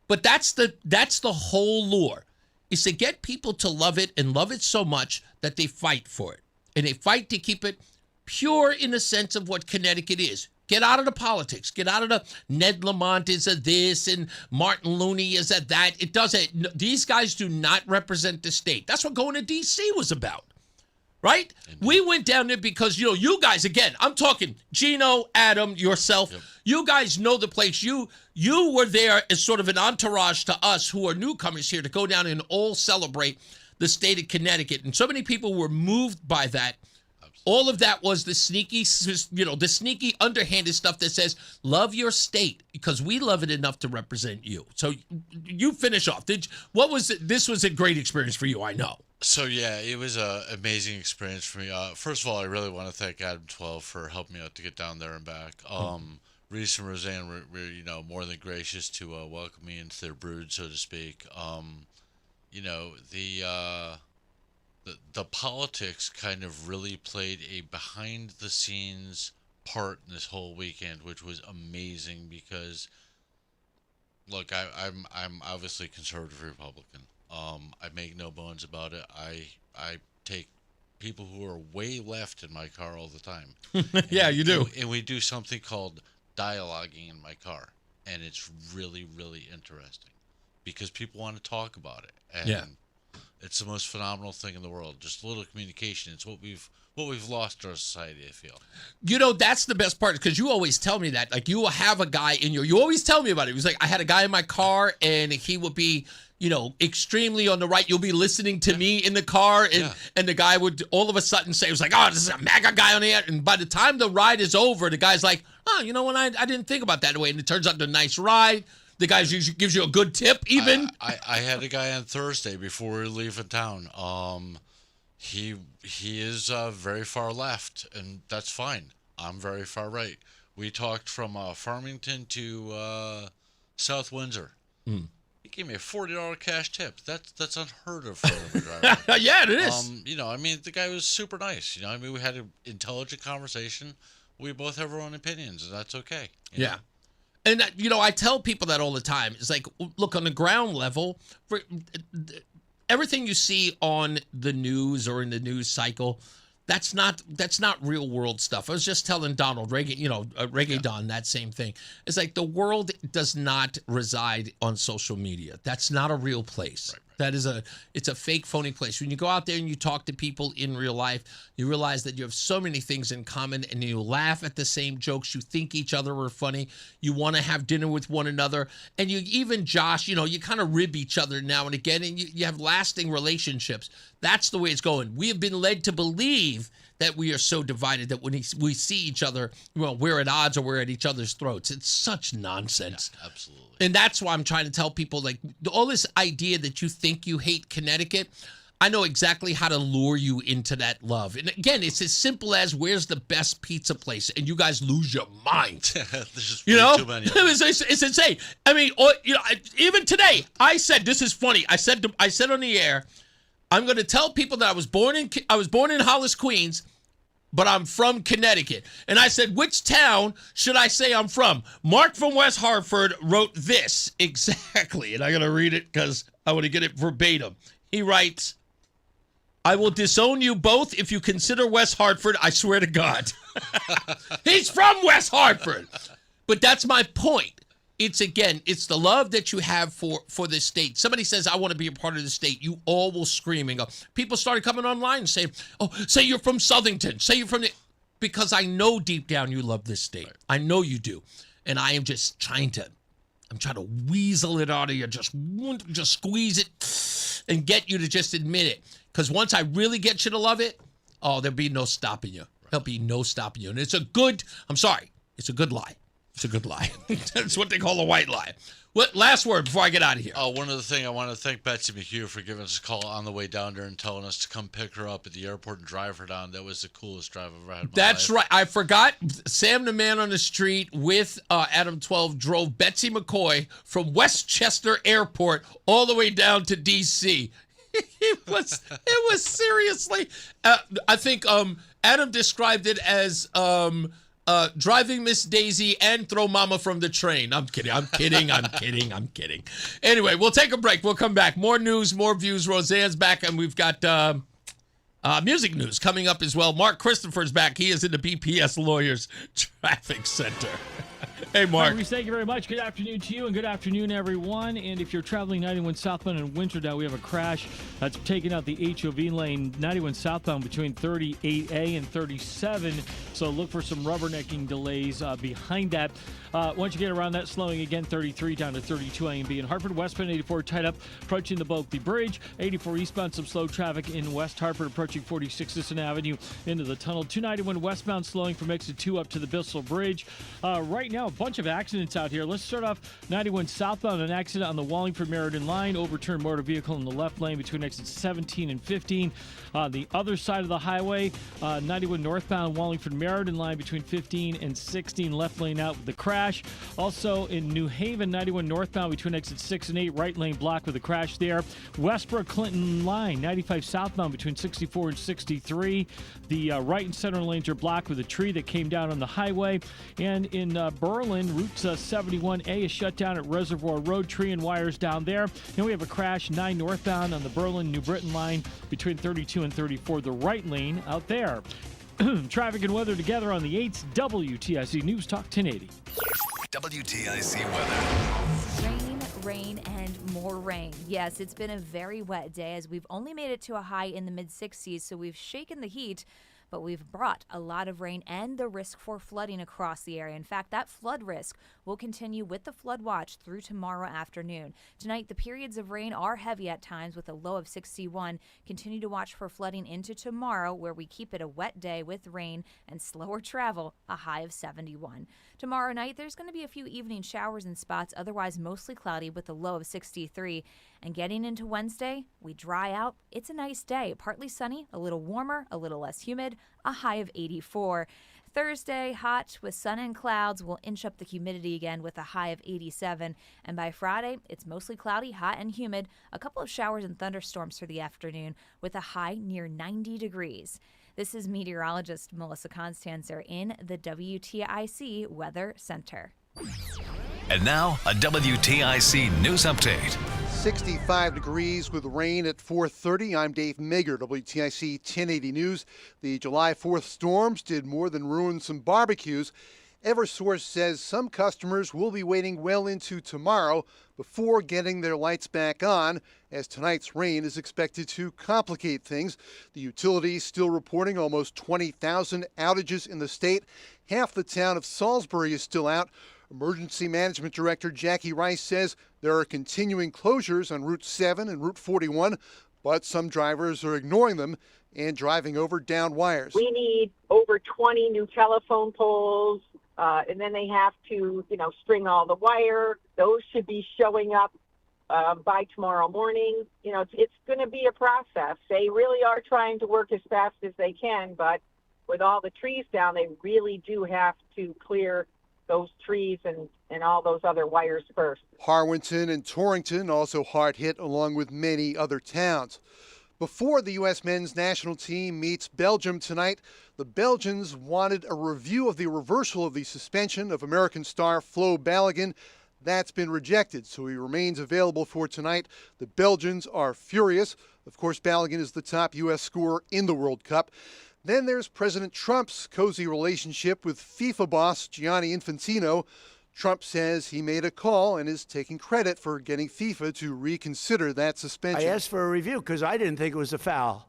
But that's the whole lure, is to get people to love it and love it so much that they fight for it. And they fight to keep it pure in the sense of what Connecticut is. Get out of the politics. Get out of the Ned Lamont is a this and Martin Looney is a that. It doesn't. These guys do not represent the state. That's what going to D.C. was about, right? Indeed. We went down there because, you guys, again, I'm talking Gino, Adam, yourself. Yep. You guys know the place. You were there as sort of an entourage to us who are newcomers here to go down and all celebrate the state of Connecticut. And so many people were moved by that. All of that was the sneaky, underhanded stuff that says, love your state because we love it enough to represent you. So you finish off. This was a great experience for you, I know. So, yeah, it was an amazing experience for me. First of all, I really want to thank Adam 12 for helping me out to get down there and back. Reese and Rozan were more than gracious to welcome me into their brood, so to speak. The politics kind of really played a behind-the-scenes part in this whole weekend, which was amazing because, look, I'm obviously conservative Republican. I make no bones about it. I take people who are way left in my car all the time. Yeah, you do. And we do something called dialoguing in my car, and it's really, really interesting because people want to talk about it. And yeah. It's the most phenomenal thing in the world. Just a little communication. It's what we've lost in our society, I feel. That's the best part because you always tell me that. Like, you will have a guy in you always tell me about it. He was like, I had a guy in my car and he would be, extremely on the right. You'll be listening to me in the car and the guy would all of a sudden say, it was like, oh, this is a MAGA guy on the air. And by the time the ride is over, the guy's like, oh, you know what? I didn't think about that way. And it turns out a nice ride. The guy gives you a good tip, even. I had a guy on Thursday before we were leaving town. He is very far left, and that's fine. I'm very far right. We talked from Farmington to South Windsor. Mm. He gave me a $40 cash tip. That's unheard of for an Uber driver. Yeah, it is. The guy was super nice. We had an intelligent conversation. We both have our own opinions, and that's okay. You know? And, I tell people that all the time. It's like, look, on the ground level, everything you see on the news or in the news cycle, that's not real world stuff. I was just telling Donald, Reggae Don, that same thing. It's like the world does not reside on social media. That's not a real place. Right. It's a fake, phony place. When you go out there and you talk to people in real life, you realize that you have so many things in common and you laugh at the same jokes. You think each other are funny. You want to have dinner with one another. And you even, Josh, you kind of rib each other now and again, and you have lasting relationships. That's the way it's going. We have been led to believe that we are so divided that when we see each other, we're at odds or we're at each other's throats. It's such nonsense. Yeah, absolutely. And that's why I'm trying to tell people, like, all this idea that you think you hate Connecticut, I know exactly how to lure you into that love. And again, it's as simple as where's the best pizza place, and you guys lose your mind. There's just too many. It's insane. I mean, even today, I said, this is funny. I said on the air, I'm going to tell people that I was born in Hollis, Queens, but I'm from Connecticut. And I said, which town should I say I'm from? Mark from West Hartford wrote this exactly, and I'm going to read it because I want to get it verbatim. He writes, I will disown you both if you consider West Hartford, I swear to God. He's from West Hartford. But that's my point. It's the love that you have for this state. Somebody says, I want to be a part of the state. You all will scream and go. People started coming online and saying, oh, say you're from Southington. Say you're from because I know deep down you love this state. Right. I know you do. And I am just trying to weasel it out of you. Just squeeze it and get you to just admit it. Because once I really get you to love it, there'll be no stopping you. Right. There'll be no stopping you. And it's a good lie. It's a good lie. That's what they call a white lie. What last word before I get out of here? One other thing, I want to thank Betsy McHugh for giving us a call on the way down there and telling us to come pick her up at the airport and drive her down. That was the coolest drive I've ever had in my That's life. right. I forgot. Sam, the man on the street with Adam 12, drove Betsy McCoy from Westchester Airport all the way down to D.C. It was seriously. I think Adam described it as driving Miss Daisy and throw Mama from the train. I'm kidding. Anyway, we'll take a break. We'll come back. More news, more views. Rozan's back, and we've got music news coming up as well. Mark Christopher's back. He is in the BPS Lawyers Traffic Center. Hey, Mark. Reese, thank you very much. Good afternoon to you, and good afternoon, everyone. And if you're traveling 91 southbound in Winterdown, we have a crash that's taken out the HOV lane, 91 southbound between 38A and 37. So look for some rubbernecking delays behind that. Once you get around that, slowing again, 33 down to 32 A and B. In Hartford, westbound 84 tied up, approaching the Bulkley Bridge. 84 eastbound, some slow traffic in West Hartford, approaching 46 Sisson Avenue into the tunnel. 291 westbound, slowing from exit 2 up to the Bissell Bridge. Right now, a bunch of accidents out here. Let's start off 91 southbound, an accident on the Wallingford-Meriden line. Overturned motor vehicle in the left lane between exits 17 and 15. The other side of the highway, 91 northbound Wallingford-Meriden line between 15 and 16. Left lane out with the crash. Also in New Haven, 91 northbound between exits 6 and 8. Right lane blocked with a crash there. Westbrook-Clinton line, 95 southbound between 64 and 63. The right and center lanes are blocked with a tree that came down on the highway. And in Berlin, Route 71A is shut down at Reservoir Road. Tree and wires down there. And we have a crash 9 northbound on the Berlin-New Britain line between 32 and 34. The right lane out there. Traffic and weather together on the 8th. WTIC News Talk 1080. WTIC weather. Rain, and more rain. Yes, it's been a very wet day as we've only made it to a high in the mid-60s, so we've shaken the heat, but we've brought a lot of rain and the risk for flooding across the area. In fact, that flood risk will continue with the flood watch through tomorrow afternoon. Tonight, the periods of rain are heavy at times with a low of 61. Continue to watch for flooding into tomorrow, where we keep it a wet day with rain and slower travel, a high of 71. Tomorrow night, there's going to be a few evening showers in spots, otherwise mostly cloudy with a low of 63. And getting into Wednesday, we dry out. It's a nice day, partly sunny, a little warmer, a little less humid, a high of 84. Thursday, hot with sun and clouds. We'll inch up the humidity again with a high of 87. And by Friday, it's mostly cloudy, hot, and humid. A couple of showers and thunderstorms for the afternoon with a high near 90 degrees. This is meteorologist Melissa Constanzer in the WTIC Weather Center. And now, a WTIC news update. 65 degrees with rain at 4:30. I'm Dave Mager, WTIC 1080 News. The July 4th storms did more than ruin some barbecues. Eversource says some customers will be waiting well into tomorrow before getting their lights back on, as tonight's rain is expected to complicate things. The utility still reporting almost 20,000 outages in the state. Half the town of Salisbury is still out. Emergency Management Director Jackie Rice says there are continuing closures on Route 7 and Route 41, but some drivers are ignoring them and driving over down wires. We need over 20 new telephone poles, and then they have to, string all the wire. Those should be showing up by tomorrow morning. It's going to be a process. They really are trying to work as fast as they can, but with all the trees down, they really do have to clear those trees and all those other wires first. Harwinton and Torrington also hard hit, along with many other towns. Before the U.S. men's national team meets Belgium tonight, the Belgians wanted a review of the reversal of the suspension of American star Flo Balogun. That's been rejected, so he remains available for tonight. The Belgians are furious. Of course, Balogun is the top U.S. scorer in the World Cup. Then there's President Trump's cozy relationship with FIFA boss Gianni Infantino. Trump says he made a call and is taking credit for getting FIFA to reconsider that suspension. I asked for a review because I didn't think it was a foul.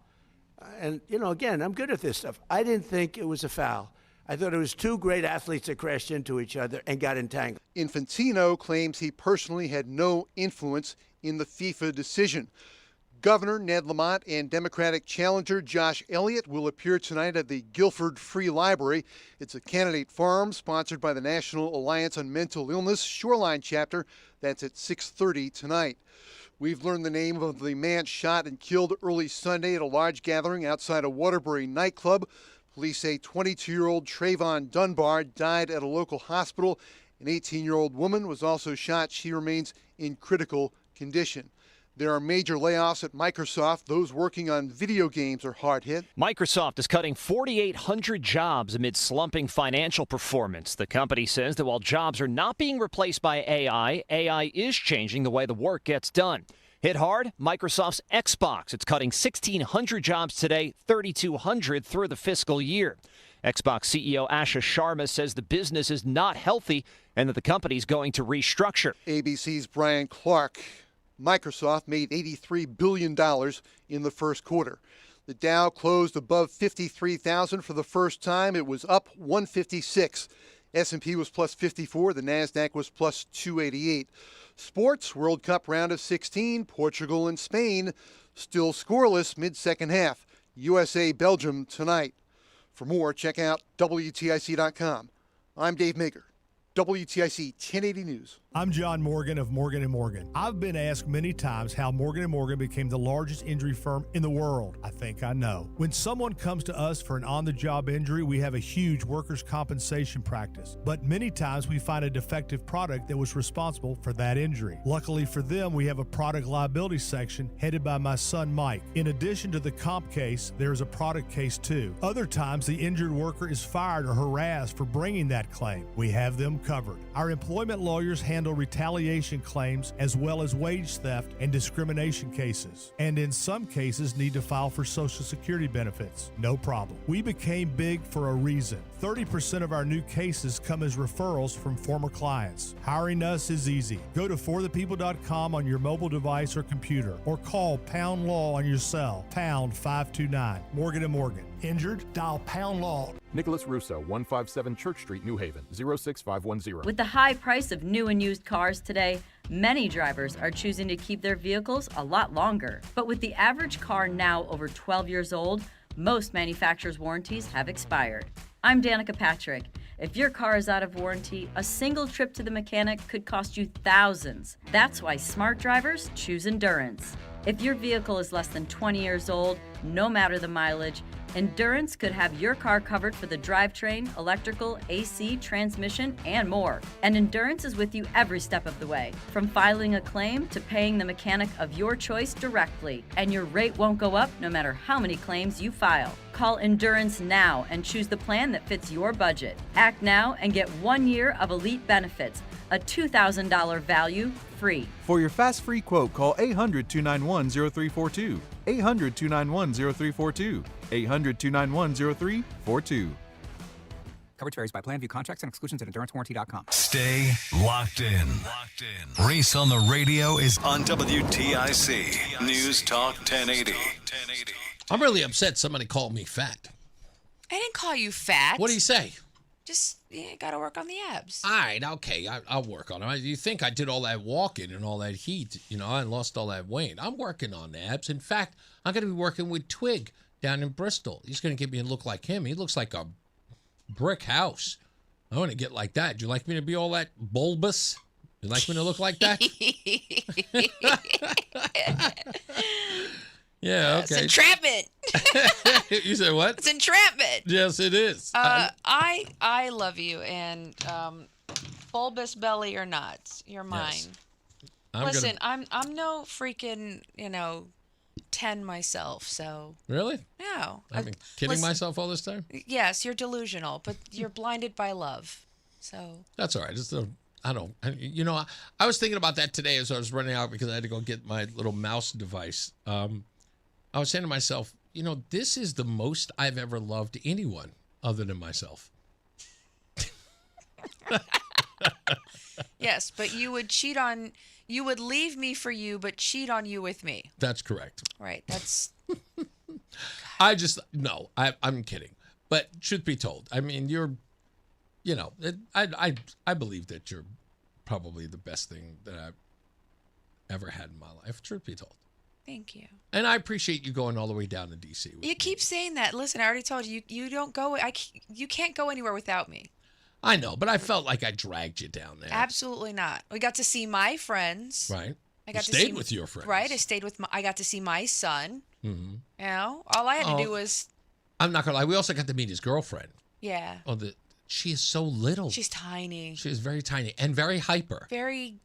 And, again, I'm good at this stuff. I didn't think it was a foul. I thought it was two great athletes that crashed into each other and got entangled. Infantino claims he personally had no influence in the FIFA decision. Governor Ned Lamont and Democratic challenger Josh Elliott will appear tonight at the Guilford Free Library. It's a candidate forum sponsored by the National Alliance on Mental Illness Shoreline chapter. That's at 6:30 tonight. We've learned the name of the man shot and killed early Sunday at a large gathering outside a Waterbury nightclub. Police say 22-year-old Trayvon Dunbar died at a local hospital. An 18-year-old woman was also shot. She remains in critical condition. There are major layoffs at Microsoft. Those working on video games are hard hit. Microsoft is cutting 4,800 jobs amid slumping financial performance. The company says that while jobs are not being replaced by AI, AI is changing the way the work gets done. Hit hard, Microsoft's Xbox. It's cutting 1,600 jobs today, 3,200 through the fiscal year. Xbox CEO Asha Sharma says the business is not healthy and that the company is going to restructure. ABC's Brian Clark. Microsoft made $83 billion in the first quarter. The Dow closed above 53,000 for the first time. It was up 156. S&P was plus 54. The NASDAQ was plus 288. Sports, World Cup round of 16, Portugal and Spain still scoreless mid-second half. USA, Belgium tonight. For more, check out WTIC.com. I'm Dave Maker. WTIC 1080 News. I'm John Morgan of Morgan & Morgan. I've been asked many times how Morgan & Morgan became the largest injury firm in the world. I think I know. When someone comes to us for an on-the-job injury, we have a huge workers' compensation practice. But many times we find a defective product that was responsible for that injury. Luckily for them, we have a product liability section headed by my son Mike. In addition to the comp case, there is a product case too. Other times, the injured worker is fired or harassed for bringing that claim. We have them covered. Our employment lawyers handle retaliation claims as well as wage theft and discrimination cases, and in some cases need to file for Social Security benefits. No problem. We became big for a reason. 30% of our new cases come as referrals from former clients. Hiring us is easy. Go to forthepeople.com on your mobile device or computer, or call Pound Law on your cell, pound 529. Morgan & Morgan. Injured? Dial Pound Law. Nicholas Russo, 157 Church Street, New Haven, 06510. With the high price of new and used cars today, many drivers are choosing to keep their vehicles a lot longer. But with the average car now over 12 years old, most manufacturers' warranties have expired. I'm Danica Patrick. If your car is out of warranty, a single trip to the mechanic could cost you thousands. That's why smart drivers choose Endurance. If your vehicle is less than 20 years old, no matter the mileage, Endurance could have your car covered for the drivetrain, electrical, AC, transmission, and more. And Endurance is with you every step of the way, from filing a claim to paying the mechanic of your choice directly. And your rate won't go up no matter how many claims you file. Call Endurance now and choose the plan that fits your budget. Act now and get 1 year of elite benefits, a $2,000 value free. For your fast free quote, call 800-291-0342. 800-291-0342. 800-291-0342. Coverage varies by plan. View contracts and exclusions at endurancewarranty.com. Stay locked in. Reese on the radio is on WTIC. News Talk 1080. I'm really upset somebody called me fat. I didn't call you fat. What do you say? Just gotta work on the abs. All right, okay, I'll work on it. You think I did all that walking and all that heat, I lost all that weight. I'm working on the abs. In fact, I'm going to be working with Twig down in Bristol. He's going to get me a look like him. He looks like a brick house. I want to get like that. Do you like me to be all that bulbous? You like me to look like that? Yeah, okay. It's entrapment. You said what? It's entrapment. Yes, it is. I love you, and bulbous belly or not, you're mine. Yes. Listen, I'm no freaking 10 myself, so Really? no. I've been kidding myself all this time? Yes, you're delusional, but you're blinded by love. So That's all right. I was thinking about that today as I was running out because I had to go get my little mouse device. I was saying to myself, this is the most I've ever loved anyone other than myself. yes, but you would leave me for you, but cheat on you with me. That's correct. Right. That's. I'm kidding. But truth be told, I mean, I believe that you're probably the best thing that I've ever had in my life. Truth be told. Thank you. And I appreciate you going all the way down to D.C. You keep saying that. Listen, I already told you, you don't go. You can't go anywhere without me. I know, but I felt like I dragged you down there. Absolutely not. We got to see my friends. Right. I got you to stayed see, with your friends. Right. I got to see my son. Mm-hmm. All I had to do was. I'm not gonna lie. We also got to meet his girlfriend. Yeah. She is so little. She's tiny. She is very tiny and very hyper. Very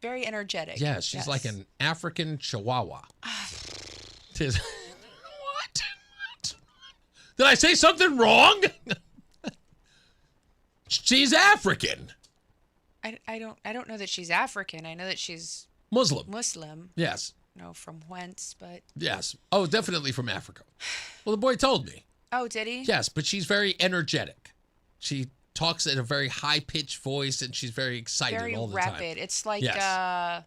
Very energetic. Yeah, she's like an African Chihuahua. What? Did I say something wrong? She's African. I don't know that she's African. I know that she's Muslim. Yes. No, from whence, but Yes. Oh, definitely from Africa. Well, the boy told me. oh, did he? Yes, but she's very energetic. She talks at a very high-pitched voice, and she's very excited Very all the rapid. time. It's like Yes. a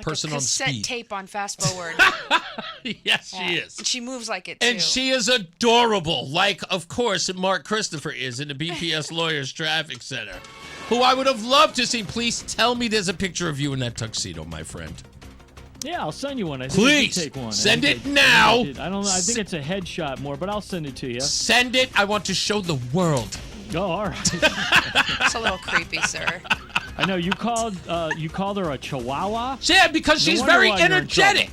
person on cassette speed. tape on fast forward. Yes, she is. And she moves like it too. And she is adorable, like, of course, Mark Christopher is in the BPS Lawyers Traffic Center, who I would have loved to see. Please tell me there's a picture of you in that tuxedo, my friend. Yeah, I'll send you one. I think I Please, did take one. send I it think now. I did. I don't know. I think it's a headshot more, but I'll send it to you. Send it. I want to show the world. Oh, all right. It's a little creepy, sir. I know you called her a Chihuahua. Yeah, because she's wonder very why you're in energetic.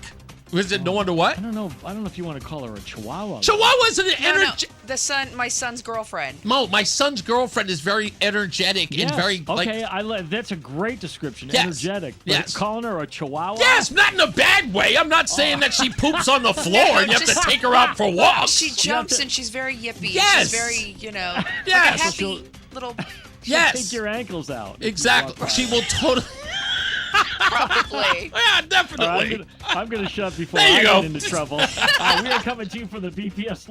Was it no wonder what? I don't know if you want to call her a Chihuahua. Chihuahua's an No, my son's girlfriend. Mo, my son's girlfriend is very energetic and very okay. That's a great description. Yes. Energetic. But Yes. calling her a Chihuahua. Yes, not in a bad way. I'm not saying that she poops on the floor and you have to take her out for walks. She jumps and she's very yippy. Yes. She's very, Yes. like a happy little. She'll take your ankles out. Exactly. She will totally. Probably. Yeah, definitely. I'm gonna shut before There you I go. get into trouble. We are coming to you from the BPS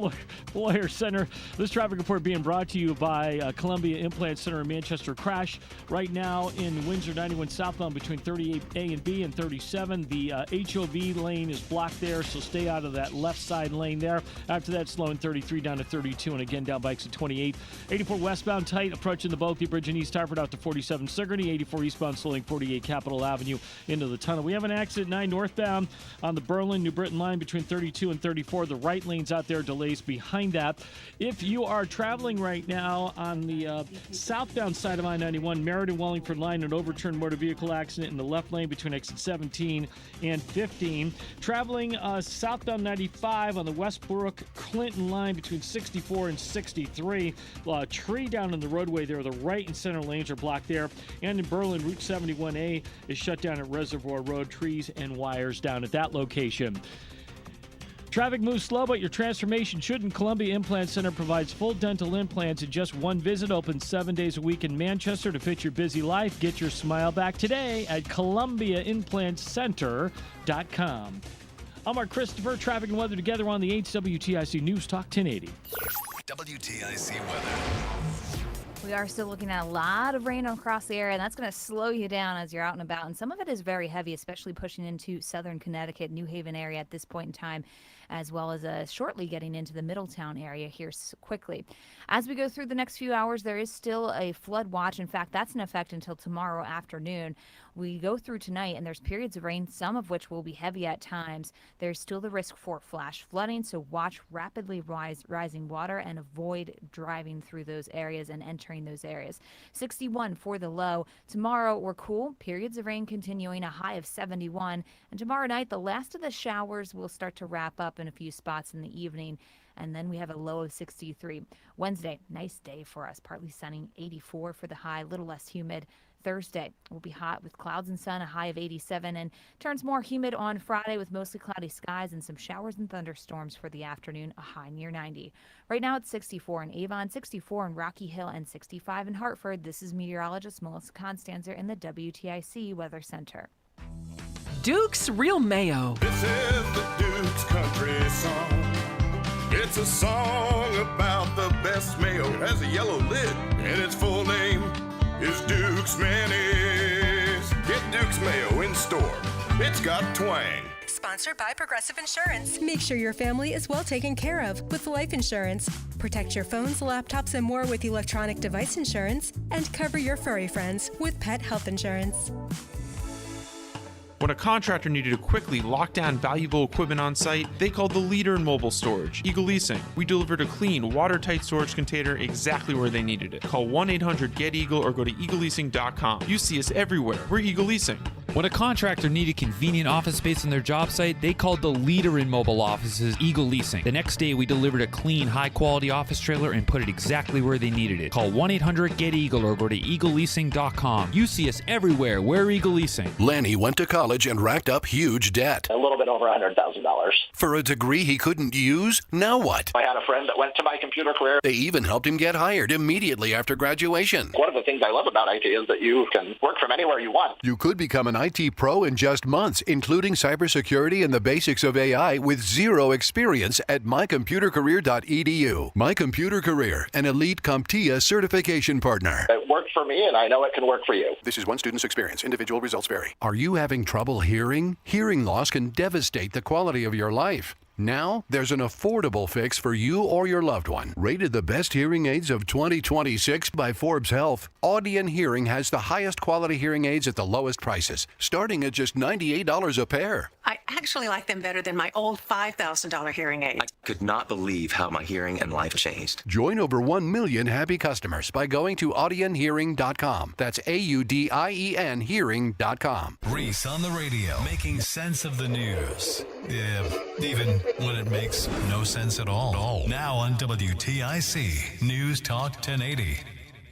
Lawyer Center. This traffic report being brought to you by Columbia Implant Center in Manchester. Crash right now in Windsor 91 southbound between 38A and B and 37. The HOV lane is blocked there, so stay out of that left side lane there. After that, slowing 33 down to 32, and again down bikes at 28. 84 westbound tight, approaching the Bulkley Bridge in East Hartford out to 47 Sigourney. 84 eastbound slowing 48 Capitol Avenue into the tunnel. We have an accident 9 northbound on the Berlin New Britain line between 32 and 34. The right lane's out there, delays behind that. If you are traveling right now on the southbound side of I-91, Meriden Wallingford line, an overturned motor vehicle accident in the left lane between exit 17 and 15. Traveling southbound 95 on the Westbrook Clinton line between 64 and 63. A tree down in the roadway there. The right and center lanes are blocked there. And in Berlin, Route 71A is shut down at Reservoir Road. Trees and wires down at that location. Traffic moves slow, but your transformation shouldn't. Columbia Implant Center provides full dental implants in just one visit. Open 7 days a week in Manchester to fit your busy life. Get your smile back today at ColumbiaImplantCenter.com. I'm Mark Christopher. Traffic and weather together on the 8th WTIC News Talk 1080. WTIC weather. We are still looking at a lot of rain across the area, and that's going to slow you down as you're out and about. And some of it is very heavy, especially pushing into southern Connecticut, New Haven area at this point in time, as well as shortly getting into the Middletown area here quickly. As we go through the next few hours, there is still a flood watch. In fact, that's in effect until tomorrow afternoon. We go through tonight, and there's periods of rain, some of which will be heavy at times. There's still the risk for flash flooding, so watch rapidly rising water and avoid driving through those areas and entering those areas. 61 for the low. Tomorrow, we're cool. Periods of rain continuing, a high of 71. And tomorrow night, the last of the showers will start to wrap up in a few spots in the evening. And then we have a low of 63. Wednesday, nice day for us. Partly sunny, 84 for the high, a little less humid. Thursday will be hot with clouds and sun, a high of 87, and turns more humid on Friday with mostly cloudy skies and some showers and thunderstorms for the afternoon, a high near 90. Right now it's 64 in Avon, 64 in Rocky Hill, and 65 in Hartford. This is meteorologist Melissa Constanzer in the WTIC Weather Center. Duke's Real Mayo. This is the Duke's Country Song. It's a song about the best mayo. It has a yellow lid, and its full name is Duke's Mayonnaise. Get Duke's Mayo in store. It's got twang. Sponsored by Progressive Insurance. Make sure your family is well taken care of with life insurance. Protect your phones, laptops, and more with electronic device insurance. And cover your furry friends with pet health insurance. When a contractor needed to quickly lock down valuable equipment on site, they called the leader in mobile storage, Eagle Leasing. We delivered a clean, watertight storage container exactly where they needed it. Call 1-800-GET-EAGLE or go to eagleleasing.com. You see us everywhere. We're Eagle Leasing. When a contractor needed convenient office space on their job site, they called the leader in mobile offices, Eagle Leasing. The next day, we delivered a clean, high-quality office trailer and put it exactly where they needed it. Call 1-800-GET-EAGLE or go to eagleleasing.com. You see us everywhere. We're Eagle Leasing. Lanny went to college and racked up huge debt. A little bit over $100,000. For a degree he couldn't use? Now what? I had a friend that went to my computer career. They even helped him get hired immediately after graduation. One of the things I love about IT is that you can work from anywhere you want. You could become an IT pro in just months, including cybersecurity and the basics of AI with zero experience at mycomputercareer.edu. My Computer Career, an elite CompTIA certification partner. It worked for me, and I know it can work for you. This is one student's experience. Individual results vary. Are you having trouble hearing? Hearing loss can devastate the quality of your life. Now, there's an affordable fix for you or your loved one. Rated the best hearing aids of 2026 by Forbes Health, Audion Hearing has the highest quality hearing aids at the lowest prices, starting at just $98 a pair. I actually like them better than my old $5,000 hearing aid. I could not believe how my hearing and life changed. Join over 1 million happy customers by going to audionhearing.com. That's AUDIEN hearing.com. Reese on the radio, making sense of the news. Yeah, even when it makes no sense at all. Now on WTIC, News Talk 1080.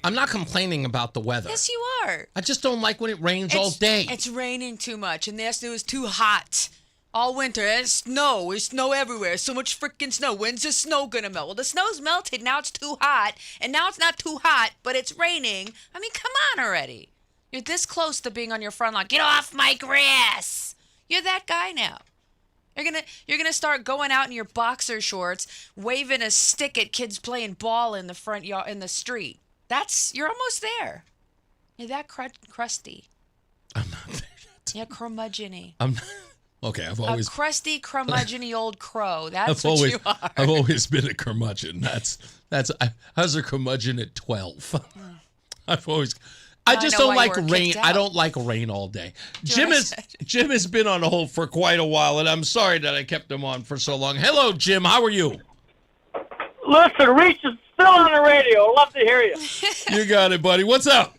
I'm not complaining about the weather. Yes, you are. I just don't like when it rains all day. It's raining too much, and it was too hot all winter. There's snow everywhere. So much freaking snow. When's the snow gonna melt? Well, the snow's melted. Now it's too hot, and now it's not too hot, but it's raining. I mean, come on already. You're this close to being on your front lawn. Get off my grass. You're that guy now. You're gonna start going out in your boxer shorts, waving a stick at kids playing ball in the front yard in the street. You're almost there. You're that crusty. I'm not there yet. Yeah, curmudgeon-y. I'm not. Okay, I've always a crusty, curmudgeon-y old crow. That's what you are. I've always been a curmudgeon. I was a curmudgeon at 12. I just don't like rain. I don't like rain all day. Jim has been on hold for quite a while, and I'm sorry that I kept him on for so long. Hello, Jim. How are you? Listen, Reese is still on the radio. Love to hear you. You got it, buddy. What's up?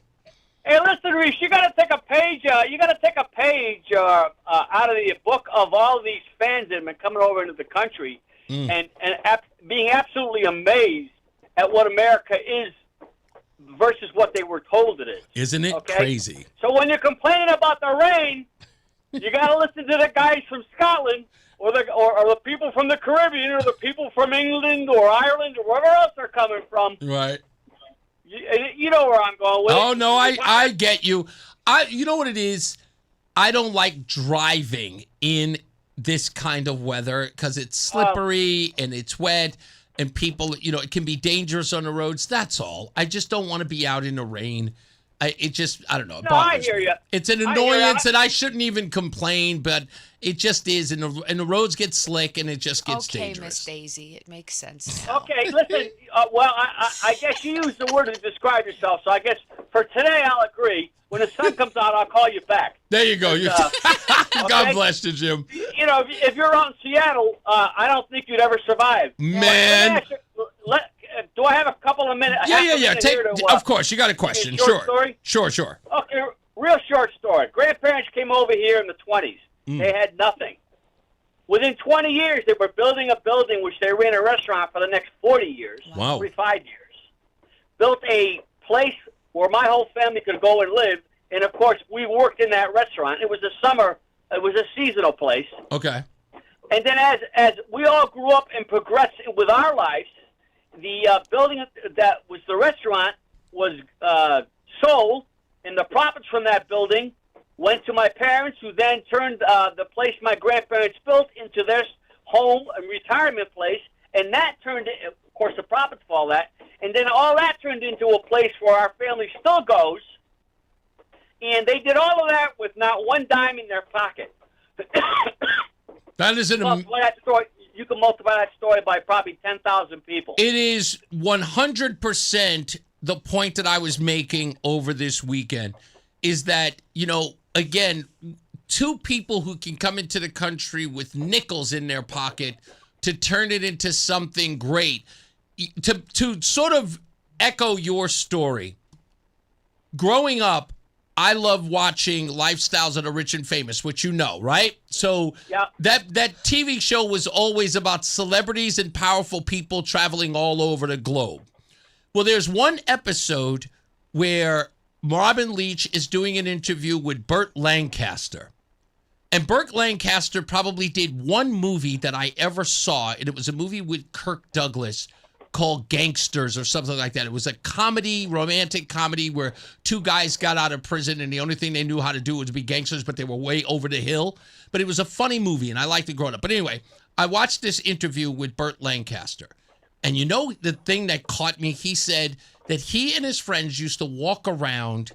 Hey, listen, Reese. You got to take a page. Out of the book of all these fans that have been coming over into the country, and being absolutely amazed at what America is versus what they were told it is. Isn't it crazy? So when you're complaining about the rain, you got to listen to the guys from Scotland or the people from the Caribbean or the people from England or Ireland or wherever else they're coming from. Right. You know where I'm going with it. Oh, no, I get you. You know what it is? I don't like driving in this kind of weather because it's slippery and it's wet. And people, it can be dangerous on the roads. That's all. I just don't want to be out in the rain. I don't know. I hear you. It's an annoyance, and I shouldn't even complain, but it just is. And the roads get slick, and it just gets dangerous. Okay, Miss Daisy, it makes sense. Okay, listen. I guess you used the word to describe yourself, so I guess for today I'll agree. When the sun comes out, I'll call you back. There you go. God bless you, Jim. If you're out in Seattle, I don't think you'd ever survive. Man. Do I have a couple of minutes? Yeah. Of course, you got a question. Sure. Story? Sure. Okay, real short story. Grandparents came over here in the 20s. They had nothing. Within 20 years, they were building a building which they ran a restaurant for the next 40 years. Wow. 45 years. Built a place where my whole family could go and live. And, of course, we worked in that restaurant. It was a seasonal place. Okay. And then as we all grew up and progressed with our lives, the building that was the restaurant was sold, and the profits from that building went to my parents, who then turned the place my grandparents built into their home and retirement place, and that turned, of course, the profits for all that, and then all that turned into a place where our family still goes, and they did all of that with not one dime in their pocket. That is you can multiply that story by probably 10,000 people. It is 100% the point that I was making over this weekend is that, again, two people who can come into the country with nickels in their pocket to turn it into something great. To sort of echo your story, growing up, I love watching Lifestyles of the Rich and Famous, which you know, right? So that TV show was always about celebrities and powerful people traveling all over the globe. Well, there's one episode where Robin Leach is doing an interview with Burt Lancaster. And Burt Lancaster probably did one movie that I ever saw, and it was a movie with Kirk Douglas called Gangsters or something like that. It was a comedy, romantic comedy where two guys got out of prison and the only thing they knew how to do was be gangsters, but they were way over the hill. But it was a funny movie, and I liked it growing up. But anyway, I watched this interview with Burt Lancaster. And you know the thing that caught me? He said that he and his friends used to walk around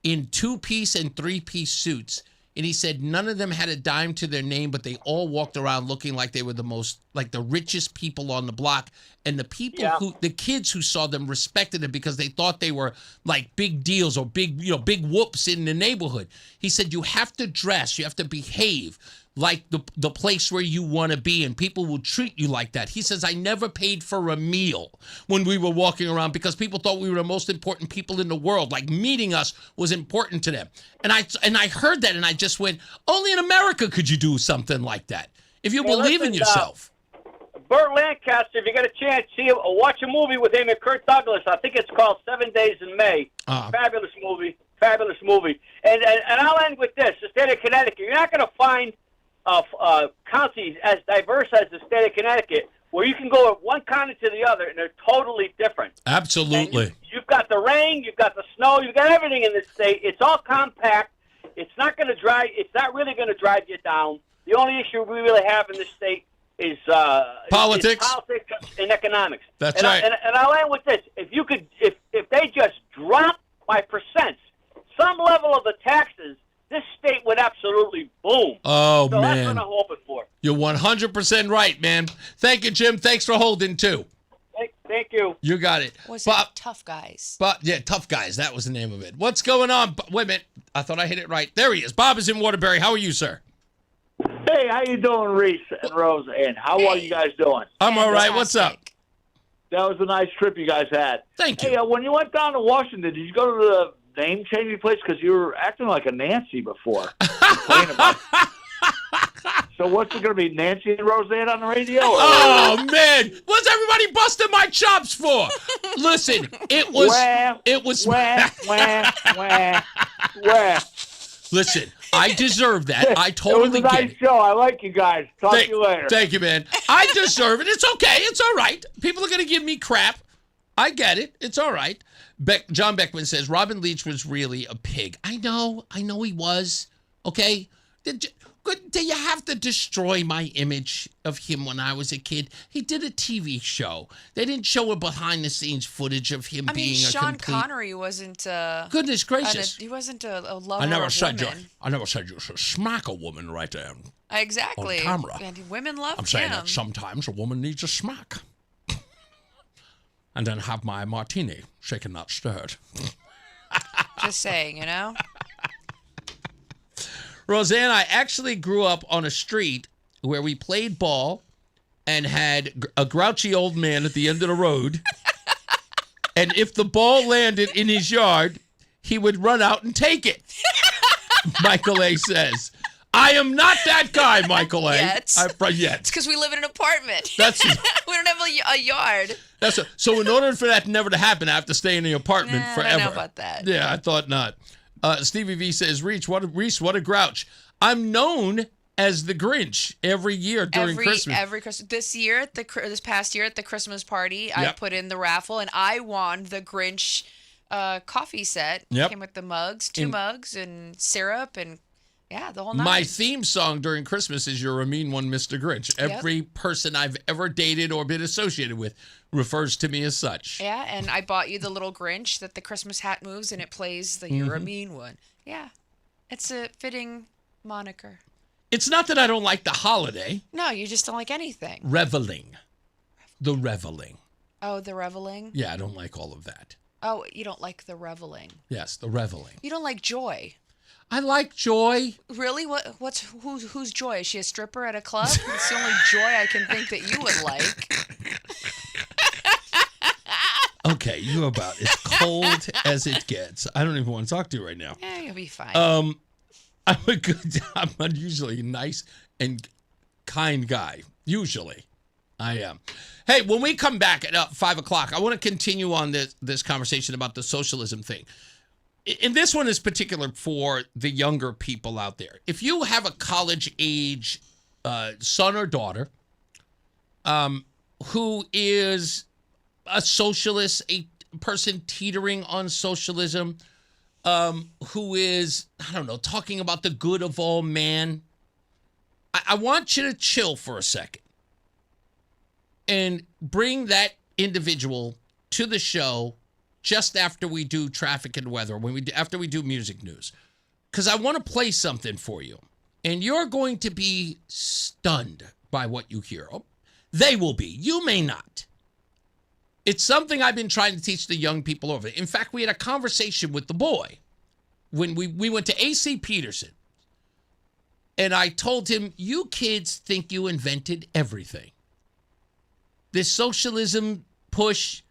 in 2-piece and 3-piece suits. And he said none of them had a dime to their name, but they all walked around looking like they were the richest people on the block. And the the kids who saw them respected them because they thought they were like big deals or big whoops in the neighborhood. He said you have to dress, you have to behave like the place where you want to be, and people will treat you like that. He says, I never paid for a meal when we were walking around because people thought we were the most important people in the world. Like meeting us was important to them. And I heard that and I just went, only in America could you do something like that. If you believe in yourself. Burt Lancaster, if you get a chance, watch a movie with him and Kirk Douglas. I think it's called 7 Days in May. Fabulous movie. And I'll end with this. The state of Connecticut. You're not going to find counties as diverse as the state of Connecticut, where you can go at one county to the other, and they're totally different. Absolutely. You've got the rain, you've got the snow, you've got everything in this state. It's all compact. It's not really going to drive you down. The only issue we really have in this state is politics and economics. That's right. And I'll end with this: if they just drop by percents some level of the taxes, this state would absolutely boom. Oh, so man. That's what I'm hoping for. You're 100% right, man. Thank you, Jim. Thanks for holding, too. Thank you. You got it. Was it Tough Guys? Tough Guys. That was the name of it. What's going on? Wait a minute. I thought I hit it right. There he is. Bob is in Waterbury. How are you, sir? Hey, how you doing, Reese and Rozan? How are you guys doing? I'm all right. What's up? That was a nice trip you guys had. Thank you. Hey, when you went down to Washington, did you go to the name changing place? Because you were acting like a Nancy before. So what's it going to be, Nancy and Rozan on the radio? Oh, man. What's everybody busting my chops for? Listen, it was... Listen, I deserve that. I totally get it. It was a nice show. I like you guys. Talk to you later. Thank you, man. I deserve it. It's okay. It's all right. People are going to give me crap. I get it. It's all right. John Beckman says, Robin Leach was really a pig. I know he was. Okay? Did you have to destroy my image of him when I was a kid? He did a TV show. They didn't show a behind-the-scenes footage of him being Sean Connery wasn't... Goodness gracious. He wasn't a lover I never of said women. I never said you should smack a woman right there Exactly. on camera. And women love him. I'm saying that sometimes a woman needs a smack. And then have my martini, shaken not stirred. Just saying, you know? Rozan, I actually grew up on a street where we played ball and had a grouchy old man at the end of the road. And if the ball landed in his yard, he would run out and take it. Michael A. says, I am not that guy, Michael A. Yet. Yet. It's because we live in an apartment. We don't have a yard. So in order for that never to happen, I have to stay in the apartment forever. I don't know about that. Yeah, I thought not. Stevie V says, Reese, what a grouch. I'm known as the Grinch every year during Christmas. Every Christmas. This past year at the Christmas party, I put in the raffle and I won the Grinch coffee set. Yep. Came with the mugs, two mugs and syrup and the whole nine. My theme song during Christmas is You're a Mean One, Mr. Grinch. Every person I've ever dated or been associated with refers to me as such. Yeah, and I bought you the little Grinch that the Christmas hat moves and it plays the You're a Mean One. Yeah, it's a fitting moniker. It's not that I don't like the holiday. No, you just don't like anything. Reveling. The reveling. Oh, the reveling? Yeah, I don't like all of that. Oh, you don't like the reveling? Yes, the reveling. You don't like joy? I like joy. Really? Who's joy? Is she a stripper at a club? It's the only joy I can think that you would like. Okay, you're about as cold as it gets. I don't even want to talk to you right now. Yeah, you'll be fine. I'm usually a nice and kind guy. Usually, I am. Hey, when we come back at 5 o'clock, I want to continue on this conversation about the socialism thing. And this one is particular for the younger people out there. If you have a college-age son or daughter who is a socialist, a person teetering on socialism, who is, I don't know, talking about the good of all man, I want you to chill for a second and bring that individual to the show just after we do traffic and weather, after we do music news, because I want to play something for you, and you're going to be stunned by what you hear. Oh, they will be. You may not. It's something I've been trying to teach the young people over. In fact, we had a conversation with the boy when we went to A.C. Peterson, and I told him, you kids think you invented everything. This socialism push,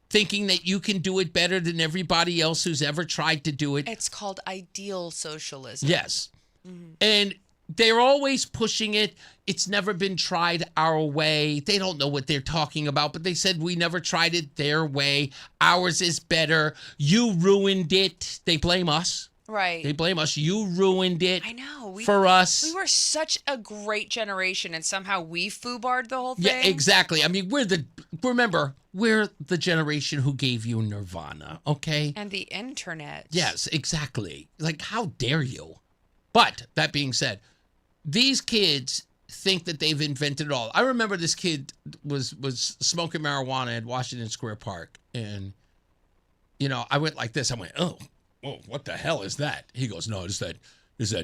thinking that you can do it better than everybody else who's ever tried to do it. It's called ideal socialism. Yes. Mm-hmm. And they're always pushing it. It's never been tried our way. They don't know what they're talking about, but they said we never tried it their way. Ours is better. You ruined it. They blame us. Right. They blame us. You ruined it. I know. For us. We were such a great generation, and somehow we foobarred the whole thing. Yeah, exactly. I mean, remember, we're the generation who gave you Nirvana, okay? And the internet. Yes, exactly. Like, how dare you? But, that being said, these kids think that they've invented it all. I remember this kid was smoking marijuana at Washington Square Park, and, you know, I went like this. I went, oh, what the hell is that? He goes, no, it's that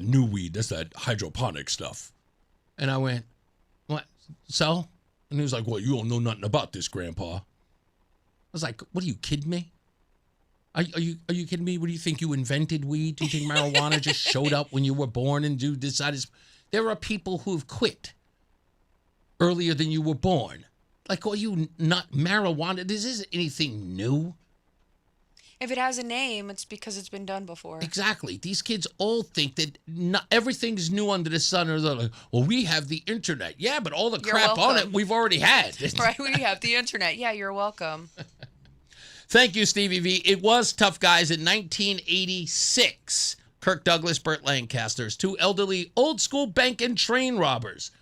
new weed. That's that hydroponic stuff. And I went, what? So? And he was like, well, you don't know nothing about this, Grandpa. I was like, what, are you kidding me? Are you kidding me? What do you think, you invented weed? Do you think marijuana just showed up when you were born and you decided? There are people who've quit earlier than you were born. Like, are you not marijuana? This isn't anything new. If it has a name, it's because it's been done before. Exactly. These kids all think that everything's new under the sun. Or they're like, well, we have the internet. Yeah, but all the crap on it we've already had. Right, we have the internet. Yeah, you're welcome. Thank you, Stevie V. It was tough, guys. In 1986, Kirk Douglas, Burt Lancasters, two elderly old-school bank and train robbers,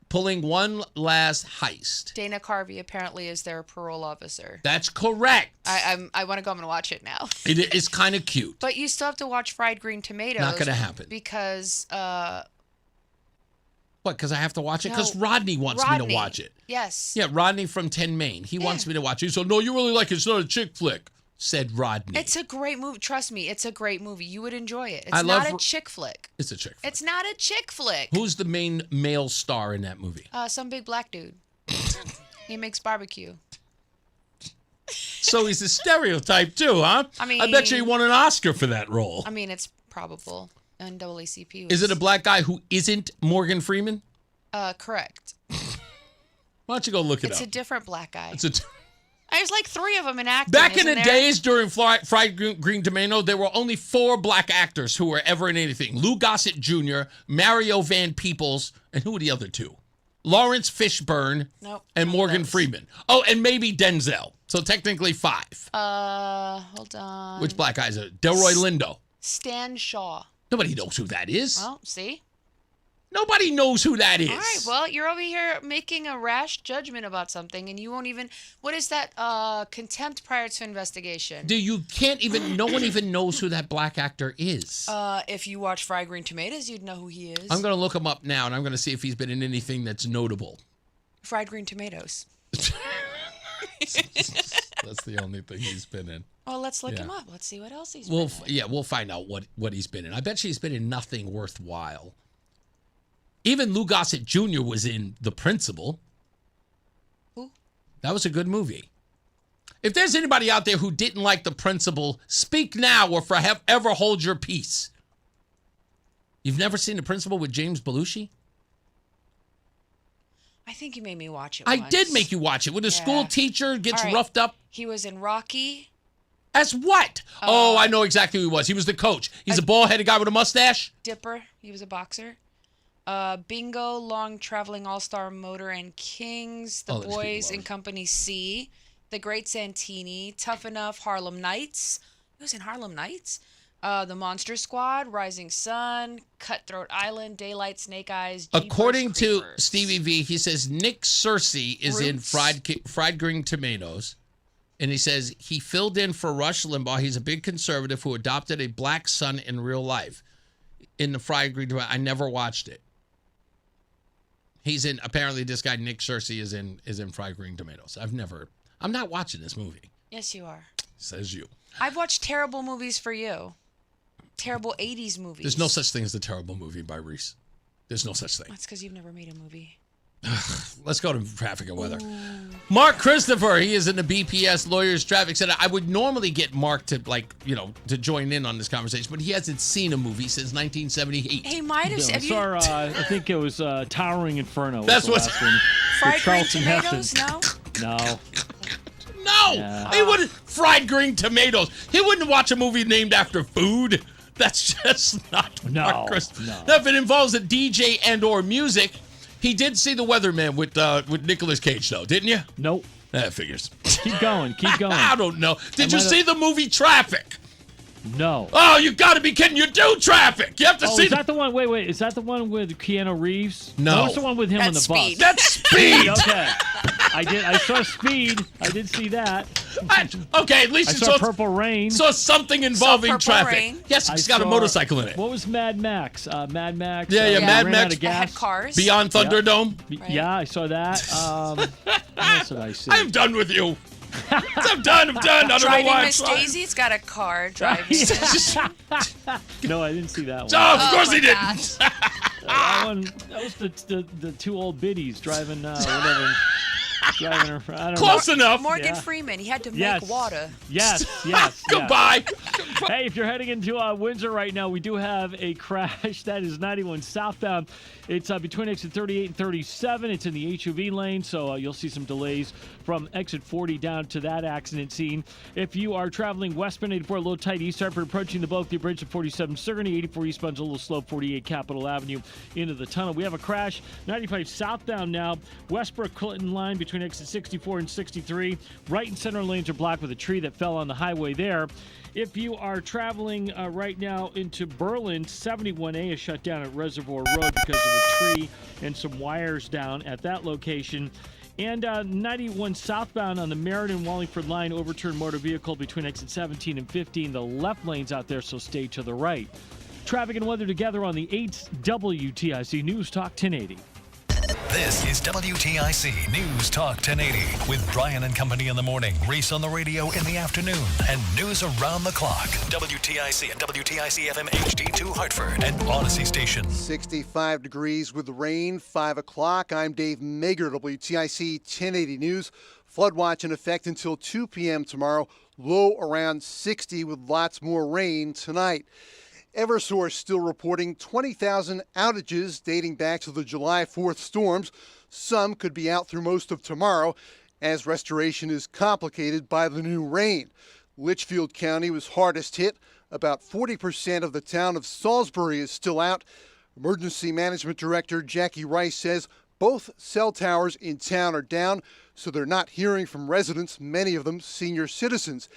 pulling one last heist. Dana Carvey apparently is their parole officer. That's correct. I want to go home and watch it now. It is kind of cute. But you still have to watch Fried Green Tomatoes. Not going to happen. Because... What, because I have to watch it? Because Rodney wants me to watch it. Yes. Yeah, Rodney from 10 Main. He wants me to watch it. So, no, you really like it. It's not a chick flick, said Rodney. It's a great movie. Trust me, it's a great movie. You would enjoy it. It's not a chick flick. It's a chick flick. It's not a chick flick. Who's the main male star in that movie? Some big black dude. He makes barbecue. So he's a stereotype too, huh? I bet you he won an Oscar for that role. I mean, it's probable. NAACP. Is it a black guy who isn't Morgan Freeman? Correct. Why don't you go look it up? It's a different black guy. There's like 3 of them in acting. Back in the days during Fried Green Tomato, there were only 4 black actors who were ever in anything. Lou Gossett Jr., Mario Van Peebles, and who were the other 2? Lawrence Fishburne and Morgan Freeman. Oh, and maybe Denzel. So technically 5. Hold on. Which black guy is it? Delroy Lindo. Stan Shaw. Nobody knows who that is. Well, see? Nobody knows who that is. All right, well, you're over here making a rash judgment about something, and you won't even... What is that? Contempt prior to investigation. No one even knows who that black actor is. If you watch Fried Green Tomatoes, you'd know who he is. I'm going to look him up now, and I'm going to see if he's been in anything that's notable. Fried Green Tomatoes. That's the only thing he's been in. Well, let's look him up. Let's see what else he's been in. Yeah, we'll find out what he's been in. I bet you he's been in nothing worthwhile. Even Lou Gossett Jr. was in The Principal. Who? That was a good movie. If there's anybody out there who didn't like The Principal, speak now or forever hold your peace. You've never seen The Principal with James Belushi? I think you made me watch it I once. did make you watch it. When a school teacher gets All right. roughed up. He was in Rocky. As what? I know exactly who he was. He was the coach. He's a bald-headed guy with a mustache. Dipper. He was a boxer. Bingo, Long Traveling All-Star Motor and Kings, The Boys in Company C, The Great Santini, Tough Enough, Harlem Nights. He was in Harlem Nights. The Monster Squad, Rising Sun, Cutthroat Island, Daylight, Snake Eyes. Jeepers According to Creepers. Stevie V, he says Nick Searcy is in fried green tomatoes. And he says he filled in for Rush Limbaugh. He's a big conservative who adopted a black son in real life. In the fried green tomato, I never watched it. He's in. Apparently, this guy Nick Searcy is in fried green tomatoes. I'm not watching this movie. Yes, you are. Says you. I've watched terrible movies for you. Terrible 80s movies. There's no such thing as a terrible movie by Reese. There's no such thing. That's because you've never made a movie. Let's go to traffic and weather. Mark Christopher, he is in the BPS Lawyers Traffic Center. I would normally get Mark to to join in on this conversation, but he hasn't seen a movie since 1978. He might have. I saw, I think it was Towering Inferno. That's what's what's- the last one. Fried With green Charlton tomatoes? Heston. No. No. No, Yeah. he wouldn't. Fried green tomatoes. He wouldn't watch a movie named after food. That's just not Mark Christopher. no. Now, if it involves a DJ and/or music, he did see The Weatherman with Nicolas Cage, though, didn't you? Nope. That figures. Keep going. Keep going. I don't know. Did you might have- see the movie Traffic? No. Oh, you got to be kidding! You do Traffic. You have to see. Is that the one? Wait. Is that the one with Keanu Reeves? No. What's the one with him on the Speed. bus? That's Speed. Okay. I saw Speed. I did see that. Okay, at least I you saw Purple Rain. Saw something involving Purple traffic. Rain. Yes, I it's got a saw- motorcycle in it. What was Mad Max? Mad Max. Yeah, Mad ran Max. Out of I had gas. cars. Beyond Thunderdome. Yeah, I saw that. What else did I see? I'm done with you. I'm done. I don't know Driving why. Miss Daisy. It's got a car driving. No, I didn't see that one. Oh, of course my he didn't. gosh. That one. That was the two old biddies driving whatever. Driving her. I don't Close know. enough. Morgan Yeah. Freeman. He had to Yes. make water. Yes. Goodbye. Hey, if you're heading into Windsor right now, we do have a crash. That is 91 southbound. It's between exit 38 and 37. It's in the HUV lane, so you'll see some delays from exit 40 down to that accident scene. If you are traveling westbound 84, a little tight east Hartford, approaching the Bulkley Bridge at 47 Sigourney, 84 eastbound's a little slow, 48 Capitol Avenue into the tunnel. We have a crash, 95 southbound now, Westbrook Clinton line between exit 64 and 63. Right and center lanes are blocked with a tree that fell on the highway there. If you are traveling right now into Berlin, 71A is shut down at Reservoir Road because of a tree and some wires down at that location. And 91 southbound on the Meriden-Wallingford line, overturned motor vehicle between exit 17 and 15. The left lane's out there, so stay to the right. Traffic and weather together on the 8th WTIC News Talk 1080. This is WTIC News Talk 1080 with Brian and Company in the morning, Reese on the radio in the afternoon, and news around the clock. WTIC and WTIC FM HD2 Hartford and Odyssey Station. 65 degrees with rain, 5 o'clock. I'm Dave Mager, WTIC 1080 News. Flood watch in effect until 2 p.m. tomorrow. Low around 60 with lots more rain tonight. Eversource still reporting 20,000 outages dating back to the July 4th storms. Some could be out through most of tomorrow as restoration is complicated by the new rain. Litchfield County was hardest hit. About 40% of the town of Salisbury is still out. Emergency Management Director Jackie Rice says both cell towers in town are down, so they're not hearing from residents, many of them senior citizens.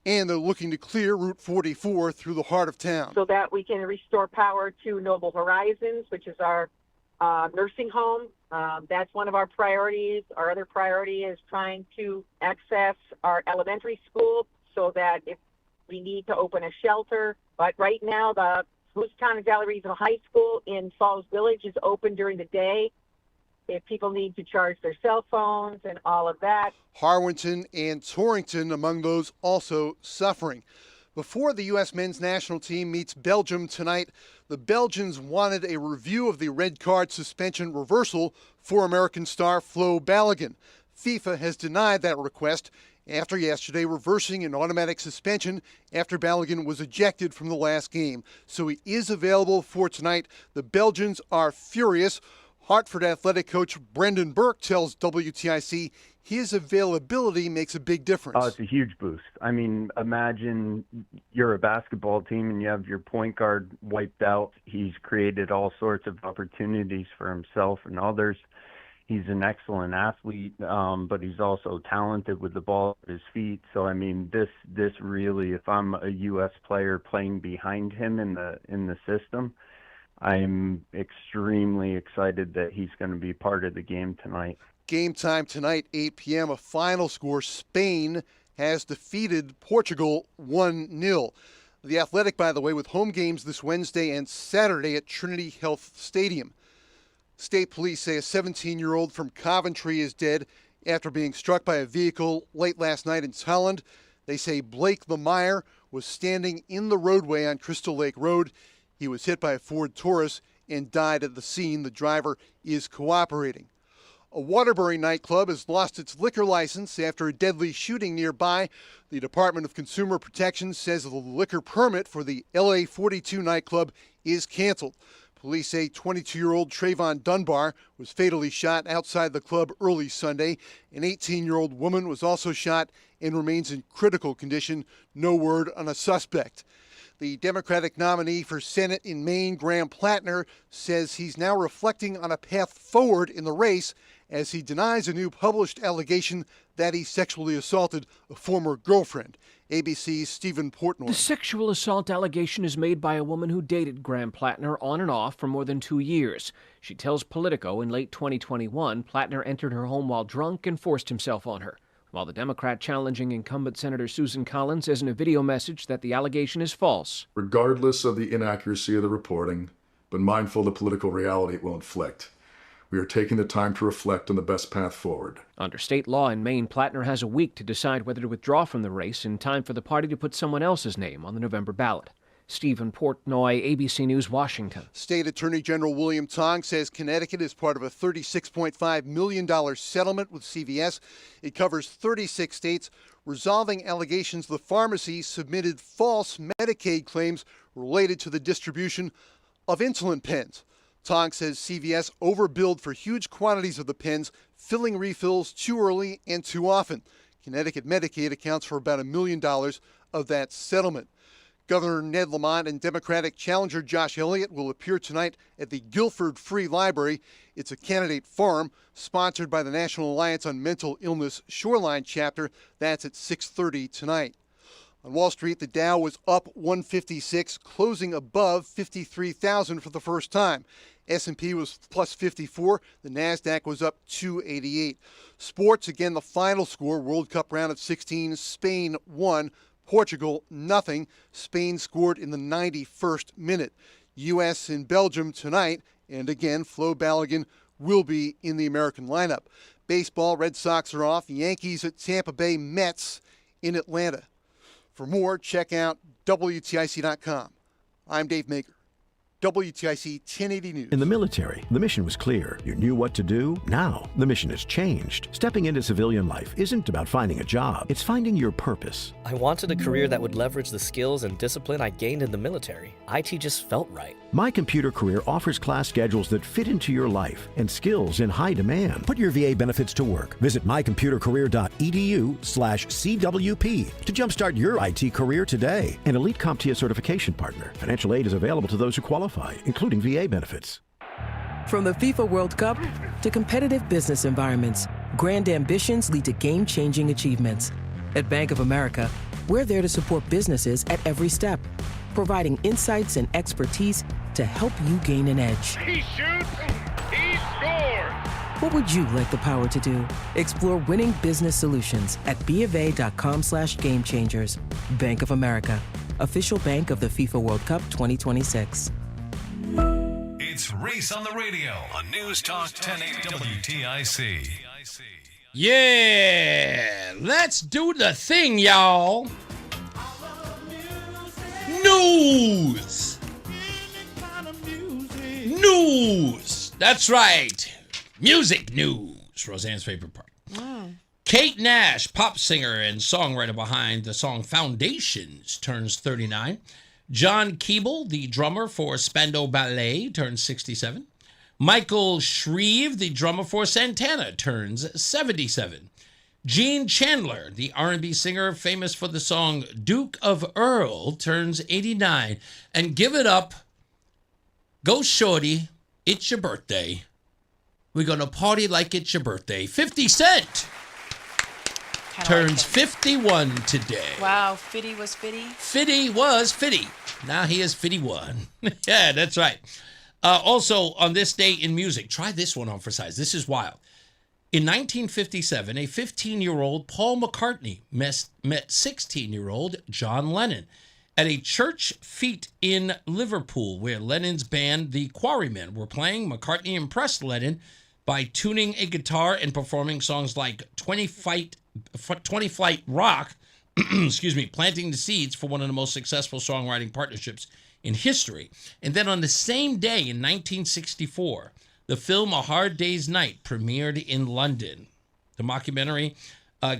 And they're looking to clear Route 44 through the heart of town. So that we can restore power to Noble Horizons, which is our nursing home. That's one of our priorities. Our other priority is trying to access our elementary school so that if we need to open a shelter. But right now, the Housatonic Valley Regional High School in Falls Village is open during the day if people need to charge their cell phones and all of that. Harwinton and Torrington among those also suffering. Before the U.S. men's national team meets Belgium tonight, the Belgians wanted a review of the red card suspension reversal for American star Flo Balogun. FIFA has denied that request after yesterday reversing an automatic suspension after Balogun was ejected from the last game. So he is available for tonight. The Belgians are furious. Hartford Athletic coach Brendan Burke tells WTIC his availability makes a big difference. Oh, it's a huge boost. I mean, imagine you're a basketball team and you have your point guard wiped out. He's created all sorts of opportunities for himself and others. He's an excellent athlete, but he's also talented with the ball at his feet. So, I mean, this really, if I'm a U.S. player playing behind him in the system, I'm extremely excited that he's going to be part of the game tonight. Game time tonight, 8 p.m. A final score, Spain has defeated Portugal 1-0. The Athletic, by the way, with home games this Wednesday and Saturday at Trinity Health Stadium. State police say a 17-year-old from Coventry is dead after being struck by a vehicle late last night in Holland. They say Blake Lemire was standing in the roadway on Crystal Lake Road. He was hit by a Ford Taurus and died at the scene. The driver is cooperating. A Waterbury nightclub has lost its liquor license after a deadly shooting nearby. The Department of Consumer Protection says the liquor permit for the LA 42 nightclub is canceled. Police say 22-year-old Trayvon Dunbar was fatally shot outside the club early Sunday. An 18-year-old woman was also shot and remains in critical condition. No word on a suspect. The Democratic nominee for Senate in Maine, Graham Plattner, says he's now reflecting on a path forward in the race as he denies a new published allegation that he sexually assaulted a former girlfriend. ABC's Stephen Portnoy. The sexual assault allegation is made by a woman who dated Graham Plattner on and off for more than 2 years. She tells Politico in late 2021 Plattner entered her home while drunk and forced himself on her. While the Democrat challenging incumbent Senator Susan Collins says in a video message that the allegation is false. Regardless of the inaccuracy of the reporting, but mindful of the political reality it will inflict, we are taking the time to reflect on the best path forward. Under state law in Maine, Plattner has a week to decide whether to withdraw from the race in time for the party to put someone else's name on the November ballot. Stephen Portnoy, ABC News, Washington. State Attorney General William Tong says Connecticut is part of a $36.5 million settlement with CVS. It covers 36 states, resolving allegations the pharmacy submitted false Medicaid claims related to the distribution of insulin pens. Tong says CVS overbilled for huge quantities of the pens, filling refills too early and too often. Connecticut Medicaid accounts for about $1 million of that settlement. Governor Ned Lamont and Democratic challenger Josh Elliott will appear tonight at the Guilford Free Library. It's a candidate forum sponsored by the National Alliance on Mental Illness Shoreline chapter. That's at 6:30 tonight. On Wall Street, the Dow was up 156, closing above 53,000 for the first time. S&P was plus 54. The NASDAQ was up 288. Sports, again, the final score, World Cup round of 16, Spain won. Portugal, nothing. Spain scored in the 91st minute. U.S. and Belgium tonight, and again, Flo Balogun will be in the American lineup. Baseball, Red Sox are off. Yankees at Tampa Bay, Mets in Atlanta. For more, check out WTIC.com. I'm Dave Maker. WTIC 1080 News. In the military, the mission was clear. You knew what to do. Now, the mission has changed. Stepping into civilian life isn't about finding a job. It's finding your purpose. I wanted a career that would leverage the skills and discipline I gained in the military. IT just felt right. My Computer Career offers class schedules that fit into your life and skills in high demand. Put your VA benefits to work. Visit mycomputercareer.edu/CWP to jumpstart your IT career today. An elite CompTIA certification partner. Financial aid is available to those who qualify, including VA benefits. From the FIFA World Cup to competitive business environments, grand ambitions lead to game-changing achievements. At Bank of America, we're there to support businesses at every step, providing insights and expertise to help you gain an edge. He shoots, he scores! What would you like the power to do? Explore winning business solutions at BofA.com/gamechangers. Bank of America, official bank of the FIFA World Cup 2026. It's Reese on the radio on News Talk 1080 WTIC. Yeah, let's do the thing, y'all. News. News. That's right. Music news. Roseanne's favorite part. Wow. Kate Nash, pop singer and songwriter behind the song Foundations, turns 39. John Keeble, the drummer for Spandau Ballet, turns 67. Michael Shreve, the drummer for Santana, turns 77. Gene Chandler, the R&B singer famous for the song Duke of Earl, turns 89. And give it up. Go shorty, it's your birthday. We're going to party like it's your birthday. 50 Cent turns 51 today. Wow, Fitty was Fitty. Fitty was Fitty. Now he is 51. Yeah, that's right. Also, on this day in music, try this one on for size. This is wild. In 1957, a 15-year-old Paul McCartney met 16-year-old John Lennon at a church fete in Liverpool, where Lennon's band, the Quarrymen, were playing. McCartney impressed Lennon by tuning a guitar and performing songs like 20 Flight Rock, planting the seeds for one of the most successful songwriting partnerships in history. And then on the same day in 1964, the film A Hard Day's Night premiered in London. The mockumentary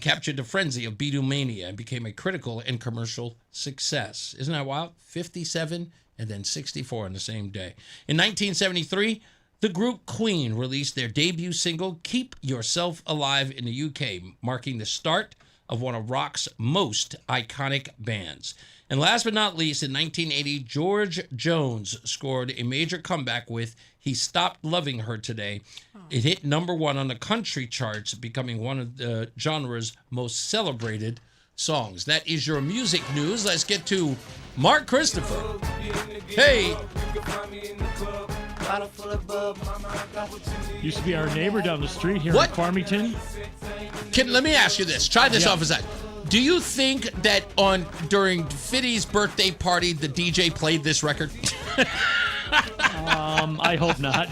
captured the frenzy of Beatlemania and became a critical and commercial success. Isn't that wild? 57 and then 64 on the same day. In 1973, the group Queen released their debut single, Keep Yourself Alive, in the UK, marking the start of one of rock's most iconic bands. And last but not least, in 1980, George Jones scored a major comeback with He Stopped Loving Her Today. It hit #1 on the country charts, becoming one of the genre's most celebrated songs. That is your music news. Let's get to Mark Christopher. Hey. Used to be our neighbor down the street here What? in Farmington. Let me ask you this. Try this off as that. Do you think that during Fitty's birthday party, the DJ played this record? I hope not.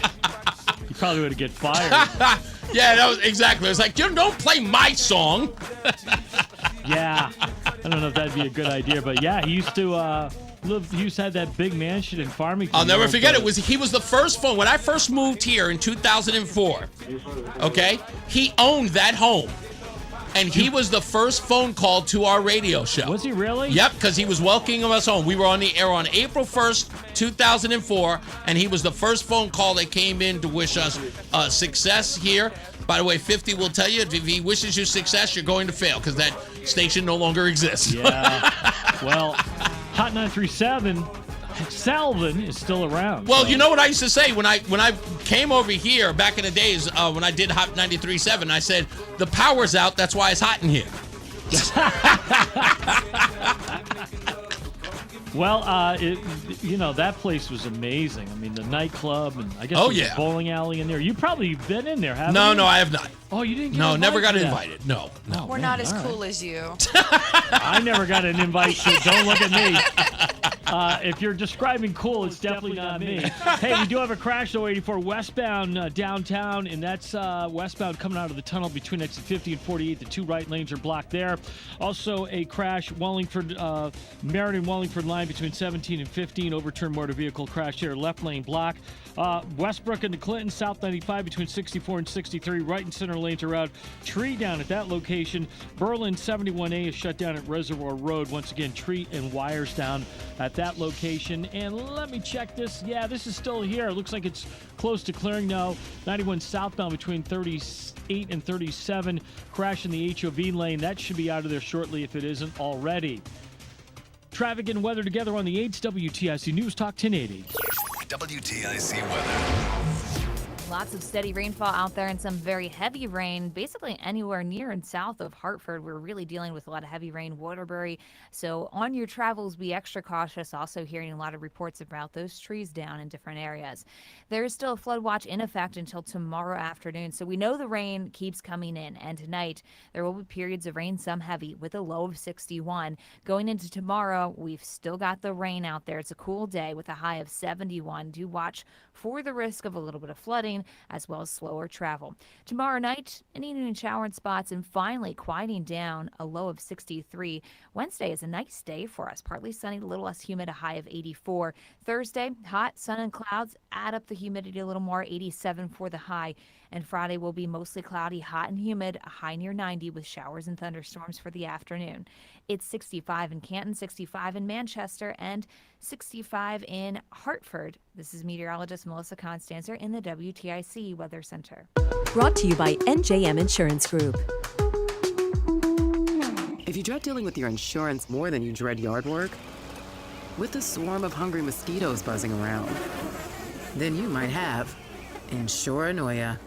He probably would get fired. Yeah, that was exactly. It's like, you don't play my song. Yeah. I don't know if that'd be a good idea, but yeah, he used to he used to have that big mansion in Farmington. I'll never forget it. He was the first phone. When I first moved here in 2004, okay, he owned that home. And he was the first phone call to our radio show. Was he really? Yep, because he was welcoming us home. We were on the air on April 1st, 2004, and he was the first phone call that came in to wish us success here. By the way, 50 will tell you, if he wishes you success, you're going to fail, because that station no longer exists. Yeah. Well, Hot 937, Salvin is still around. Well, you know what I used to say when I came over here back in the days when I did Hot 93.7, I said, the power's out, that's why it's hot in here. Well, that place was amazing. I mean, the nightclub, and I guess there's a bowling alley in there. You've probably been in there, haven't you? No, I have not. Oh, you didn't get No, invited never got to that? invited. No. We're not as cool as you. I never got an invite, so don't look at me. If you're describing cool, it's definitely not me. Hey, we do have a crash, though, 84 westbound downtown, and that's westbound coming out of the tunnel between exit 50 and 48. The two right lanes are blocked there. Also, a crash, Meriden-Wallingford line between 17 and 15. Overturned motor vehicle crash here, left lane block. Westbrook into Clinton, South 95 between 64 and 63. Right and center lanes are out. Tree down at that location. Berlin 71A is shut down at Reservoir Road. Once again, tree and wires down at that location. And let me check this. Yeah, this is still here. It looks like it's close to clearing now. 91 southbound between 38 and 37. Crash in the HOV lane. That should be out of there shortly if it isn't already. Traffic and weather together on the 8's WTIC News Talk 1080. WTIC weather. Lots of steady rainfall out there and some very heavy rain, basically anywhere near and south of Hartford. We're really dealing with a lot of heavy rain, Waterbury. So on your travels, be extra cautious. Also hearing a lot of reports about those trees down in different areas. There is still a flood watch in effect until tomorrow afternoon. So we know the rain keeps coming in. And tonight, there will be periods of rain, some heavy, with a low of 61. Going into tomorrow, we've still got the rain out there. It's a cool day with a high of 71. Do watch for the risk of a little bit of flooding, as well as slower travel. Tomorrow night, an evening shower in spots, and finally quieting down, a low of 63. Wednesday is a nice day for us. Partly sunny, a little less humid, a high of 84. Thursday, hot, sun and clouds, add up the humidity a little more, 87 for the high. And Friday will be mostly cloudy, hot and humid, a high near 90 with showers and thunderstorms for the afternoon. It's 65 in Canton, 65 in Manchester, and 65 in Hartford. This is meteorologist Melissa Constanzer in the WTIC Weather Center. Brought to you by NJM Insurance Group. If you dread dealing with your insurance more than you dread yard work, with a swarm of hungry mosquitoes buzzing around, then you might have Insuranoia.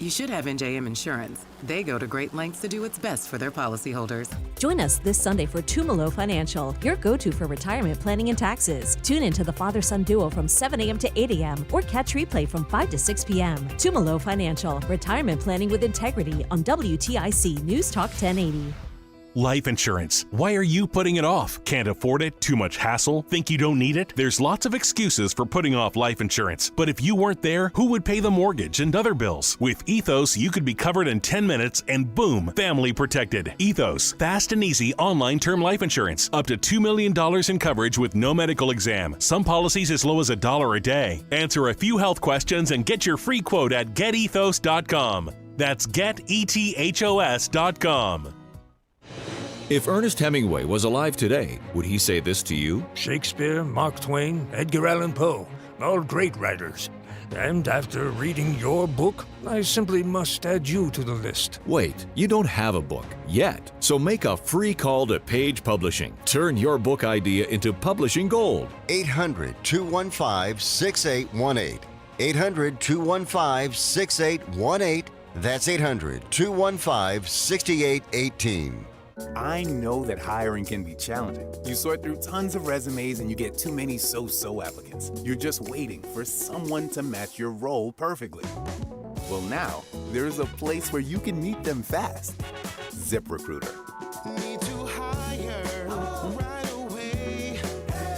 You should have NJM Insurance. They go to great lengths to do what's best for their policyholders. Join us this Sunday for Tumalo Financial, your go-to for retirement planning and taxes. Tune into the father-son duo from 7 a.m. to 8 a.m. or catch replay from 5 to 6 p.m. Tumalo Financial, retirement planning with integrity on WTIC News Talk 1080. Life insurance. Why are you putting it off? Can't afford it? Too much hassle? Think you don't need it? There's lots of excuses for putting off life insurance. But if you weren't there, who would pay the mortgage and other bills? With Ethos, you could be covered in 10 minutes and boom, family protected. Ethos, fast and easy online term life insurance. Up to $2 million in coverage with no medical exam. Some policies as low as $1 a day. Answer a few health questions and get your free quote at getethos.com. That's getethos.com. If Ernest Hemingway was alive today, would he say this to you? Shakespeare, Mark Twain, Edgar Allan Poe, all great writers. And after reading your book, I simply must add you to the list. Wait, you don't have a book yet. So make a free call to Page Publishing. Turn your book idea into publishing gold. 800-215-6818. 800-215-6818. That's 800-215-6818. I know that hiring can be challenging. You sort through tons of resumes and you get too many so-so applicants. You're just waiting for someone to match your role perfectly. Well, now, there's a place where you can meet them fast. ZipRecruiter. Need to hire right away.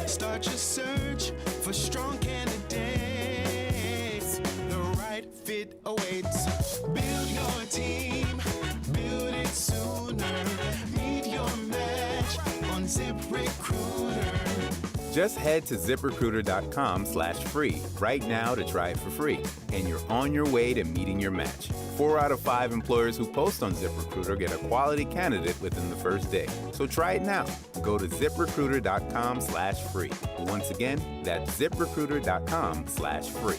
Start your search for strong candidates. The right fit awaits. Build your team. Build it sooner. Meet your match on ZipRecruiter. Just head to ZipRecruiter.com/free right now to try it for free. And you're on your way to meeting your match. 4 out of 5 employers who post on ZipRecruiter get a quality candidate within the first day. So try it now. Go to ZipRecruiter.com/free. Once again, that's ZipRecruiter.com/free.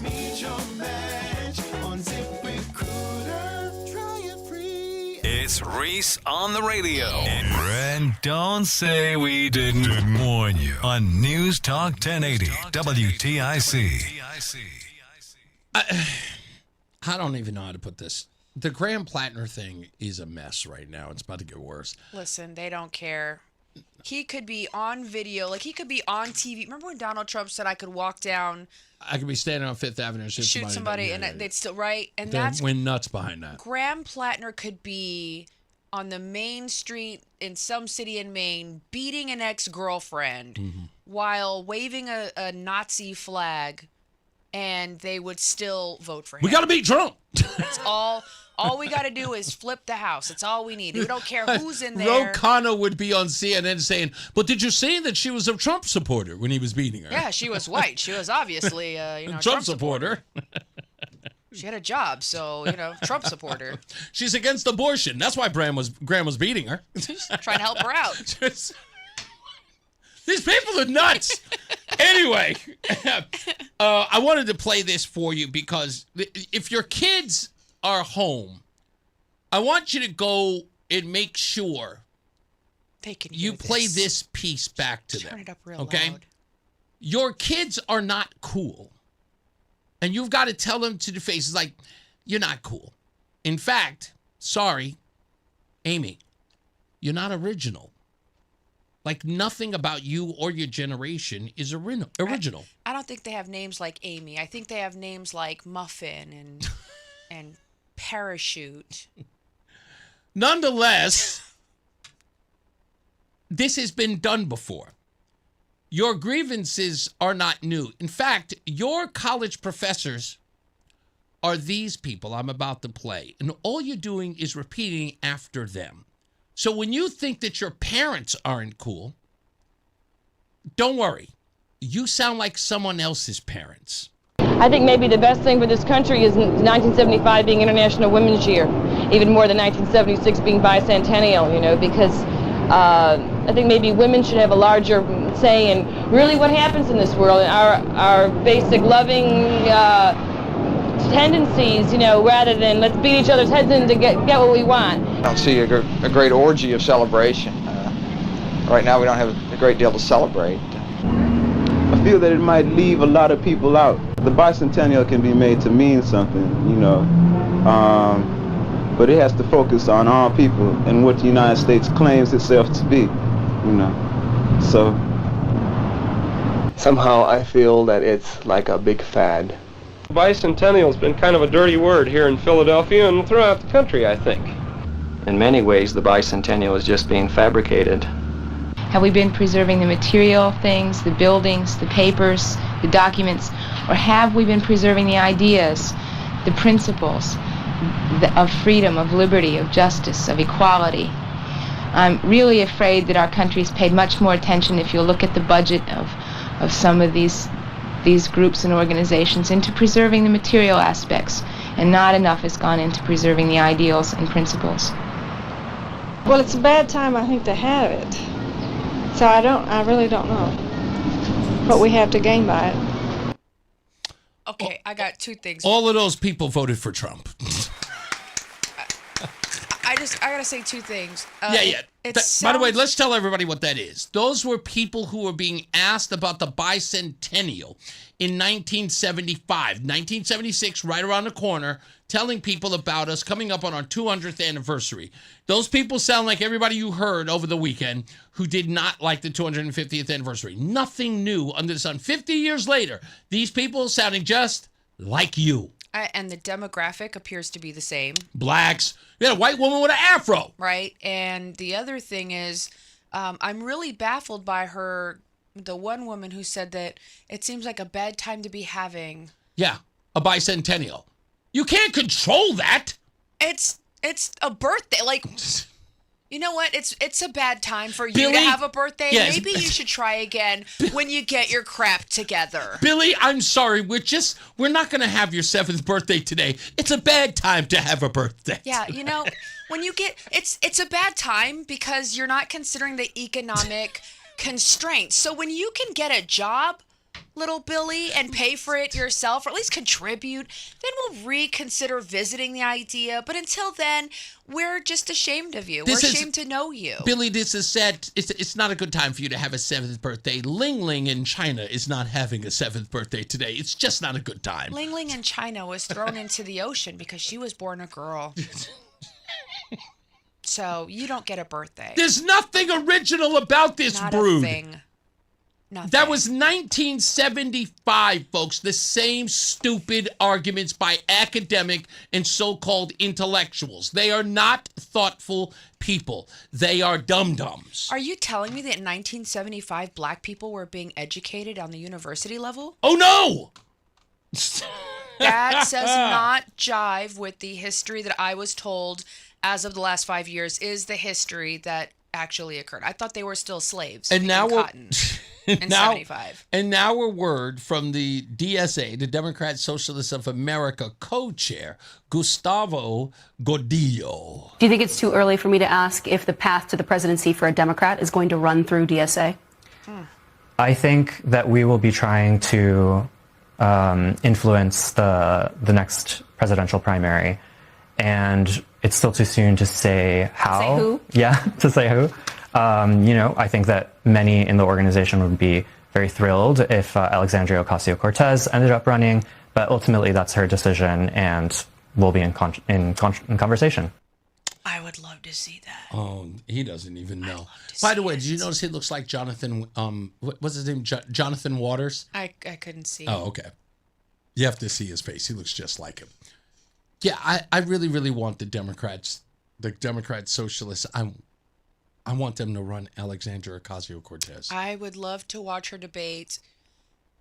Meet your match on ZipRecruiter. Try it free. It's Reese on the radio. And don't say we didn't warn you on News Talk 1080 WTIC. I don't even know how to put this. The Graham Plattner thing is a mess right now. It's about to get worse. Listen, they don't care. He could be on video, like he could be on TV. Remember when Donald Trump said I could walk down, I could be standing on Fifth Avenue and shoot somebody, and they'd still right? And they that's went nuts behind that. Graham Plattner could be on the main street in some city in Maine beating an ex-girlfriend while waving a Nazi flag, and they would still vote for him. We got to beat Trump. That's all. All we got to do is flip the house. That's all we need. We don't care who's in there. Ro Khanna would be on CNN saying, but did you say that she was a Trump supporter when he was beating her? Yeah, she was white. She was obviously a Trump supporter. She had a job, so, Trump supporter. She's against abortion. That's why Graham was beating her. She's trying to help her out. These people are nuts. Anyway, I wanted to play this for you because if your kids are home, I want you to go and make sure they can you play this piece back to them. Turn it up real okay? loud. Your kids are not cool. And you've got to tell them to the face, like, you're not cool. In fact, sorry, Amy, you're not original. Like, nothing about you or your generation is original. I don't think they have names like Amy. I think they have names like Muffin and Parachute. Nonetheless, this has been done before. Your grievances are not new. In fact, your college professors are these people I'm about to play. And all you're doing is repeating after them. So when you think that your parents aren't cool, don't worry. You sound like someone else's parents. I think maybe the best thing for this country is 1975 being International Women's Year, even more than 1976 being bicentennial, you know, because I think maybe women should have a larger say in really what happens in this world, and our basic loving tendencies, you know, rather than let's beat each other's heads in to get what we want. I don't see a great orgy of celebration. Right now we don't have a great deal to celebrate. I feel that it might leave a lot of people out. The bicentennial can be made to mean something, you know, but it has to focus on all people and what the United States claims itself to be, you know. So somehow I feel that it's like a big fad. Bicentennial's been kind of a dirty word here in Philadelphia and throughout the country, I think. In many ways, the bicentennial is just being fabricated. Have we been preserving the material things, the buildings, the papers, the documents, or have we been preserving the ideas, the principles of freedom, of liberty, of justice, of equality? I'm really afraid that our country's paid much more attention, if you look at the budget of some of these groups and organizations, into preserving the material aspects, and not enough has gone into preserving the ideals and principles. Well, it's a bad time, I think, to have it. So I really don't know what we have to gain by it. Okay, I got two things. All of those people voted for Trump. I gotta say two things. Yeah. By the way, let's tell everybody what that is. Those were people who were being asked about the bicentennial in 1975. 1976, right around the corner, telling people about us coming up on our 200th anniversary. Those people sound like everybody you heard over the weekend who did not like the 250th anniversary. Nothing new under the sun. 50 years later, these people sounding just like you. And the demographic appears to be the same. Blacks. You had a white woman with an afro. Right. And the other thing is, I'm really baffled by the one woman who said that it seems like a bad time to be having. Yeah, a bicentennial. You can't control that. It's a birthday. Like, you know what? It's a bad time for you Billy, to have a birthday. yes. Maybe you should try again when you get your crap together. Billy, I'm sorry. We're not going to have your 7th birthday today. It's a bad time to have a birthday. Yeah, you know, when you get it's a bad time because you're not considering the economic constraints. So when you can get a job, little Billy, and pay for it yourself, or at least contribute, then we'll reconsider visiting the idea. But until then, we're just ashamed of you. We're ashamed to know you. Billy, this is sad. It's not a good time for you to have a 7th birthday. Ling Ling in China is not having a 7th birthday today. It's just not a good time. Ling Ling in China was thrown into the ocean because she was born a girl. So you don't get a birthday. There's nothing original about this brood. Not a thing. Nothing. That was 1975, folks. The same stupid arguments by academic and so-called intellectuals. They are not thoughtful people. They are dum-dums. Are you telling me that in 1975, black people were being educated on the university level? Oh, no! That does not jive with the history that I was told as of the last 5 years is the history that actually occurred. I thought they were still slaves. And now we're... cotton. In 75. And now a word from the DSA, the Democrat Socialists of America co-chair, Gustavo Gordillo. Do you think it's too early for me to ask if the path to the presidency for a Democrat is going to run through DSA? I think that we will be trying to influence the next presidential primary, and it's still too soon to say how. Say who? Yeah, to say who. I think that many in the organization would be very thrilled if Alexandria Ocasio-Cortez ended up running, but ultimately that's her decision, and we'll be in conversation. I would love to see that. Oh, he doesn't even know. By the way, did you notice he looks like Jonathan, what's his name? Jonathan Waters? I couldn't see. Oh, okay. You have to see his face. He looks just like him. Yeah, I really, really want the Democrat Socialists. I want them to run Alexandria Ocasio-Cortez. I would love to watch her debate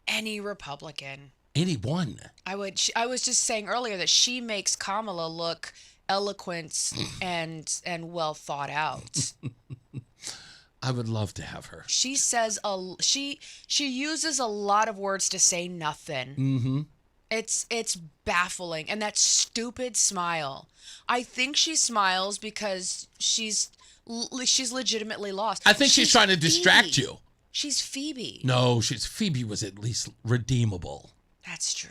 any Republican. Anyone. I was just saying earlier that she makes Kamala look eloquent and well thought out. I would love to have her. She says she uses a lot of words to say nothing. Mm-hmm. It's baffling. And that stupid smile. I think she smiles because she's legitimately lost. I think she's trying to distract you. She's Phoebe. No, Phoebe was at least redeemable. That's true.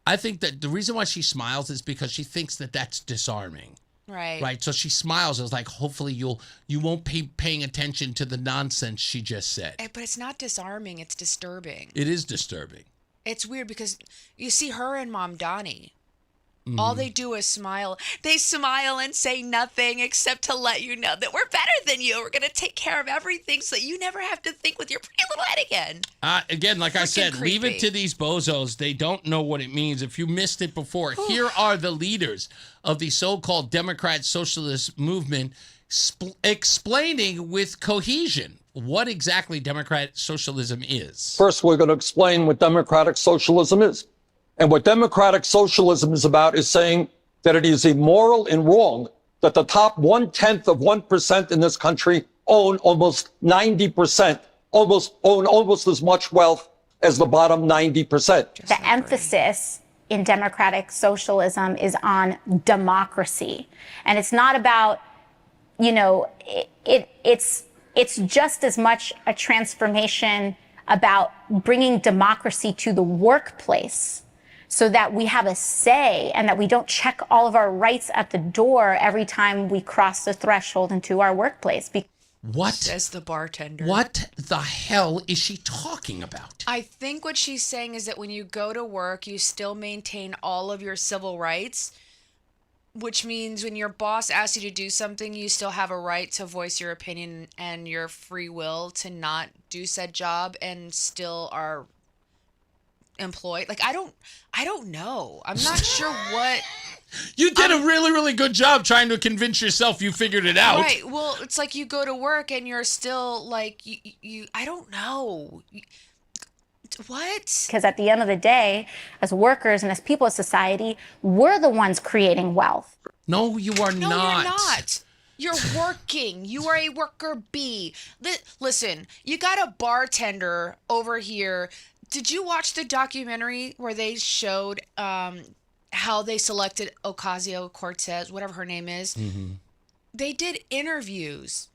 I think that the reason why she smiles is because she thinks that that's disarming. Right. Right. So she smiles as like, hopefully you won't be paying attention to the nonsense she just said. But it's not disarming. It's disturbing. It is disturbing. It's weird because you see her and Mom Donnie. Mm-hmm. All they do is smile. They smile and say nothing except to let you know that we're better than you. We're going to take care of everything so that you never have to think with your pretty little head again. Again, like I said, leave it to these bozos. They don't know what it means. If you missed it before, here are the leaders of the so-called Democrat Socialist movement explaining with cohesion what exactly Democrat socialism is. First, we're going to explain what democratic socialism is. And what democratic socialism is about is saying that it is immoral and wrong that the top 1/10 of 1% in this country own almost 90%, own almost as much wealth as the bottom 90%. The emphasis in democratic socialism is on democracy. And it's not about, it's just as much a transformation about bringing democracy to the workplace so that we have a say and that we don't check all of our rights at the door every time we cross the threshold into our workplace. What? Says the bartender. What the hell is she talking about? I think what she's saying is that when you go to work, you still maintain all of your civil rights, which means when your boss asks you to do something, you still have a right to voice your opinion and your free will to not do said job and still are employed. Like, I don't know. I'm not sure what. You did a really, really good job trying to convince yourself you figured it out. Right. Well, it's like you go to work and you're still like, you I don't know. What? Because at the end of the day, as workers and as people of society, we're the ones creating wealth. No, you are No, not. you're not. You're working. You are a worker bee. Listen, you got a bartender over here. Did you watch the documentary where they showed how they selected Ocasio-Cortez, whatever her name is? Mm-hmm. They did interviews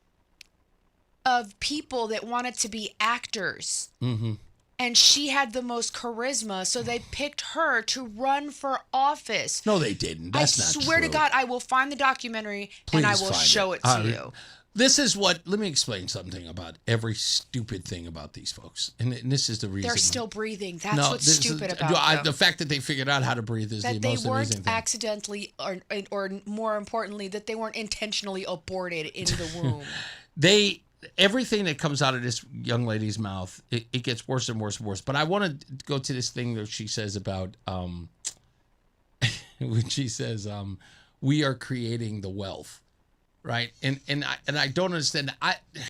of people that wanted to be actors. Mm-hmm. And she had the most charisma, so they picked her to run for office. No, they didn't. That's not true. I swear to God, I will find the documentary and I will show it to you. This is what, let me explain something about every stupid thing about these folks. And this is the reason. They're still breathing. That's what's stupid about them. The fact that they figured out how to breathe is the most amazing thing. That they weren't accidentally, or more importantly, that they weren't intentionally aborted in the womb. Everything that comes out of this young lady's mouth, it gets worse and worse and worse. But I want to go to this thing that she says about, when she says, we are creating the wealth. Right. And I don't understand.